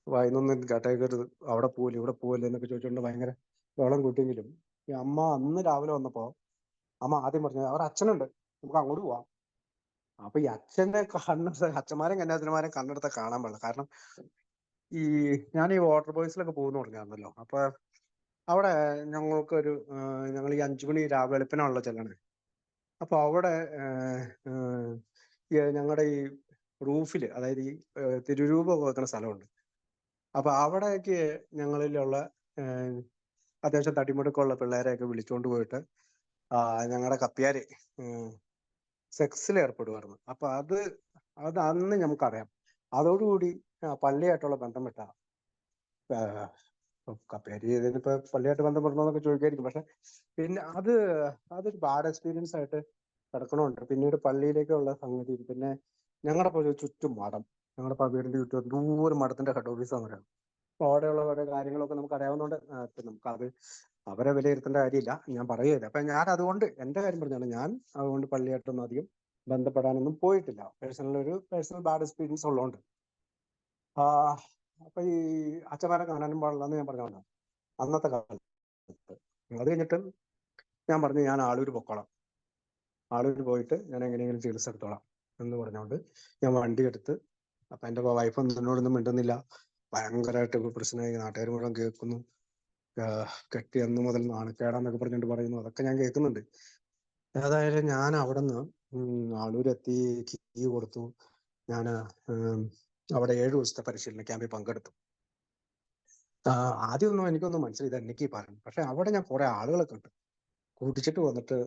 വായിന്നൊന്നും കേട്ടേക്കരുത്, അവിടെ പോവില്ല ഇവിടെ പോവില്ല എന്നൊക്കെ ചോദിച്ചുകൊണ്ട് ഭയങ്കര വെള്ളം കൂട്ടിയെങ്കിലും ഈ അമ്മ അന്ന് രാവിലെ വന്നപ്പോ അമ്മ ആദ്യം പറഞ്ഞു, അവർ അച്ഛനുണ്ട്, നമുക്ക് അങ്ങോട്ട് പോവാം. അപ്പൊ ഈ അച്ഛന്മാരും കന്യാസ്ത്രീമാരും കണ്ണെടുത്ത കാണാൻ പാടില്ല. കാരണം ഞാൻ ഈ വാട്ടർ ബോയ്സിലൊക്കെ പോകുന്നു പറഞ്ഞായിരുന്നല്ലോ. അപ്പൊ അവിടെ ഞങ്ങൾ ഈ 5 മണി വെളുപ്പിനാണല്ലോ ചെല്ലണേ. അപ്പൊ അവിടെ ഞങ്ങളുടെ ഈ റൂഫിൽ, അതായത് ഈ തിരുരൂപ വെക്കുന്ന സ്ഥലമുണ്ട്. അപ്പൊ അവിടേക്ക് ഞങ്ങളിലുള്ള അത്യാവശ്യം തടിമുടുക്കമുള്ള പിള്ളേരെയൊക്കെ വിളിച്ചുകൊണ്ട് പോയിട്ട് ഞങ്ങളുടെ കപ്പ്യാര് സെക്സിൽ ഏർപ്പെടുമായിരുന്നു. അപ്പൊ അത് അന്ന് നമുക്കറിയാം. അതോടുകൂടി പള്ളിയായിട്ടുള്ള ബന്ധം വിട്ട കപ്പേരി ഇതിനിപ്പോ പള്ളിയായിട്ട് ബന്ധപ്പെടണമെന്നൊക്കെ ചോദിക്കായിരിക്കും. പക്ഷെ പിന്നെ അതൊരു ബാഡ് എക്സ്പീരിയൻസ് ആയിട്ട് കിടക്കണമുണ്ട്. പിന്നീട് പള്ളിയിലേക്കുള്ള സംഗതി, പിന്നെ ഞങ്ങളുടെ ചുറ്റും മഠം, ഞങ്ങളുടെ വീടിന്റെ ചുറ്റും ദൂരം മഠത്തിന്റെ ഹെഡ് ഓഫീസാന്ന് പറയാം. അപ്പൊ അവിടെയുള്ള ഓരോ കാര്യങ്ങളൊക്കെ നമുക്ക് അറിയാവുന്നതുകൊണ്ട് നമുക്കത് അവരെ വിലയിരുത്തേണ്ട കാര്യമില്ല, ഞാൻ പറയുകയില്ല. അപ്പൊ ഞാൻ അതുകൊണ്ട് എന്റെ കാര്യം പറഞ്ഞാണ്, ഞാൻ അതുകൊണ്ട് പള്ളിയായിട്ടൊന്നും അധികം ബന്ധപ്പെടാനൊന്നും പോയിട്ടില്ല. പേഴ്സണൽ ബാഡ് എക്സ്പീരിയൻസ് ഉള്ളതുകൊണ്ട്. അപ്പൊ ഈ അച്ഛന്മാരെ കാണാനും പാടില്ലെന്ന് ഞാൻ പറഞ്ഞോളാം അന്നത്തെ കാലത്ത്. അത് കഴിഞ്ഞിട്ട് ഞാൻ പറഞ്ഞു, ഞാൻ ആളൂര് പൊക്കോളാം, ആളൂര് പോയിട്ട് ഞാൻ എങ്ങനെയെങ്കിലും ചികിത്സ എടുത്തോളാം എന്ന് പറഞ്ഞുകൊണ്ട് ഞാൻ വണ്ടി എടുത്ത്. അപ്പൊ എൻ്റെ വൈഫൊന്നും എന്നോടൊന്നും മിണ്ടുന്നില്ല, ഭയങ്കരമായിട്ട് പ്രശ്നമായി, നാട്ടുകാർ മുഴുവൻ കേൾക്കുന്നു, കെട്ടി അന്ന് മുതൽ നാണക്കേടാന്നൊക്കെ പറഞ്ഞിട്ട് പറയുന്നു, അതൊക്കെ ഞാൻ കേൾക്കുന്നുണ്ട്. ഏതായാലും ഞാൻ അവിടെ നിന്ന് ആളൂരെത്തി, കീ കൊടുത്തു. ഞാൻ അവിടെ 7 ദിവസത്തെ പരിശീലന ക്യാമ്പിൽ പങ്കെടുത്തു. ആദ്യമൊന്നും എനിക്കൊന്നും മനസ്സിലായി എനിക്ക് പറഞ്ഞു. പക്ഷെ അവിടെ ഞാൻ കുറെ ആളുകളെ കണ്ടു, കുടിച്ചിട്ട് വന്നിട്ട്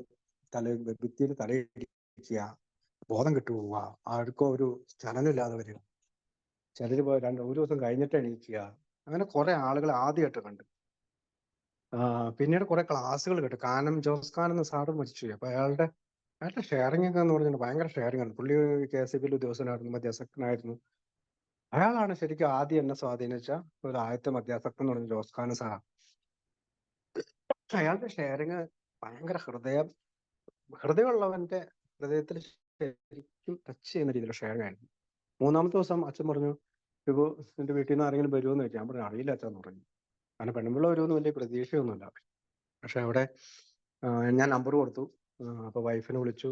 ഭിത്തിയിൽ തലയിടിക്കുക, ബോധം കെട്ടു പോവുക, ആർക്കോ ഒരു ചലനമില്ലാതെ വരിക, ചിലര് ഒരു ദിവസം കഴിഞ്ഞിട്ട് എണീക്കുക. അങ്ങനെ കുറെ ആളുകളെ ആദ്യമായിട്ട് കണ്ടു. പിന്നീട് കുറെ ക്ലാസ്സുകൾ കേട്ടു. ജോസ് ഖാൻ എന്ന സാറ് മരിച്ചു. അപ്പൊ അയാളുടെ ഷെയറിംഗ് ഒക്കെ എന്ന് പറഞ്ഞാൽ ഭയങ്കര ഷെയറിംഗ് ആണ്. പുള്ളി KCB ഉദ്യോഗസ്ഥനായിരുന്നു, മദ്യാസക്തനായിരുന്നു. അയാളാണ് ശരിക്കും ആദ്യം എന്നെ സ്വാധീനിച്ച ഒരു ആദ്യത്തെ മദ്യാസക്തൻ എന്ന് പറഞ്ഞ ജോസ് ഖാൻ സാറാണ്. അയാളുടെ ഷെയറിങ് ഭയങ്കര ഹൃദയമുള്ളവന്റെ ഹൃദയത്തിൽ ശരിക്കും ടച്ച് ചെയ്യുന്ന രീതിയിലുള്ള ഷെയറിംഗ് ആയിരുന്നു. 3-ാമത്തെ ദിവസം അച്ഛൻ പറഞ്ഞു, ഇപ്പൊ എന്റെ വീട്ടിൽ നിന്ന് ആരെങ്കിലും വരുമെന്ന് ചോദിച്ചു. ഞാൻ പറഞ്ഞു, അറിയില്ല അച്ഛൻ പറഞ്ഞു. കാരണം പെണ്ണുമ്പിള്ള വരുമെന്ന് വലിയ പ്രതീക്ഷയൊന്നുമില്ല. പക്ഷെ അവിടെ ഞാൻ നമ്പർ കൊടുത്തു. അപ്പൊ വൈഫിനെ വിളിച്ചു.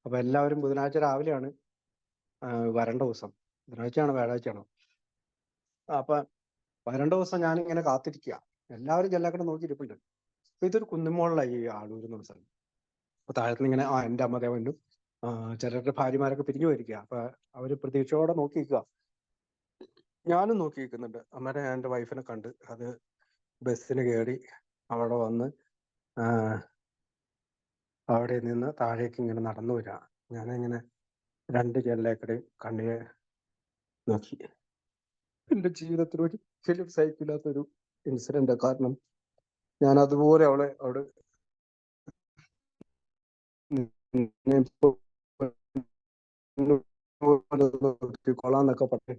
അപ്പൊ എല്ലാവരും ബുധനാഴ്ച രാവിലെയാണ് വരേണ്ട ദിവസം. ബുധനാഴ്ചയാണോ വ്യാഴാഴ്ചയാണോ? അപ്പൊ വരേണ്ട ദിവസം ഞാനിങ്ങനെ കാത്തിരിക്കുക. എല്ലാവരും ജെല്ലാക്കടെ നോക്കിയിരിപ്പുണ്ട്. അപ്പൊ ഇതൊരു കുന്നുമോളിലായി ഈ ആളൂർ എന്ന സ്ഥലം. അപ്പൊ താഴത്തുനിന്ന് ഇങ്ങനെ എൻ്റെ അമ്മ ദേവനും ചിലരുടെ ഭാര്യമാരൊക്കെ പിരിഞ്ഞു പോയിരിക്കുക. അപ്പൊ അവര് പ്രതീക്ഷയോടെ നോക്കി നിൽക്കുക. ഞാനും നോക്കി നിൽക്കുന്നുണ്ട്. അന്നേരം എൻ്റെ വൈഫിനെ കണ്ട്. അത് ബസ്സിന് കയറി അവിടെ വന്ന് അവിടെ നിന്ന് താഴേക്ക് ഇങ്ങനെ നടന്നു വരിക. ഞാനിങ്ങനെ 2 ജനലേക്കടെയും കണ്ണിയെ നോക്കി. എൻ്റെ ജീവിതത്തിൽ ഒരിക്കലും സഹിക്കില്ലാത്തൊരു ഇൻസിഡന്റ്. കാരണം ഞാൻ അതുപോലെ അവളെ അവിടെ കൊള്ളാന്നൊക്കെ പറഞ്ഞു.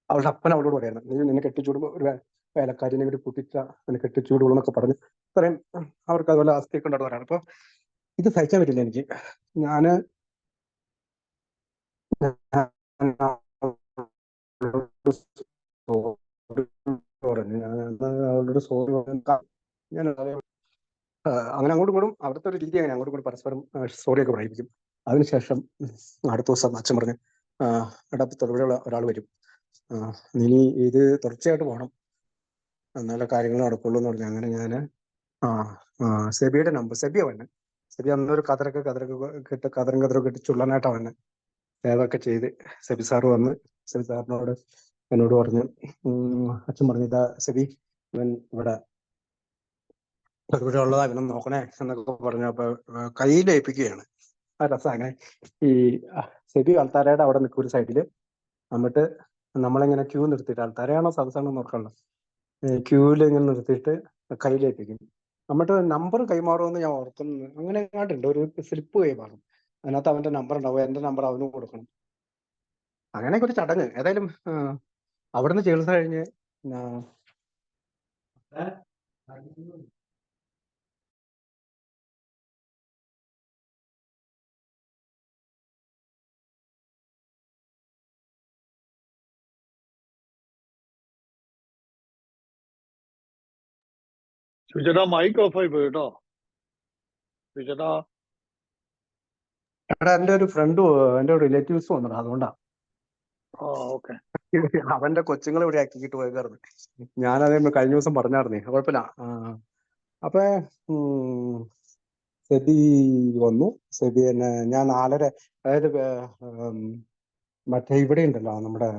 അവളുടെ അപ്പൻ അവളോട് പറയായിരുന്നു, നീ നിന്നെ കെട്ടിച്ചൂടുമ്പോ ഒരു വേലക്കാരിനെ ഒരു കുട്ടിച്ച നിന്നെ കെട്ടിച്ചൂടുള്ളൂ എന്നൊക്കെ പറഞ്ഞു. ഇത്രയും അവർക്ക് അതുപോലെ ആസ്തിയൊക്കെ ഉണ്ടെന്ന് പറയാറ്. അപ്പൊ ഇത് സഹിക്കാൻ പറ്റില്ല എനിക്ക്. ഞാന് പറഞ്ഞു, അവളോട് സോറി ഞാൻ അങ്ങനെ അങ്ങോട്ടും ഇങ്ങോട്ടും അവിടുത്തെ ഒരു രീതി അങ്ങനെ അങ്ങോട്ടും ഇങ്ങോട്ടും പരസ്പരം സോറിയൊക്കെ പറയിപ്പിക്കും. അതിനുശേഷം അടുത്ത ദിവസം അച്ഛൻ പറഞ്ഞു, എടാ തൊടുപുഴയുള്ള ഒരാൾ വരും, നീ ഇത് തുടർച്ചയായിട്ട് പോകണം, എന്നാലേ കാര്യങ്ങൾ നടക്കുള്ളൂ എന്ന് പറഞ്ഞു. അങ്ങനെ ഞാൻ സെബിയുടെ നമ്പർ, സെബിയാ വന്നെ. സെബി അന്നൊരു കതറൊക്കെ കെട്ടി ചുള്ളനായിട്ടാണ് വന്നെ. സേവൊക്കെ ചെയ്ത് സെബി സാറ് വന്ന് സെബി സാറിനോട് എന്നോട് പറഞ്ഞു, അച്ഛൻ പറഞ്ഞു, ഇതാ സെബി, ഇവൻ ഇവിടെ തൊടുപുഴ ഉള്ളതാ, ഇവനെ നോക്കണേ എന്നൊക്കെ പറഞ്ഞു. അപ്പൊ കയ്യിലേൽപ്പിക്കുകയാണ്. ആ രസം. അങ്ങനെ ഈ സെബി ആൾത്താരയുടെ അവിടെ നിൽക്കും ഒരു സൈഡില്, എന്നിട്ട് നമ്മളിങ്ങനെ ക്യൂ നിർത്തിയിട്ട്, ആൾത്താരയാണോ സദസ്സാണോ നോക്കണ്ട, ക്യൂവിൽ ഇങ്ങനെ നിർത്തിയിട്ട് കയ്യിലേൽപ്പിക്കും. എന്നിട്ട് നമ്പർ കൈമാറുമെന്ന് ഞാൻ ഓർക്കുന്നു. അങ്ങനെ എങ്ങാണ്ടുണ്ട്, ഒരു സ്ലിപ്പ് കൈമാറും, അതിനകത്ത് അവന്റെ നമ്പർ ഉണ്ടാവും, എന്റെ നമ്പർ അവനും കൊടുക്കണം. അങ്ങനെയൊക്കെ ഒരു ചടങ്ങ്. ഏതായാലും അവിടുന്ന് ചികിത്സ കഴിഞ്ഞ് ചേട്ടാ മൈക്ക് ഓഫായി പോയി കേട്ടോ. ചേട്ടാ എന്റെ ഒരു ഫ്രണ്ടും എന്റെ റിലേറ്റീവ്സും വന്നത്, അതുകൊണ്ടാ. ഓക്കെ. അവന്റെ കൊച്ചുങ്ങളെ ഇവിടെ ആക്കിയിട്ട് പോയതായിരുന്നു. ഞാനതേ കഴിഞ്ഞ ദിവസം പറഞ്ഞായിരുന്നേ, കുഴപ്പമില്ല. അപ്പൊ സെബി വന്നു. സെബി തന്നെ ഞാൻ 4:30, അതായത് മറ്റേ ഇവിടെ ഉണ്ടല്ലോ നമ്മുടെ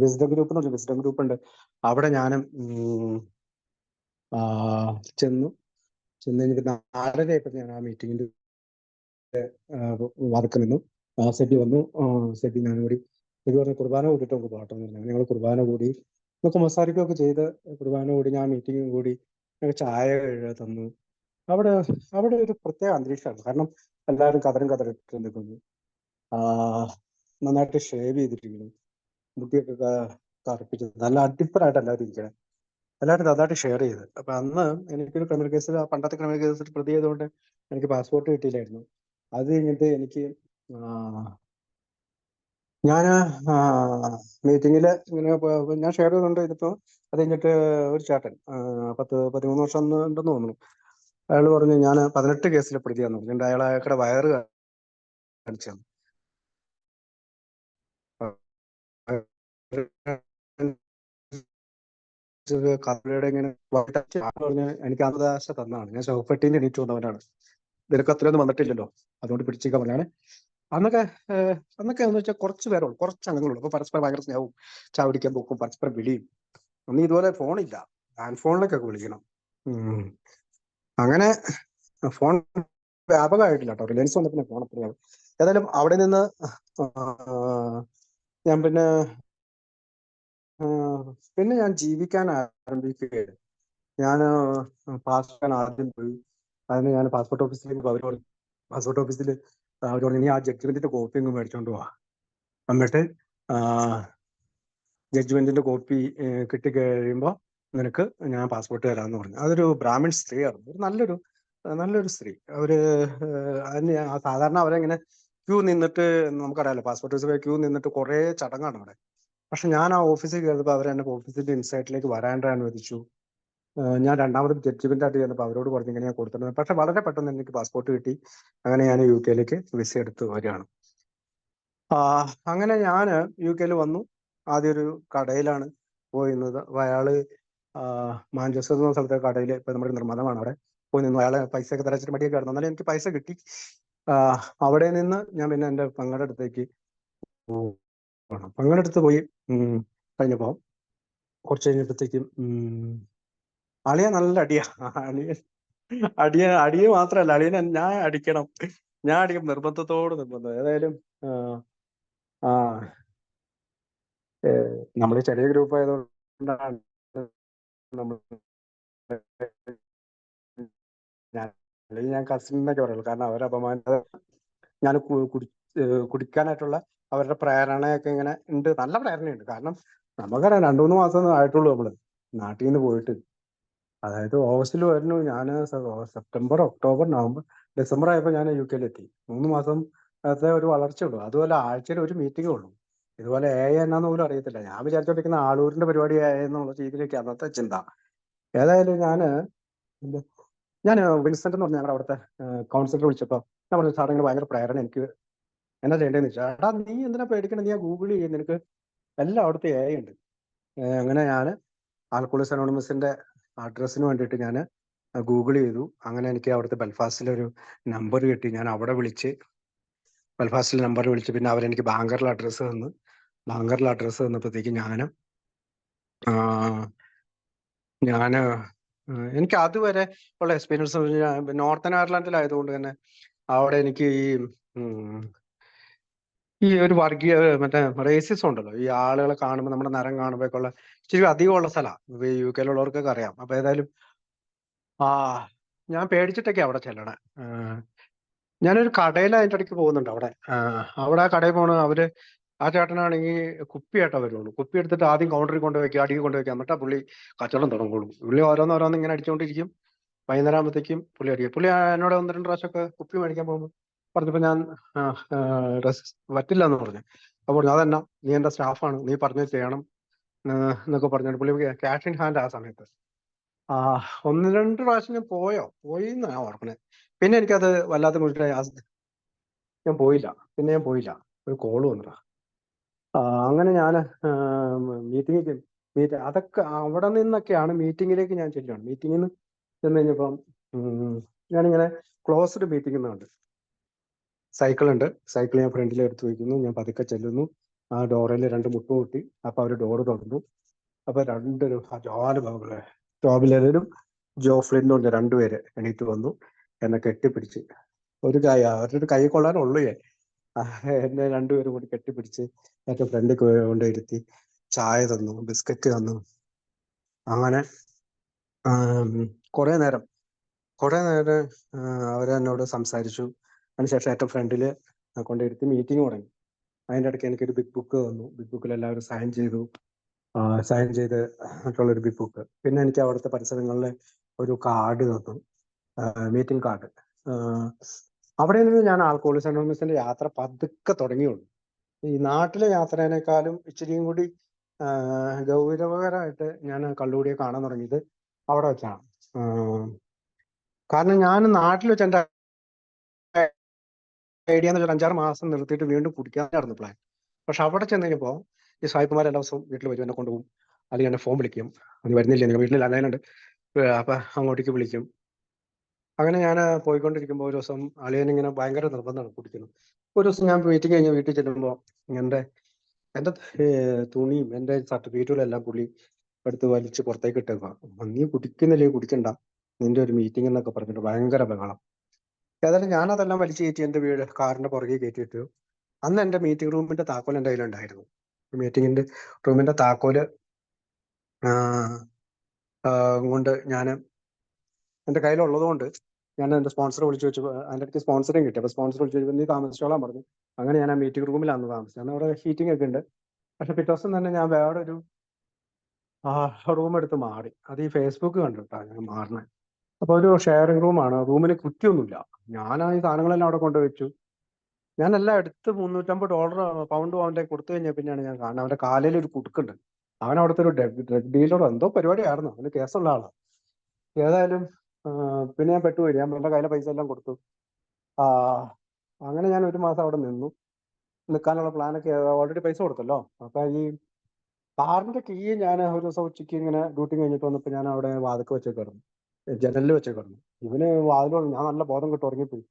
വിസ്ഡം ഗ്രൂപ്പ് എന്നല്ല, വിസ്ഡം ഗ്രൂപ്പ് ഉണ്ട്, അവിടെ ഞാനും ചെന്നു കഴിഞ്ഞിട്ട് 4:30 ഞാൻ ആ മീറ്റിങ്ങിന്റെ വർക്ക് നിന്നു. സെബി വന്നു. സെബി ഞാൻ കൂടി സെബി പറഞ്ഞ കുർബാന കൂടിയിട്ട് നമുക്ക് പാട്ടെന്ന് പറഞ്ഞു. ഞങ്ങൾ കുർബാന കൂടി, നമുക്ക് മസാരിക്കൊക്കെ ചെയ്ത് കുർബാന കൂടി, ഞാൻ മീറ്റിംഗും കൂടി, ഞങ്ങൾ ചായ തന്നു. അവിടെ ഒരു പ്രത്യേക അന്തരീക്ഷമാണ്. കാരണം എല്ലാവരും കതറിട്ട് നിൽക്കുന്നു, നന്നായിട്ട് ഷേവ് ചെയ്തിരിക്കുന്നു, മുടിയൊക്കെ കറുപ്പിച്ച് നല്ല അടിപ്പറായിട്ട് എല്ലാവരും ഇരിക്കണം. എല്ലാവരും നന്നായിട്ട് ഷെയർ ചെയ്ത്. അപ്പൊ അന്ന് എനിക്കൊരു ക്രിമിനൽ കേസിൽ, പണ്ടത്തെ ക്രിമിനൽ കേസിൽ പ്രതി ചെയ്തുകൊണ്ട് എനിക്ക് പാസ്പോർട്ട് കിട്ടിയില്ലായിരുന്നു. അത് കഴിഞ്ഞിട്ട് എനിക്ക് ഞാൻ മീറ്റിങ്ങിൽ ഇങ്ങനെ ഞാൻ ഷെയർ ചെയ്തുകൊണ്ട് ഇതിപ്പോ അത് കഴിഞ്ഞിട്ട് ഒരു ചേട്ടൻ 10-13 വർഷം ഉണ്ടെന്ന് തോന്നുന്നു, അയാൾ പറഞ്ഞു ഞാൻ 18 കേസിൽ പ്രതിയാന്ന് പറഞ്ഞു. അയാളുടെ വയറ് കാണിച്ചു തന്നു. കഥയുടെ ഇങ്ങനെ പറഞ്ഞ് എനിക്ക് അവകാശ തന്നാണ്. ഞാൻ ശവപ്പെട്ടിന്ന് എണീറ്റ് വന്നവനാണ്. നിനക്ക് അത്രയൊന്നും വന്നിട്ടില്ലല്ലോ, അതുകൊണ്ട് പിടിച്ചേക്കാൻ പറഞ്ഞാണ്. അന്നൊക്കെ എന്ന് വെച്ചാൽ കുറച്ച് പേരുള്ളൂ, കുറച്ച് അംഗങ്ങളുള്ളൂ. അപ്പൊ പരസ്പരം ഭയങ്കര സ്നേഹവും, ചാവടിക്കാൻ പോക്കും, പരസ്പരം വിളിയും. അന്ന് ഇതുപോലെ ഫോണില്ല, ലാൻഡ് ഫോണിലേക്കൊക്കെ വിളിക്കണം. അങ്ങനെ ഫോൺ വ്യാപകമായിട്ടില്ല കേട്ടോ. റിലയൻസ് വന്നപ്പോൾ ഫോൺ അത്രയാണ്. ഏതായാലും അവിടെ നിന്ന് ഞാൻ പിന്നെ ഞാൻ ജീവിക്കാൻ ആരംഭിക്കുകയാണ്. ഞാൻ പാസ്പോർട്ട് ആദ്യം പോയി. അതിന് ഞാൻ പാസ്പോർട്ട് ഓഫീസിലേക്ക് പാസ്പോർട്ട് ഓഫീസിൽ അവർ പറഞ്ഞു, നീ ആ ജഡ്ജ്മെന്റിന്റെ കോപ്പി അങ്ങ് മേടിച്ചോണ്ട് പോവാ, എന്നിട്ട് ജഡ്ജ്മെന്റിന്റെ കോപ്പി കിട്ടിക്കഴിയുമ്പോൾ നിനക്ക് ഞാൻ പാസ്പോർട്ട് തരാമെന്ന് പറഞ്ഞു. അതൊരു ബ്രാഹ്മിൺ സ്ത്രീയായിരുന്നു, ഒരു നല്ലൊരു സ്ത്രീ. അവര് അതിന് സാധാരണ അവരെങ്ങനെ ക്യൂ നിന്നിട്ട്, നമുക്കറിയാലോ പാസ്പോർട്ട് ഓഫീസിൽ ക്യൂ നിന്നിട്ട് കുറെ ചടങ്ങാണ് അവിടെ. പക്ഷെ ഞാൻ ആ ഓഫീസിൽ കയറിയപ്പോൾ അവരെന്നെ ഓഫീസിന്റെ ഇൻസൈറ്റിലേക്ക് വരാണ്ട് അനുവദിച്ചു. ഞാൻ രണ്ടാമത് ജഡ്ജ്മെന്റ് ആയിട്ട് ചെന്നപ്പോൾ അവരോട് പറഞ്ഞു ഇങ്ങനെ ഞാൻ കൊടുത്തിരുന്നത്. പക്ഷെ വളരെ പെട്ടെന്ന് എനിക്ക് പാസ്പോർട്ട് കിട്ടി. അങ്ങനെ ഞാൻ UK വിസ എടുത്ത് വരികയാണ്. അങ്ങനെ ഞാൻ UK വന്നു. ആദ്യം ഒരു കടയിലാണ് പോയിരുന്നത്. അയാള് മാഞ്ചസ്റ്റർ എന്ന സ്ഥലത്തെ കടയിൽ, ഇപ്പൊ നമ്മുടെ നിർമ്മാണമാണ്, അവിടെ പോയി നിന്നു. അയാളെ പൈസ ഒക്കെ തരച്ചിട്ട് മടിയൊക്കെ ആയിരുന്നു, എന്നാലും എനിക്ക് പൈസ കിട്ടി. അവിടെ നിന്ന് ഞാൻ പിന്നെ എൻ്റെ പെങ്ങളുടെ അടുത്തേക്ക് പോകണം. പെങ്ങളുടെ അടുത്ത് പോയി കഴിഞ്ഞപ്പോ കുറച്ച് കഴിഞ്ഞപ്പോഴത്തേക്കും അളിയ നല്ല അടിയാ. അടിയെ മാത്രല്ല, അളിയനെ ഞാൻ അടിക്കണം, നിർബന്ധം. ഏതായാലും ആ നമ്മൾ ചെറിയ ഗ്രൂപ്പ് ആയതുകൊണ്ടാണ് നമ്മൾ, അല്ലെങ്കിൽ ഞാൻ കസിനൊക്കെ പറയുള്ളൂ. കാരണം അവരെ അപമാനിച്ച ഞാൻ കുടിക്കാനായിട്ടുള്ള അവരുടെ പ്രേരണയൊക്കെ ഇങ്ങനെ ഉണ്ട്, നല്ല പ്രേരണയുണ്ട്. കാരണം നമുക്കറിയാം 2-3 മാസം ആയിട്ടുള്ളൂ നമ്മള് നാട്ടിൽ നിന്ന് പോയിട്ട്. അതായത് ഓഗസ്റ്റിൽ വരുന്നു, ഞാൻ സെപ്റ്റംബർ, ഒക്ടോബർ, നവംബർ, ഡിസംബർ ആയപ്പോൾ ഞാൻ UK എത്തി. 3 മാസം ഒരു വളർച്ചയുള്ളൂ. അതുപോലെ ആഴ്ചയിൽ ഒരു മീറ്റിംഗേ ഉള്ളൂ. ഇതുപോലെ എന്നാന്ന് പോലും അറിയത്തില്ല. ഞാൻ വിചാരിച്ചോണ്ടിരിക്കുന്ന ആളൂരിന്റെ പരിപാടി എന്നുള്ള രീതിയിലേക്ക് അന്നത്തെ ചിന്ത. ഏതായാലും ഞാൻ വിൻസെന്റ് എന്ന് പറഞ്ഞ ഞങ്ങളുടെ അവിടുത്തെ കൗൺസിലർ വിളിച്ചപ്പോൾ ഞാൻ പറഞ്ഞു, സാർ ഇങ്ങനെ ഭയങ്കര പ്രേരണ, എനിക്ക് എന്നാ ചെയ്യേണ്ടതെന്ന് വെച്ചാൽ, എടാ നീ എന്തിനാ പേടിക്കണം, നീ ഗൂഗിൾ ചെയ്യും, നിനക്ക് എല്ലാം അവിടുത്തെ ഉണ്ട്. അങ്ങനെ ഞാൻ ആൽക്കോളിക്സ് അനോണിമസിന്റെ അഡ്രസ്സിന് വേണ്ടിയിട്ട് ഞാൻ ഗൂഗിൾ ചെയ്തു. അങ്ങനെ എനിക്ക് അവിടുത്തെ ബെൽഫാസ്റ്റിലൊരു നമ്പർ കിട്ടി. ഞാൻ അവിടെ ബെൽഫാസ്റ്റിൽ നമ്പർ വിളിച്ച്, പിന്നെ അവരെനിക്ക് ബാങ്കറിൽ അഡ്രസ്സ് തന്നപ്പോഴത്തേക്ക് എനിക്ക് അതുവരെ ഉള്ള എക്സ്പീരിയൻസ് നോർത്തേൺ അയർലൻഡിലായതുകൊണ്ട് തന്നെ അവിടെ എനിക്ക് ഈ ഒരു വർഗീയ മറ്റേ റേസിസം ഉണ്ടല്ലോ, ഈ ആളുകളെ കാണുമ്പോൾ, നമ്മുടെ നിറം കാണുമ്പോഴൊക്കെ ഉള്ള ഇച്ചിരി അധികമുള്ള സ്ഥലമാണ്. UK യിലുള്ളവർക്കൊക്കെ അറിയാം. അപ്പൊ ഏതായാലും ഞാൻ പേടിച്ചിട്ടൊക്കെ അവിടെ ചെല്ലണേ. ഞാനൊരു കടയിൽ അതിൻ്റെ ഇടയ്ക്ക് പോകുന്നുണ്ട്. അവിടെ ആ കടയിൽ പോകണ ആ ചേട്ടനാണെങ്കിൽ കുപ്പിയായിട്ടാ വരുള്ളൂ. കുപ്പി എടുത്തിട്ട് ആദ്യം കൗണ്ടറിൽ കൊണ്ടുവയ്ക്കുക, അടിയിൽ കൊണ്ടുവയ്ക്കുക, എന്നിട്ടാ പുള്ളി കച്ചവടം തുടങ്ങുള്ളൂ. പുള്ളി ഓരോന്നോരോന്ന് ഇങ്ങനെ അടിച്ചുകൊണ്ടിരിക്കും. വൈകുന്നേരം ആകുമ്പോഴത്തേക്കും പുള്ളി അടിക്കും. പുള്ളി എന്നോട് 1-2 പ്രാവശ്യമൊക്കെ കുപ്പി മേടിക്കാൻ പോകുമ്പോൾ പറഞ്ഞപ്പോൾ ഞാൻ പറ്റില്ല എന്ന് പറഞ്ഞു. അപ്പോൾ പറഞ്ഞു, അതെന്നാ, നീ എൻ്റെ സ്റ്റാഫാണ്, നീ പറഞ്ഞത് ചെയ്യണം എന്നൊക്കെ പറഞ്ഞിട്ട് പുള്ളി ക്യാഷ് ഇൻ ഹാൻഡ് ആ സമയത്ത്. 1-2 പ്രാവശ്യം ഞാൻ പോയി എന്നാ ഓർക്കണേ. പിന്നെ എനിക്കത് വല്ലാത്ത മുഴുവൻ ഞാൻ പോയില്ല. ഒരു കോള് വന്നതാ. അങ്ങനെ ഞാൻ അതൊക്കെ അവിടെ നിന്നൊക്കെയാണ് മീറ്റിങ്ങിലേക്ക് ഞാൻ ചെല്ലുകയാണ്. മീറ്റിങ്ങിൽ നിന്ന് ചെന്ന് കഴിഞ്ഞപ്പം ഞാനിങ്ങനെ ക്ലോസ്ഡ് മീറ്റിംഗ് കണ്ട്. സൈക്കിൾ ഞാൻ ഫ്രണ്ടിൽ എടുത്ത് വയ്ക്കുന്നു. ഞാൻ പതുക്കെ ചെല്ലുന്നു. ആ ഡോറിൽ 2 മുട്ട് കൂട്ടി. അപ്പൊ അവര് ഡോറ് തുറന്നു. അപ്പൊ ടോബിലും ജോഫ്ലിനും ഉണ്ട്, 2 പേര് എണീറ്റ് വന്നു. എന്നെ കെട്ടിപ്പിടിച്ച്, അവരുടെ കൈ കൊള്ളാനുള്ളൂ. എന്നെ 2 പേരും കൂടി കെട്ടിപ്പിടിച്ച് ഏറ്റവും ഫ്രണ്ടിൽ കൊണ്ടിരുത്തി ചായ തന്നു, ബിസ്ക്കറ്റ് തന്നു. അങ്ങനെ കുറെ നേരം അവരെന്നോട് സംസാരിച്ചു. അതിനുശേഷം ഏറ്റവും ഫ്രണ്ടിൽ കൊണ്ടിരുത്തി മീറ്റിംഗ് തുടങ്ങി. അതിൻ്റെ ഇടയ്ക്ക് എനിക്കൊരു ബിഗ് ബുക്ക് തന്നു. ബിഗ് ബുക്കിൽ എല്ലാവരും സൈൻ ചെയ്ത് മറ്റുള്ളൊരു ബിഗ് ബുക്ക്. പിന്നെ എനിക്ക് അവിടുത്തെ പരിസരങ്ങളിലെ ഒരു കാർഡ് തന്നു, മീറ്റിംഗ് കാർഡ്. അവിടെ നിന്ന് ഞാൻ ആൽക്കോളിക്സ് അനോണിമസിന്റെ യാത്ര പതുക്കെ തുടങ്ങിയുള്ളൂ. ഈ നാട്ടിലെ യാത്രേനേക്കാളും ഇച്ചിരിയും കൂടി ഗൗരവകരമായിട്ട് ഞാൻ കള്ളുകൂടിയെ കാണാൻ തുടങ്ങിയത് അവിടെ വെച്ചാണ്. കാരണം ഞാൻ നാട്ടിൽ വെച്ച് എൻ്റെ ഐഡിയ എന്ന് വെച്ചാൽ 5-6 മാസം നിർത്തിയിട്ട് വീണ്ടും കുടിക്കാനായിരുന്നു പ്ലാൻ. പക്ഷെ അവിടെ ചെന്ന് കഴിഞ്ഞപ്പോൾ ഈ സായിപ്പന്മാർ എല്ലാ ദിവസവും വീട്ടിൽ വരും, എന്നെ കൊണ്ടുപോകും, അല്ലെങ്കിൽ എന്നെ ഫോൺ വിളിക്കും. അത് വരുന്നില്ല, നിങ്ങൾ വീട്ടിൽ ലാൻഡ്ലൈനുണ്ട്, അപ്പൊ അങ്ങോട്ടേക്ക് വിളിക്കും. അങ്ങനെ ഞാൻ പോയിക്കൊണ്ടിരിക്കുമ്പോൾ ഒരു ദിവസം അളിയനിങ്ങനെ ഭയങ്കര നിർബന്ധമാണ് കുടിക്കുന്നത്. ഒരു ദിവസം ഞാൻ മീറ്റിംഗ് കഴിഞ്ഞ് വീട്ടിൽ ചെല്ലുമ്പോൾ എൻ്റെ തുണിയും എൻ്റെ സർട്ടിഫിക്കറ്റുകളും എല്ലാം പുള്ളി എടുത്ത് വലിച്ച് പുറത്തേക്ക് ഇട്ടേക്കുക. നീ കുടിക്കുന്നില്ലേ, കുടിക്കണ്ട, നിന്റെ ഒരു മീറ്റിംഗ് എന്നൊക്കെ പറഞ്ഞിട്ട് ഭയങ്കര ബഹളം. ഏതായാലും ഞാനതെല്ലാം വലിച്ചു കയറ്റി എൻ്റെ കാറിന്റെ പുറകെ കയറ്റിയിട്ടു. അന്ന് എൻ്റെ മീറ്റിംഗ് റൂമിന്റെ താക്കോൽ എൻ്റെ കയ്യിലുണ്ടായിരുന്നു. മീറ്റിംഗിന്റെ റൂമിന്റെ താക്കോല് കൊണ്ട് ഞാൻ എൻ്റെ കയ്യിലുള്ളത് കൊണ്ട് ഞാൻ എൻ്റെ സ്പോൺസറെ വിളിച്ചു വെച്ചു. അതിൻ്റെ അടുത്ത് സ്പോൺസറേയും കിട്ടി. അപ്പോൾ സ്പോൺസർ വിളിച്ചു വെച്ചു, നീ താമസിച്ചോളാൻ പറഞ്ഞു. അങ്ങനെ ഞാൻ ആ മീറ്റിംഗ് റൂമിലാണ് താമസിച്ചത്. അന്ന് അവിടെ ഹീറ്റിംഗ് ഒക്കെ ഉണ്ട്. പക്ഷെ പിറ്റേ ദിവസം തന്നെ ഞാൻ വേറൊരു റൂം എടുത്ത് മാറി. അത് ഈ ഫേസ്ബുക്ക് കണ്ടിട്ടാണ് ഞാൻ മാറണേ. അപ്പൊ ഒരു ഷെയറിംഗ് റൂമാണ്. റൂമിന് കുറ്റിയൊന്നുമില്ല. ഞാൻ ഈ സാധനങ്ങളെല്ലാം അവിടെ കൊണ്ടുവച്ചു. ഞാനെല്ലാം എടുത്ത് $350 പൗണ്ട് അവൻ്റെ കൊടുത്തു കഴിഞ്ഞാൽ പിന്നെയാണ് ഞാൻ കാണുന്നത് അവൻ്റെ കാലിൽ ഒരു കുടുക്കുണ്ട്. അവൻ അവിടുത്തെ ഒരു ഡ്രഗ് ഡീലറോ എന്തോ പരിപാടിയായിരുന്നു, അവന് കേസുള്ള ആളാണ്. ഏതായാലും പിന്നെ ഞാൻ പെട്ടുപോയി. ഞാൻ എൻ്റെ കയ്യിലെ പൈസ എല്ലാം കൊടുത്തു. അങ്ങനെ ഞാൻ 1 മാസം അവിടെ നിൽക്കാനുള്ള പ്ലാനൊക്കെ ഓൾറെഡി പൈസ കൊടുത്തല്ലോ. അപ്പൊ ഈ കാറിന്റെ കീ ഞാൻ ഒരു ദിവസം ഉച്ചയ്ക്ക് ഇങ്ങനെ ഡ്യൂട്ടി കഴിഞ്ഞിട്ട് വന്നപ്പോൾ ഞാൻ അവിടെ വാതിൽക്ക് വെച്ചേക്കായിരുന്നു, ജനലിൽ വെച്ചേക്കായിരുന്നു. ഇവന് വാതിലോട് ഞാൻ നല്ല ബോധം കിട്ടി ഉറങ്ങിപ്പോയി.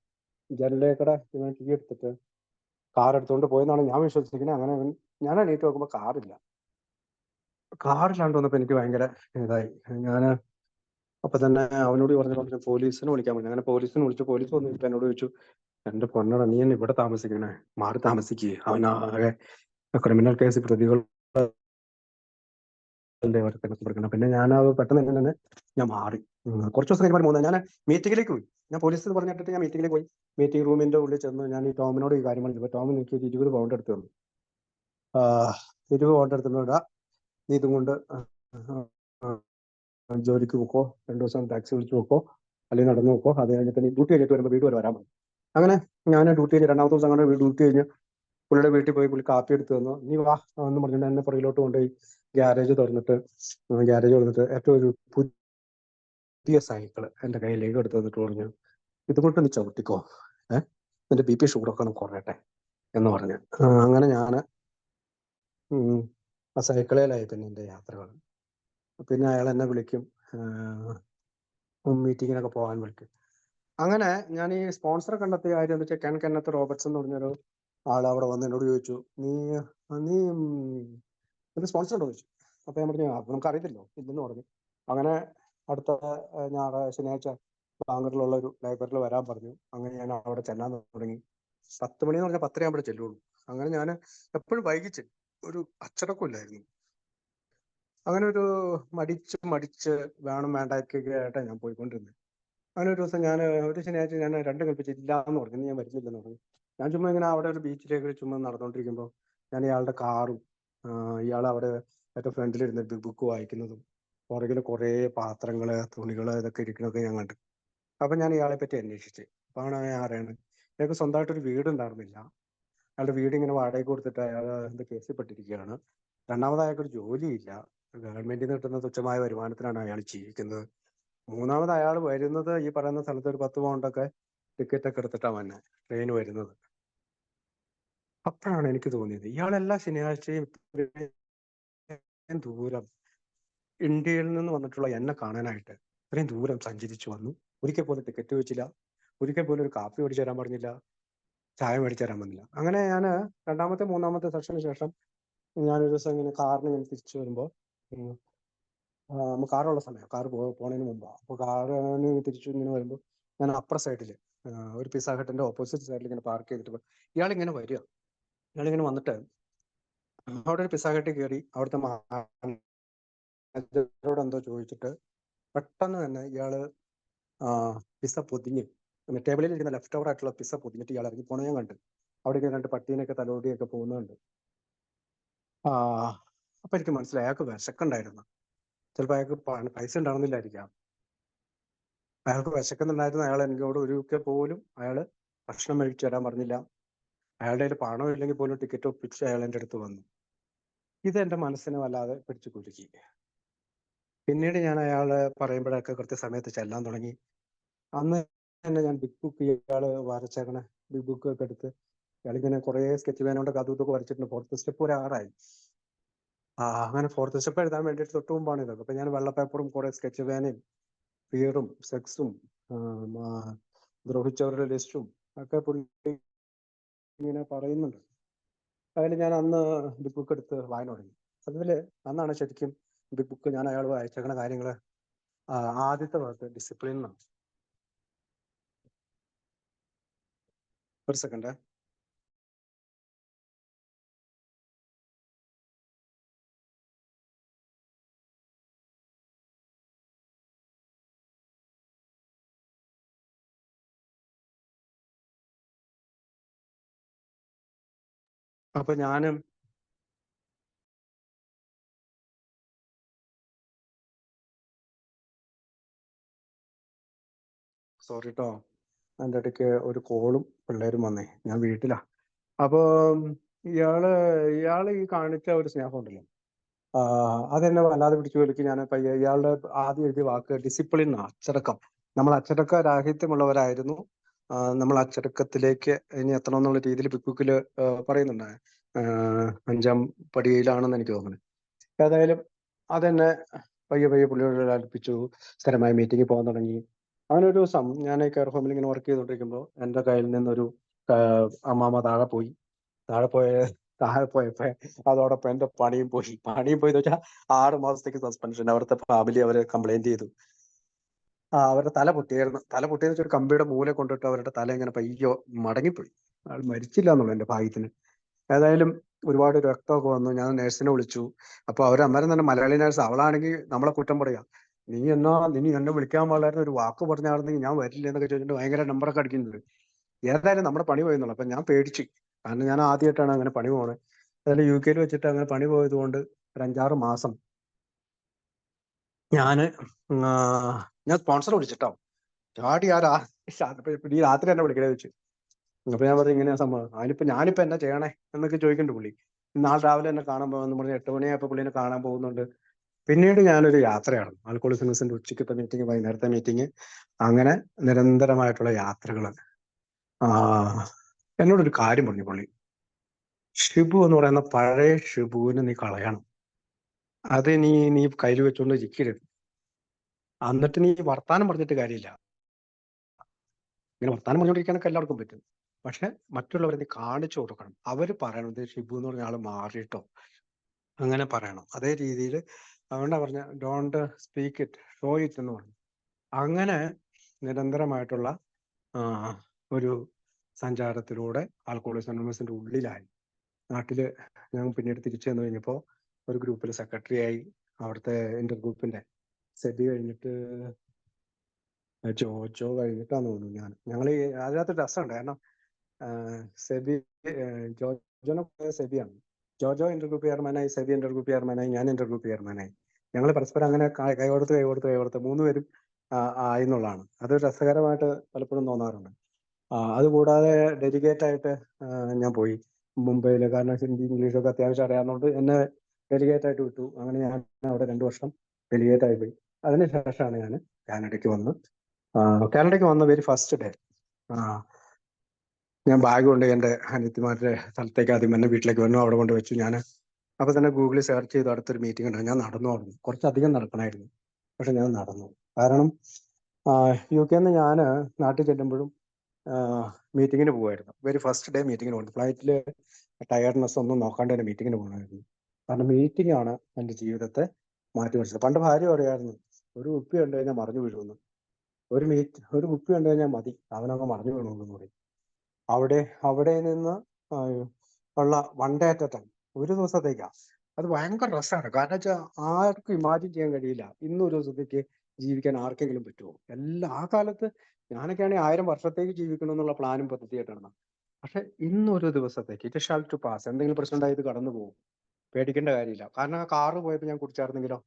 ജനലേക്കടെ ഇവൻ കീ എടുത്തിട്ട് കാർ എടുത്തുകൊണ്ട് പോയെന്നാണ് ഞാൻ വിശ്വസിക്കുന്നത്. അങ്ങനെ ഞാൻ എണീറ്റ് നോക്കുമ്പോൾ കാറില്ല. കാറിലാണ്ട് വന്നപ്പോ എനിക്ക് ഭയങ്കര ഇതായി. ഞാൻ അപ്പൊ തന്നെ അവനോട് പറഞ്ഞു പോലീസിനെ വിളിക്കാൻ പറഞ്ഞു. അങ്ങനെ പോലീസിനെ വിളിച്ചു. പോലീസ് വന്നിട്ട് എന്നോട് ചോദിച്ചു, എന്റെ പൊന്നട, നീ എന്നെ ഇവിടെ താമസിക്കണേ, മാറി താമസിക്കുക, അവനാകെ ക്രിമിനൽ കേസ് പ്രതികൾ കൊടുക്കണം. പിന്നെ ഞാൻ പെട്ടെന്ന് തന്നെ ഞാൻ മാറി. കുറച്ച് ദിവസം കഴിഞ്ഞപ്പോൾ ഞാൻ മീറ്റിംഗിലേക്ക് പോയി. ഞാൻ പോലീസിൽ പറഞ്ഞിട്ട് ഞാൻ മീറ്റിംഗിലേക്ക് പോയി. മീറ്റിംഗ് റൂമിന്റെ ഉള്ളിൽ ചെന്ന് ഞാൻ ഈ ടോമിനോട് ഈ കാര്യം പറഞ്ഞു. ടോമിന് എനിക്ക് 20 പൗണ്ട് എടുത്തു തന്നു. 20 പൗണ്ട് എടുത്തുകൊണ്ടാ, നീ ഇതും കൊണ്ട് ജോലിക്ക് പോക്കോ, 2 ദിവസം ടാക്സി വിളിച്ച് പോക്കോ, അല്ലെങ്കിൽ നടന്നു പോക്കോ. അത് കഴിഞ്ഞിട്ട് നീ ഡ്യൂട്ടി കഴിഞ്ഞിട്ട് വരുമ്പോൾ വീട് വരെ വരാൻ പറഞ്ഞു. അങ്ങനെ ഞാൻ ഡ്യൂട്ടി കഴിഞ്ഞ് 2ാമത്തെ ദിവസം അങ്ങനെ ഡ്യൂട്ടി കഴിഞ്ഞ് പുള്ളിയുടെ വീട്ടിൽ പോയി. പുള്ളി കാപ്പി എടുത്ത് തന്നു. നീ വാ എന്ന് പറഞ്ഞിട്ട് എന്നെ പുറകിലോട്ട് കൊണ്ടുപോയി ഗ്യാരേജ് തുറന്നിട്ട് ഏറ്റവും ഒരു പുതിയ സൈക്കിള് എൻ്റെ കയ്യിലേക്ക് എടുത്ത് തന്നിട്ട് പറഞ്ഞു, ഇതുകൊണ്ട് നീ ചവിട്ടിക്കോ, നിന്റെ BP ഷുഗറൊക്കെ ഒന്ന് കുറയട്ടെ എന്ന് പറഞ്ഞു. അങ്ങനെ ഞാൻ ആ സൈക്കിളിലായി പിന്നെ എൻ്റെ യാത്രകൾ. പിന്നെ അയാൾ എന്നെ വിളിക്കും, മീറ്റിങ്ങിനൊക്കെ പോകാൻ വിളിക്കും. അങ്ങനെ ഞാൻ ഈ സ്പോൺസറെ കണ്ടെത്തിയ കാര്യം എന്ന് വെച്ചാൽ കെന്നത്ത് റോബർട്ട്സ് എന്ന് പറഞ്ഞൊരു ആൾ അവിടെ വന്ന് എന്നോട് ചോദിച്ചു, നീ സ്പോൺസർ ഉണ്ടോ ചോദിച്ചു. അപ്പൊ ഞാൻ പറഞ്ഞു, നമുക്ക് അറിയത്തില്ലോ, ഇല്ലെന്ന് പറഞ്ഞു. അങ്ങനെ അടുത്ത ശനിയാഴ്ച ബാംഗ്ലൂരിലുള്ള ഒരു ലൈബ്രറിയിൽ വരാൻ പറഞ്ഞു. അങ്ങനെ ഞാൻ അവിടെ ചെല്ലാൻ തുടങ്ങി. 10 മണി എന്ന് പറഞ്ഞാൽ 10:30 ആകുമ്പോഴേ ചെല്ലുള്ളൂ. അങ്ങനെ ഞാൻ എപ്പോഴും വൈകിച്ച്, ഒരു അച്ചടക്കമില്ലായിരുന്നു. അങ്ങനെ ഒരു മടിച്ച് വേണം വേണ്ടാക്കൊക്കെ ആയിട്ടാണ് ഞാൻ പോയിക്കൊണ്ടിരുന്നത്. അങ്ങനെ ഒരു ദിവസം ഒരു ശനിയാഴ്ച ഞാൻ 2 കൽപ്പിച്ചില്ല എന്ന് പറഞ്ഞു, ഞാൻ വരുന്നില്ലെന്ന് പറഞ്ഞു. ഞാൻ ചുമ്മാ ഇങ്ങനെ അവിടെ ഒരു ബീച്ചിലേക്ക് ചുമ്മാ നടന്നുകൊണ്ടിരിക്കുമ്പോൾ ഞാൻ ഇയാളുടെ കാറും ഇയാൾ അവിടെ ഏറ്റവും ഫ്രണ്ടിലിരുന്ന് ബിഗ് ബുക്ക് വായിക്കുന്നതും പുറകിൽ കുറേ പാത്രങ്ങള് തുണികള് ഇതൊക്കെ ഇരിക്കുന്നതൊക്കെ ഞാൻ കണ്ടു. അപ്പൊ ഞാൻ ഇയാളെ പറ്റി അന്വേഷിച്ച്. അപ്പാണ് ആരാണ്, അയാൾക്ക് സ്വന്തമായിട്ടൊരു വീടുണ്ടായിരുന്നില്ല. അയാളുടെ വീട് ഇങ്ങനെ വാടകയ്ക്ക് കൊടുത്തിട്ട് അയാൾ എന്ത് കേസിൽ പെട്ടിരിക്കുകയാണ്. രണ്ടാമത് അയാൾക്കൊരു ജോലിയില്ല. ഗവൺമെന്റിൽ നിന്ന് കിട്ടുന്ന തുച്ഛമായ വരുമാനത്തിനാണ് അയാൾ ജീവിക്കുന്നത്. മൂന്നാമത് അയാൾ വരുന്നത് ഈ പറയുന്ന സ്ഥലത്ത് ഒരു 10 പൗണ്ടൊക്കെ ടിക്കറ്റ് ഒക്കെ എടുത്തിട്ടാണ് വന്നെ ട്രെയിൻ വരുന്നത്. അപ്പോഴാണ് എനിക്ക് തോന്നിയത്, ഇയാളെല്ലാ ശനിയാഴ്ചയും ദൂരം ഇന്ത്യയിൽ നിന്ന് വന്നിട്ടുള്ള എന്നെ കാണാനായിട്ട് ഇത്രയും ദൂരം സഞ്ചരിച്ചു വന്നു. ഒരിക്കൽ പോലും ടിക്കറ്റ് വെച്ചില്ല, ഒരിക്കൽ പോലും ഒരു കാപ്പി മേടിച്ചു തരാൻ പറഞ്ഞില്ല, ചായ മേടിച്ചു തരാൻ പറഞ്ഞില്ല. അങ്ങനെ ഞാൻ 2ാമത്തെ 3ാമത്തെ സെഷന് ശേഷം ഞാനൊരു ദിവസം ഇങ്ങനെ കാറിന് ഇങ്ങനെ തിരിച്ചു വരുമ്പോൾ, കാറുള്ള സമയം, കാറ് പോണതിന് മുമ്പാണ്. അപ്പോൾ കാറിന് തിരിച്ചു ഇങ്ങനെ വരുമ്പോൾ ഞാൻ അപ്പുറ സൈഡിൽ ഒരു പിസ്സ ഹട്ടിന്റെ ഓപ്പോസിറ്റ് സൈഡിൽ ഇങ്ങനെ പാർക്ക് ചെയ്തിട്ട് ഇയാളിങ്ങനെ വരിക. ഇയാളിങ്ങനെ വന്നിട്ട് അവിടെ ഒരു പിസ്സ ഹട്ടിൽ കയറി അവിടുത്തെ മാനേജറോട് എന്തോ ചോദിച്ചിട്ട് പെട്ടെന്ന് തന്നെ ഇയാള് പിസ്സ പൊതിഞ്ഞ് ടേബിളിൽ ഇരിക്കുന്ന ലെഫ്റ്റ് ഓവർ ആയിട്ടുള്ള പിസ്സ പൊതിഞ്ഞിട്ട് ഇയാൾ ഇറങ്ങി പോണേ ഞാൻ കണ്ടു. അവിടെ ഇങ്ങനെ 2 പട്ടീനെയൊക്കെ തലോടിയൊക്കെ പോകുന്നുണ്ട്. അപ്പൊ എനിക്ക് മനസ്സിലായി അയാൾക്ക് വിശക്കുണ്ടായിരുന്നു. ചിലപ്പോൾ അയാൾക്ക് പൈസ ഉണ്ടാവുന്നില്ലായിരിക്കാം. അയാൾക്ക് വിശക്കുന്നുണ്ടായിരുന്നു. അയാൾ എന്നോട് ഒരിക്കൽ പോലും അയാള് ഭക്ഷണം മേടിച്ചു തരാൻ പറഞ്ഞില്ല. അയാളുടെ കയ്യിൽ പണം ഇല്ലെങ്കിൽ പോലും ടിക്കറ്റ് ഒപ്പിച്ച് അയാൾ എൻ്റെ അടുത്ത് വന്നു. ഇത് എൻ്റെ മനസ്സിനെ വല്ലാതെ പിടിച്ചു കുലുക്കി. പിന്നീട് ഞാൻ അയാള് പറയുമ്പോഴൊക്കെ കൃത്യസമയത്ത് ചെല്ലാൻ തുടങ്ങി. അന്ന് തന്നെ ഞാൻ ബിഗ് ബുക്ക്, ഇയാള് വരച്ചേക്കണ ബിഗ് ബുക്ക് ഒക്കെ എടുത്ത് ഇയാളിങ്ങനെ കുറെ സ്കെച്ച് പേനോണ്ടൊക്കെ അതും ഇതൊക്കെ വരച്ചിട്ടുണ്ട്. 4th സ്റ്റെപ്പ് ഒരു 6 ആയി. അങ്ങനെ 4th സ്റ്റെപ്പ് എഴുതാൻ വേണ്ടിയിട്ട് തൊട്ട് മുമ്പാണ് ഇതൊക്കെ. അപ്പൊ ഞാൻ വെള്ള പേപ്പറും കുറെ സ്കെച്ച് പേനയും ഫിയറും സെക്സും ദ്രോഹിച്ചവരുടെ ലിസ്റ്റും ഒക്കെ പുള്ളി ഇങ്ങനെ പറയുന്നുണ്ട്. അതിൽ ഞാൻ അന്ന് ബിഗ് ബുക്ക് എടുത്ത് വായന തുടങ്ങി. അതില് അന്നാണ് ശരിക്കും ബിഗ് ബുക്ക് ഞാൻ അയാൾ വായിച്ചേക്കണ കാര്യങ്ങള് ആദ്യത്തെ ഭാഗത്ത് ഡിസിപ്ലിൻ എന്നാണ്. ഒരു സെക്കൻഡ്. അപ്പൊ ഞാനും സോറി കേട്ടോ, അതിൻ്റെ ഇടയ്ക്ക് ഒരു കോളും പിള്ളേരും വന്നേ, ഞാൻ വീട്ടിലാ. അപ്പൊ ഇയാള് ഈ കാണിച്ച ഒരു സ്നേഹം ഉണ്ടല്ലോ, അതെന്നെ വല്ലാതെ പിടിച്ചു വലിക്ക്. ഞാൻ ഇയാളുടെ ആദ്യം എഴുതിയ വാക്ക് ഡിസിപ്ലിൻ, അച്ചടക്കം. നമ്മൾ അച്ചടക്ക രാഹിത്യമുള്ളവരായിരുന്നു, നമ്മൾ അച്ചടക്കത്തിലേക്ക് ഇനി എത്തണം എന്നുള്ള രീതിയിൽ ബിഗ് ബുക്കിൽ പറയുന്നുണ്ട്. 5ാം പടിയിലാണെന്ന് എനിക്ക് തോന്നുന്നത്. ഏതായാലും അതെന്നെ പയ്യെ പുള്ളിയോട് അടുപ്പിച്ചു. സ്ഥിരമായി മീറ്റിങ്ങിൽ പോകാൻ തുടങ്ങി. അങ്ങനെ ഒരു ദിവസം ഞാൻ കെയർ ഹോമിൽ ഇങ്ങനെ വർക്ക് ചെയ്തുകൊണ്ടിരിക്കുമ്പോൾ എൻ്റെ കയ്യിൽ നിന്നൊരു അമ്മാമ്മ താഴെ പോയി. താഴെ പോയപ്പോ അതോടൊപ്പം എന്റെ പണിയും പോയി വെച്ചാൽ 6 മാസത്തേക്ക് സസ്പെൻഷൻ. അവിടുത്തെ ഫാമിലി അവരെ കംപ്ലൈന്റ് ചെയ്തു. അവരുടെ തല പൊട്ടിയെന്ന് വെച്ചാൽ ഒരു കമ്പിയുടെ മൂല കൊണ്ടിട്ട് അവരുടെ തല ഇങ്ങനെ പയ്യോ മടങ്ങിപ്പോയി. ആൾ മരിച്ചില്ല എന്നുള്ള എന്റെ ഭാഗ്യത്തിന്. ഏതായാലും ഒരുപാട് രക്തമൊക്കെ വന്നു. ഞാൻ നേഴ്സിനെ വിളിച്ചു. അപ്പൊ അവർ അന്നേരം തന്നെ മലയാളി നേഴ്സ്, അവളാണെങ്കിൽ നമ്മളെ കുറ്റം പറയാ. നീ എന്നെ വിളിക്കാൻ പാടില്ലായിരുന്നു, ഒരു വാക്ക് പറഞ്ഞായിരുന്നെങ്കിൽ ഞാൻ വരില്ല എന്നൊക്കെ ചോദിച്ചിട്ട് ഭയങ്കര നമ്പറൊക്കെ അടിക്കുന്നുണ്ട്. ഏതായാലും നമ്മുടെ പണി പോയെന്നുള്ളു. അപ്പൊ ഞാൻ പേടിച്ചു, കാരണം ഞാൻ ആദ്യമായിട്ടാണ് അങ്ങനെ പണി പോണത്. അതായത് UK വെച്ചിട്ട് അങ്ങനെ പണി പോയത് കൊണ്ട് ഒരു 5-6 മാസം ഞാൻ സ്പോൺസർ വിളിച്ചിട്ടോ ചാടി ഈ രാത്രി എന്നെ വിളിക്കണേ വെച്ചു. അപ്പൊ ഞാൻ പറഞ്ഞു ഇങ്ങനെ സംഭവം. ഞാനിപ്പോ എന്നാ ചെയ്യണേ എന്നൊക്കെ ചോദിക്കുന്നുണ്ട് പുള്ളി. നാളെ രാവിലെ എന്നെ കാണാൻ പോകുമെന്ന് പറഞ്ഞ് 8 മണിയായപ്പോ പുള്ളിനെ കാണാൻ പോകുന്നുണ്ട്. പിന്നീട് ഞാനൊരു യാത്രയാണ്. ആൽക്കോളിക് അനോണിമസിന്റെ ഉച്ചക്കത്തെ മീറ്റിംഗ്, വൈകുന്നേരത്തെ മീറ്റിംഗ്, അങ്ങനെ നിരന്തരമായിട്ടുള്ള യാത്രകൾ. എന്നോടൊരു കാര്യം പറഞ്ഞു പുള്ളി. ഷിബു എന്ന് പറയുന്ന പഴയ ഷിബുവിനെ നീ കളയണം. അത് നീ കയ്യിൽ വെച്ചുകൊണ്ട് ഇരിക്കരുത്. എന്നിട്ട് നീ വർത്താനം പറഞ്ഞിട്ട് കാര്യമില്ല. ഇങ്ങനെ വർത്താനം പറഞ്ഞുകൊണ്ടിരിക്കാനൊക്കെ എല്ലാവർക്കും പറ്റും. പക്ഷെ മറ്റുള്ളവരെ നീ കാണിച്ചു കൊടുക്കണം. അവര് പറയണത് ഷിബു എന്ന് പറഞ്ഞ ആള് മാറിയിട്ടോ അങ്ങനെ പറയണം. അതേ രീതിയിൽ അതുകൊണ്ടാ പറഞ്ഞ don't speak it, show it എന്ന് പറഞ്ഞു. അങ്ങനെ നിരന്തരമായിട്ടുള്ള ഒരു സഞ്ചാരത്തിലൂടെ ആൽക്കോളിക്സ് അനോണിമസിന്റെ ഉള്ളിലായി. നാട്ടില് ഞാൻ പിന്നീട് തിരിച്ചു വന്നു കഴിഞ്ഞപ്പോൾ ഒരു ഗ്രൂപ്പിൽ സെക്രട്ടറി ആയി. അവിടുത്തെ ഇന്റർ ഗ്രൂപ്പിന്റെ സെബി കഴിഞ്ഞിട്ട് ജോജോ കഴിഞ്ഞിട്ടാന്ന് തോന്നുന്നു ഞങ്ങൾ അതിനകത്ത് രസമുണ്ട്. കാരണം സെബി ജോജോനെ സെബിയാണ്. ജോജോ ഇന്റർ ഗ്രൂപ്പ് ചെയർമാനായി, സെബി ഇന്റർ ഗ്രൂപ്പ് ചെയർമാനായി, ഞാൻ ഇന്റർ ഗ്രൂപ്പ് ചെയർമാനായി. ഞങ്ങൾ പരസ്പരം അങ്ങനെ കൈകൊടുത്ത് 3 പേരും ആയി എന്നുള്ളതാണ്. അത് രസകരമായിട്ട് പലപ്പോഴും തോന്നാറുണ്ട്. അതുകൂടാതെ ഡെലിഗേറ്റ് ആയിട്ട് ഞാൻ പോയി മുംബൈയിൽ. കാരണം ഹിന്ദി ഇംഗ്ലീഷൊക്കെ അത്യാവശ്യം അറിയാവുന്നതുകൊണ്ട് എന്നെ ഡെലിഗേറ്റ് ആയിട്ട് വിട്ടു. അങ്ങനെ ഞാൻ അവിടെ 2 വർഷം ഡെലിഗേറ്റ് ആയി പോയി. അതിനുശേഷമാണ് ഞാൻ കാനഡയ്ക്ക് വന്ന വെരി ഫസ്റ്റ് ഡേ ഞാൻ ബാഗ് കൊണ്ട് എൻ്റെ അനിയത്തിമാരുടെ സ്ഥലത്തേക്ക് ആദ്യം എന്നെ വീട്ടിലേക്ക് വന്നു. അവിടെ കൊണ്ട് വെച്ചു. ഞാൻ അപ്പൊ തന്നെ ഗൂഗിളിൽ സെർച്ച് ചെയ്ത് അടുത്തൊരു മീറ്റിംഗ് ഉണ്ട്. ഞാൻ നടന്നു. കുറച്ചധികം നടക്കണമായിരുന്നു, പക്ഷെ ഞാൻ നടന്നു. കാരണം UK ഞാൻ നാട്ടിൽ ചെല്ലുമ്പോഴും മീറ്റിങ്ങിന് പോകുമായിരുന്നു. വെരി ഫസ്റ്റ് ഡേ മീറ്റിങ്ങിന് പോകുന്നു. ഫ്ലൈറ്റിൽ ടയർഡ്നെസ് ഒന്നും നോക്കാണ്ട് തന്നെ മീറ്റിങ്ങിന് പോകണമായിരുന്നു. കാരണം മീറ്റിംഗ് ആണ് എൻ്റെ ജീവിതത്തെ മാറ്റി മറിച്ചത്. പണ്ട് ഭാര്യ പറയായിരുന്നു, ഒരു കുപ്പി കണ്ടു കഴിഞ്ഞാൽ മറിഞ്ഞു വീഴുമെന്ന്. ഒരു കുപ്പി കണ്ടു കഴിഞ്ഞാൽ മതി, അവനങ്ങ് മറിഞ്ഞു വീണമെന്ന് പറയും. അവിടെ നിന്ന് ഉള്ള 1 day at a time, ഒരു ദിവസത്തേക്കാണ്. അത് ഭയങ്കര രസമാണ്. കാരണം വെച്ചാൽ ആർക്കും ഇമാജിൻ ചെയ്യാൻ കഴിയില്ല ഇന്നൊരു ദിവസത്തേക്ക് ജീവിക്കാൻ ആർക്കെങ്കിലും പറ്റുമോ. ആ കാലത്ത് ഞാനൊക്കെ ആണെങ്കിൽ 1000 വർഷത്തേക്ക് ജീവിക്കണം എന്നുള്ള പ്ലാനും പദ്ധതിയായിട്ടാണ്. പക്ഷെ ഇന്നൊരു ദിവസത്തേക്ക് ഇറ്റ് ഷാൽ ടു പാസ്. എന്തെങ്കിലും പ്രശ്നം ഉണ്ടായത് കടന്നു പോകും, പേടിക്കേണ്ട കാര്യമില്ല. കാരണം ആ കാറ് പോയപ്പോൾ ഞാൻ കുടിച്ചായിരുന്നെങ്കിലോ,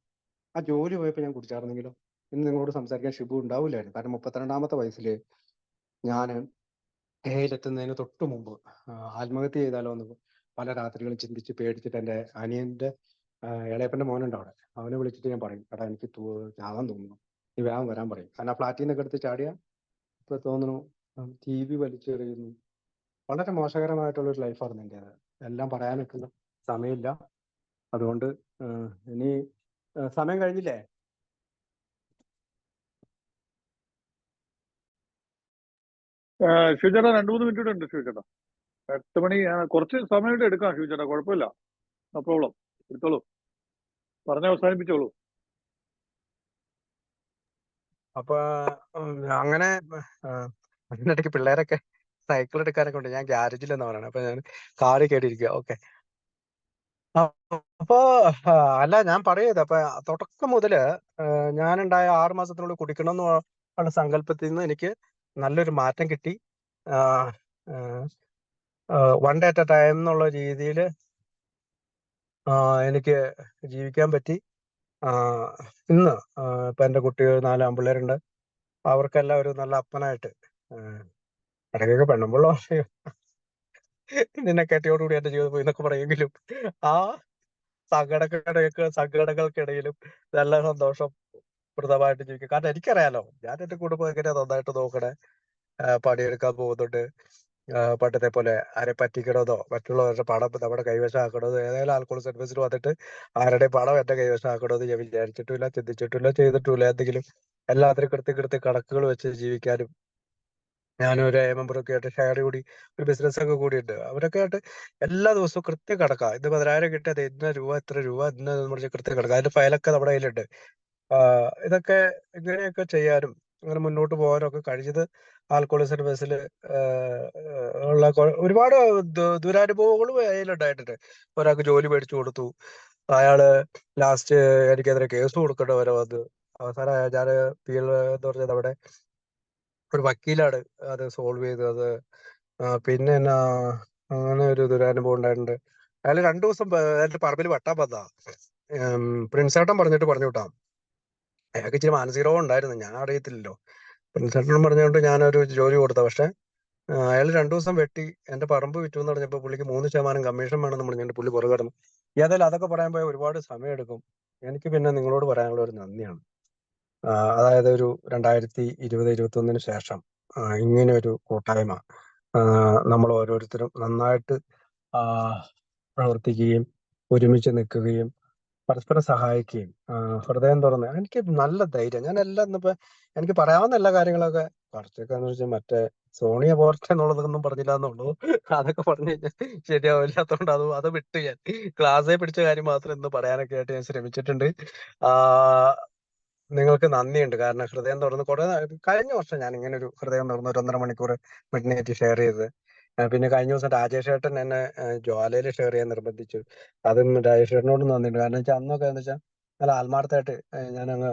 ആ ജോലി പോയപ്പോൾ ഞാൻ കുടിച്ചായിരുന്നെങ്കിലോ, ഇന്ന് നിങ്ങളോട് സംസാരിക്കാൻ ഷിബു ഉണ്ടാവില്ലായിരുന്നു. കാരണം 32ാമത്തെ വയസ്സിൽ ഞാൻ എത്തുന്നതിന് തൊട്ട് മുമ്പ് ആത്മഹത്യ ചെയ്താലോ എന്ന് പല രാത്രികളും ചിന്തിച്ച് പേടിച്ചിട്ട് എൻ്റെ അനിയന്റെ ഇളയപ്പൻ്റെ മോനുണ്ട് അവിടെ, അവനെ വിളിച്ചിട്ട് ഞാൻ പറയും, എടാ എനിക്ക് ചാകാൻ തോന്നുന്നു, നീ വേഗം വരാൻ പറയും. കാരണം ആ ഫ്ലാറ്റിൽ നിന്നൊക്കെ എടുത്ത് ചാടിയ ഇപ്പൊ തോന്നുന്നു TV വലിച്ചെറിയുന്നു. വളരെ മോശകരമായിട്ടുള്ളൊരു ലൈഫായിരുന്നു എൻ്റേത്. എല്ലാം പറയാനൊക്കെ സമയമില്ല. അതുകൊണ്ട് ഇനി സമയം കഴിഞ്ഞില്ലേ? ശിവചേട്ടാ 2-3 മിനിറ്റ് ഉണ്ട്. ശിവചേട്ടാ 8 മണി, കുറച്ച് സമയം എടുക്കാം ശിവചേട്ടാ, കുഴപ്പമില്ല, നോ പ്രോബ്ലം. എടുത്തോളൂ, പറഞ്ഞ അവസാനിപ്പിച്ചോളൂ. അപ്പൊ അങ്ങനെ അതിനിടയ്ക്ക് പിള്ളേരൊക്കെ സൈക്കിൾ എടുക്കാനൊക്കെ ഉണ്ട്. ഞാൻ ഗ്യാരേജിലെന്ന് പറയണേ. അപ്പൊ ഞാൻ കാറിൽ കയറിയിരിക്കുക. ഓക്കെ. അപ്പൊ അല്ല, ഞാൻ പറയത് അപ്പൊ തുടക്കം മുതല് ഞാനുണ്ടായ 6 മാസത്തിനുള്ളിൽ കുടിക്കണം എന്നുള്ള സങ്കല്പത്തിൽ നിന്ന് എനിക്ക് നല്ലൊരു മാറ്റം കിട്ടി. 1 day at a time എന്നുള്ള രീതിയിൽ എനിക്ക് ജീവിക്കാൻ പറ്റി. ഇന്ന് ഇപ്പൊ എൻ്റെ കുട്ടികൾ 4 ആൺപിള്ളേരുണ്ട്. അവർക്കെല്ലാം ഒരു നല്ല അപ്പനായിട്ട് ഇടയ്ക്കൊക്കെ പെണ്ണുമ്പോൾ നിന്നെ കെട്ടിയോടുകൂടി എന്റെ ജീവിതം പോയി എന്നൊക്കെ പറയുമെങ്കിലും ആ സങ്കടങ്ങൾക്കിടയിലും നല്ല സന്തോഷപ്രദമായിട്ട് ജീവിക്കും. കാരണം എനിക്കറിയാലോ, ഞാൻ എന്റെ കുടുംബം എങ്ങനെയാ നന്നായിട്ട് നോക്കണേ, പണിയെടുക്കാൻ പോകുന്നുണ്ട്. പണ്ടത്തെ പോലെ ആരെ പറ്റിക്കണമെന്നോ മറ്റുള്ളവരുടെ പണം നമ്മുടെ കൈവശമാക്കണമെന്നോ ഏതായാലും ആൽക്കോളിക് അനോണിമസിൽ വന്നിട്ട് ആരുടെ പണം എന്റെ കൈവശമാക്കണമെന്ന് ഞാൻ വിചാരിച്ചിട്ടില്ല, ചിന്തിച്ചിട്ടില്ല, ചെയ്തിട്ടില്ല. എന്തെങ്കിലും എല്ലാത്തിനും കൃത്യ കണക്കുകൾ വെച്ച് ജീവിക്കാനും ഞാനും ഒരു മെമ്പറൊക്കെ ആയിട്ട് ഷെയർ കൂടി ഒരു ബിസിനസ് ഒക്കെ കൂടിയിട്ട് അവരൊക്കെ ആയിട്ട് എല്ലാ ദിവസവും കൃത്യം കിടക്കുക. ഇത് 10,000 കിട്ടിയത് ഇന്ന രൂപ ഇത്ര രൂപ ഇന്ന പറഞ്ഞ് കൃത്യം കിടക്കുക. അതിന്റെ ഫയലൊക്കെ നമ്മുടെ കയ്യിലുണ്ട്. ഇതൊക്കെ ഇങ്ങനെയൊക്കെ ചെയ്യാനും അങ്ങനെ മുന്നോട്ട് പോകാനും ഒക്കെ കഴിഞ്ഞത് ആൽക്കോളിസിന്റെ ബസ്സിൽ ഉള്ള ഒരുപാട് ദുരനുഭവങ്ങളും അതിലുണ്ടായിട്ടുണ്ട്. ഒരാൾക്ക് ജോലി മേടിച്ചു കൊടുത്തു, അയാള് ലാസ്റ്റ് എനിക്കെതിരെ കേസ് കൊടുക്കേണ്ട വരെ വന്ന് അവസാനം ഞാൻ എന്ന് പറഞ്ഞത് അവിടെ ഒരു വക്കീലാണ് അത് സോൾവ് ചെയ്തത്. പിന്നെ എന്നാ അങ്ങനെ ഒരു ദുരനുഭവം ഉണ്ടായിട്ടുണ്ട്. അയാൾ 2 ദിവസം എന്റെ പറമ്പിൽ വെട്ടാൻ വന്നതാ. പ്രിൻസേട്ടൻ പറഞ്ഞിട്ട് പറഞ്ഞു വിട്ടാ. അയാൾക്ക് ഇച്ചിരി മാനസിക രോഗം ഉണ്ടായിരുന്നു, ഞാൻ അറിയത്തില്ലല്ലോ. പ്രിൻസേട്ടൻ പറഞ്ഞുകൊണ്ട് ഞാനൊരു ജോലി കൊടുത്ത. പക്ഷെ അയാൾ 2 ദിവസം വെട്ടി എന്റെ പറമ്പ് വിറ്റു എന്ന് പറഞ്ഞപ്പോൾ പുള്ളിക്ക് 3% കമ്മീഷൻ വേണമെന്ന് പറഞ്ഞിട്ട് പുള്ളി പുറകെ കിടന്നു. ഏതായാലും അതൊക്കെ പറയാൻ പോയാൽ ഒരുപാട് സമയം എടുക്കും. എനിക്ക് പിന്നെ നിങ്ങളോട് പറയാനുള്ള ഒരു നന്ദിയാണ്. അതായത് ഒരു 2020-21 ശേഷം ഇങ്ങനെ ഒരു കൂട്ടായ്മ നമ്മൾ ഓരോരുത്തരും നന്നായിട്ട് പ്രവർത്തിക്കുകയും ഒരുമിച്ച് നിൽക്കുകയും പരസ്പരം സഹായിക്കുകയും ഹൃദയം തുറന്ന് എനിക്ക് നല്ല ധൈര്യം. ഞാൻ എല്ലാം ഇന്നിപ്പോ എനിക്ക് പറയാവുന്ന എല്ലാ കാര്യങ്ങളൊക്കെ കുറച്ചൊക്കെ എന്ന് വെച്ചാൽ മറ്റേ സോണിയ പോർച്ച എന്നുള്ളതൊന്നും പറഞ്ഞില്ല എന്നുള്ളൂ. അതൊക്കെ പറഞ്ഞു കഴിഞ്ഞാൽ ശരിയാവില്ലാത്തതുകൊണ്ട് അത് വിട്ട് ഞാൻ ക്ലാസ്സിൽ പിടിച്ച കാര്യം മാത്രം ഇന്ന് പറയാനൊക്കെ ആയിട്ട് ഞാൻ ശ്രമിച്ചിട്ടുണ്ട്. നിങ്ങൾക്ക് നന്ദിയുണ്ട്. കാരണം ഹൃദയം തുറന്ന് കഴിഞ്ഞ വർഷം ഞാൻ ഇങ്ങനെ ഒരു ഹൃദയം തുറന്ന് 1.5 മണിക്കൂർ മിഡ് നൈറ്റ് ഷെയർ ചെയ്തത്. പിന്നെ കഴിഞ്ഞ ദിവസം രാജേഷ് ഏട്ടൻ എന്നെ ജ്വാലയിൽ ഷെയർ ചെയ്യാൻ നിർബന്ധിച്ചു. അതും രാജേഷ് ഏട്ടനോട് നന്ദിയുണ്ട്. കാരണം വെച്ചാൽ അന്നൊക്കെ എന്ന് വെച്ചാൽ നല്ല ആത്മാർത്ഥമായിട്ട് ഞാനങ്ങ്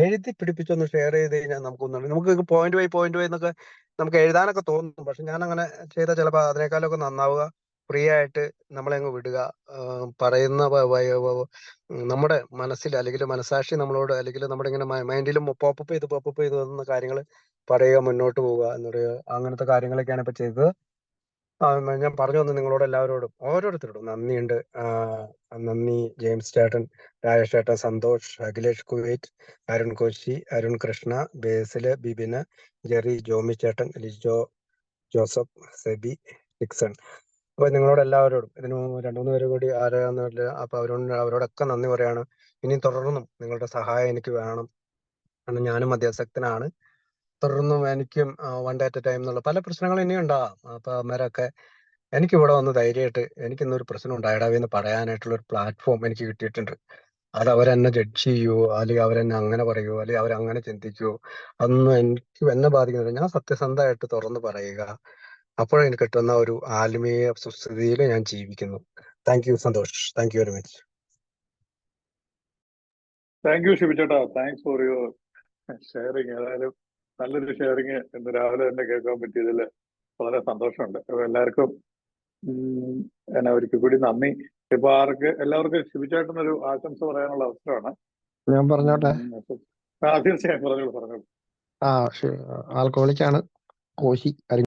എഴുതി പിടിപ്പിച്ചൊന്ന് ഷെയർ ചെയ്ത് കഴിഞ്ഞാൽ നമുക്ക് പോയിന്റ് ബൈ എന്നൊക്കെ നമുക്ക് എഴുതാനൊക്കെ തോന്നും. പക്ഷെ ഞാൻ അങ്ങനെ ചെയ്താൽ ചിലപ്പോൾ അതിനേക്കാളൊക്കെ നന്നാവുക ഫ്രീ ആയിട്ട് നമ്മളെ അങ്ങ് വിടുക. പറയുന്ന നമ്മുടെ മനസ്സിൽ അല്ലെങ്കിൽ മനസാക്ഷി നമ്മളോട് അല്ലെങ്കിൽ നമ്മുടെ ഇങ്ങനെ മൈൻഡിലും പോപ്പപ്പ് ചെയ്ത് വന്ന കാര്യങ്ങൾ പറയുക, മുന്നോട്ട് പോവുക എന്ന് പറയുക. അങ്ങനത്തെ കാര്യങ്ങളൊക്കെയാണ് ഇപ്പൊ ചെയ്തത്. ഞാൻ പറഞ്ഞു വന്നു നിങ്ങളോട് എല്ലാവരോടും ഓരോരുത്തരോടും നന്ദിയുണ്ട്. നന്ദി ജെയിംസ് ചേട്ടൻ, രാജേഷ് ചേട്ടൻ, സന്തോഷ്, അഖിലേഷ് കുവൈറ്റ്, അരുൺ കോശി, അരുൺ കൃഷ്ണ, ബേസില്, ബിബിന്, ജെറി, ജോമി ചേട്ടൻ, ലിജോ ജോസഫ്, സെബി, ഡിക്സൺ. അപ്പൊ നിങ്ങളോട് എല്ലാവരോടും ഇതിന് 2-3 പേര് കൂടി ആരാന്നില്ല. അപ്പൊ അവരോടൊക്കെ നന്ദി പറയാണ്. ഇനി തുടർന്നും നിങ്ങളുടെ സഹായം എനിക്ക് വേണം. കാരണം ഞാനും മദ്യാസക്തനാണ്. തുടർന്നും എനിക്കും one day at A time എന്നുള്ള പല പ്രശ്നങ്ങളും ഇനിയും ഉണ്ടാവാം. അപ്പൊ അമ്മരൊക്കെ എനിക്ക് ഇവിടെ വന്ന് ധൈര്യമായിട്ട് എനിക്കിന്നൊരു പ്രശ്നം ഉണ്ടായിടാവെന്ന് പറയാനായിട്ടുള്ള ഒരു പ്ലാറ്റ്ഫോം എനിക്ക് കിട്ടിയിട്ടുണ്ട്. അത് അവരെന്നെ ജഡ്ജ് ചെയ്യുവോ അല്ലെങ്കിൽ അവരെന്നെ അങ്ങനെ പറയുവോ അല്ലെങ്കിൽ അവരങ്ങനെ ചിന്തിക്കുവോ അതൊന്നും എന്നെ ബാധിക്കുന്നില്ല. ഞാൻ സത്യസന്ധമായിട്ട് തുറന്ന് പറയുക. അപ്പോഴെനിക്ക് കിട്ടുന്ന ഒരു ആത്മീയ സുസ്ഥിതിയിൽ ഞാൻ ജീവിക്കുന്നു. Thank you Santhosh. Thank you very much. Thank you ഷിബിച്ചേട്ടാ. Thanks for your sharing. ഏതായാലും നല്ലൊരു ഷെയറിങ് ഇന്ന് രാവിലെ തന്നെ കേൾക്കാൻ പറ്റിയതിൽ വളരെ സന്തോഷമുണ്ട്. അപ്പൊ എല്ലാവർക്കും എന്നാ ഒരിക്കൽ കൂടി നന്ദി. ഇപ്പൊ എല്ലാവർക്കും ഷിബിച്ചേട്ടനൊരു ആശംസ പറയാനുള്ള അവസരമാണ്. ഞാൻ പറഞ്ഞോട്ടെ? തീർച്ചയായും പറഞ്ഞോളൂ. ആൽക്കോളിക്കാണ് കോശി.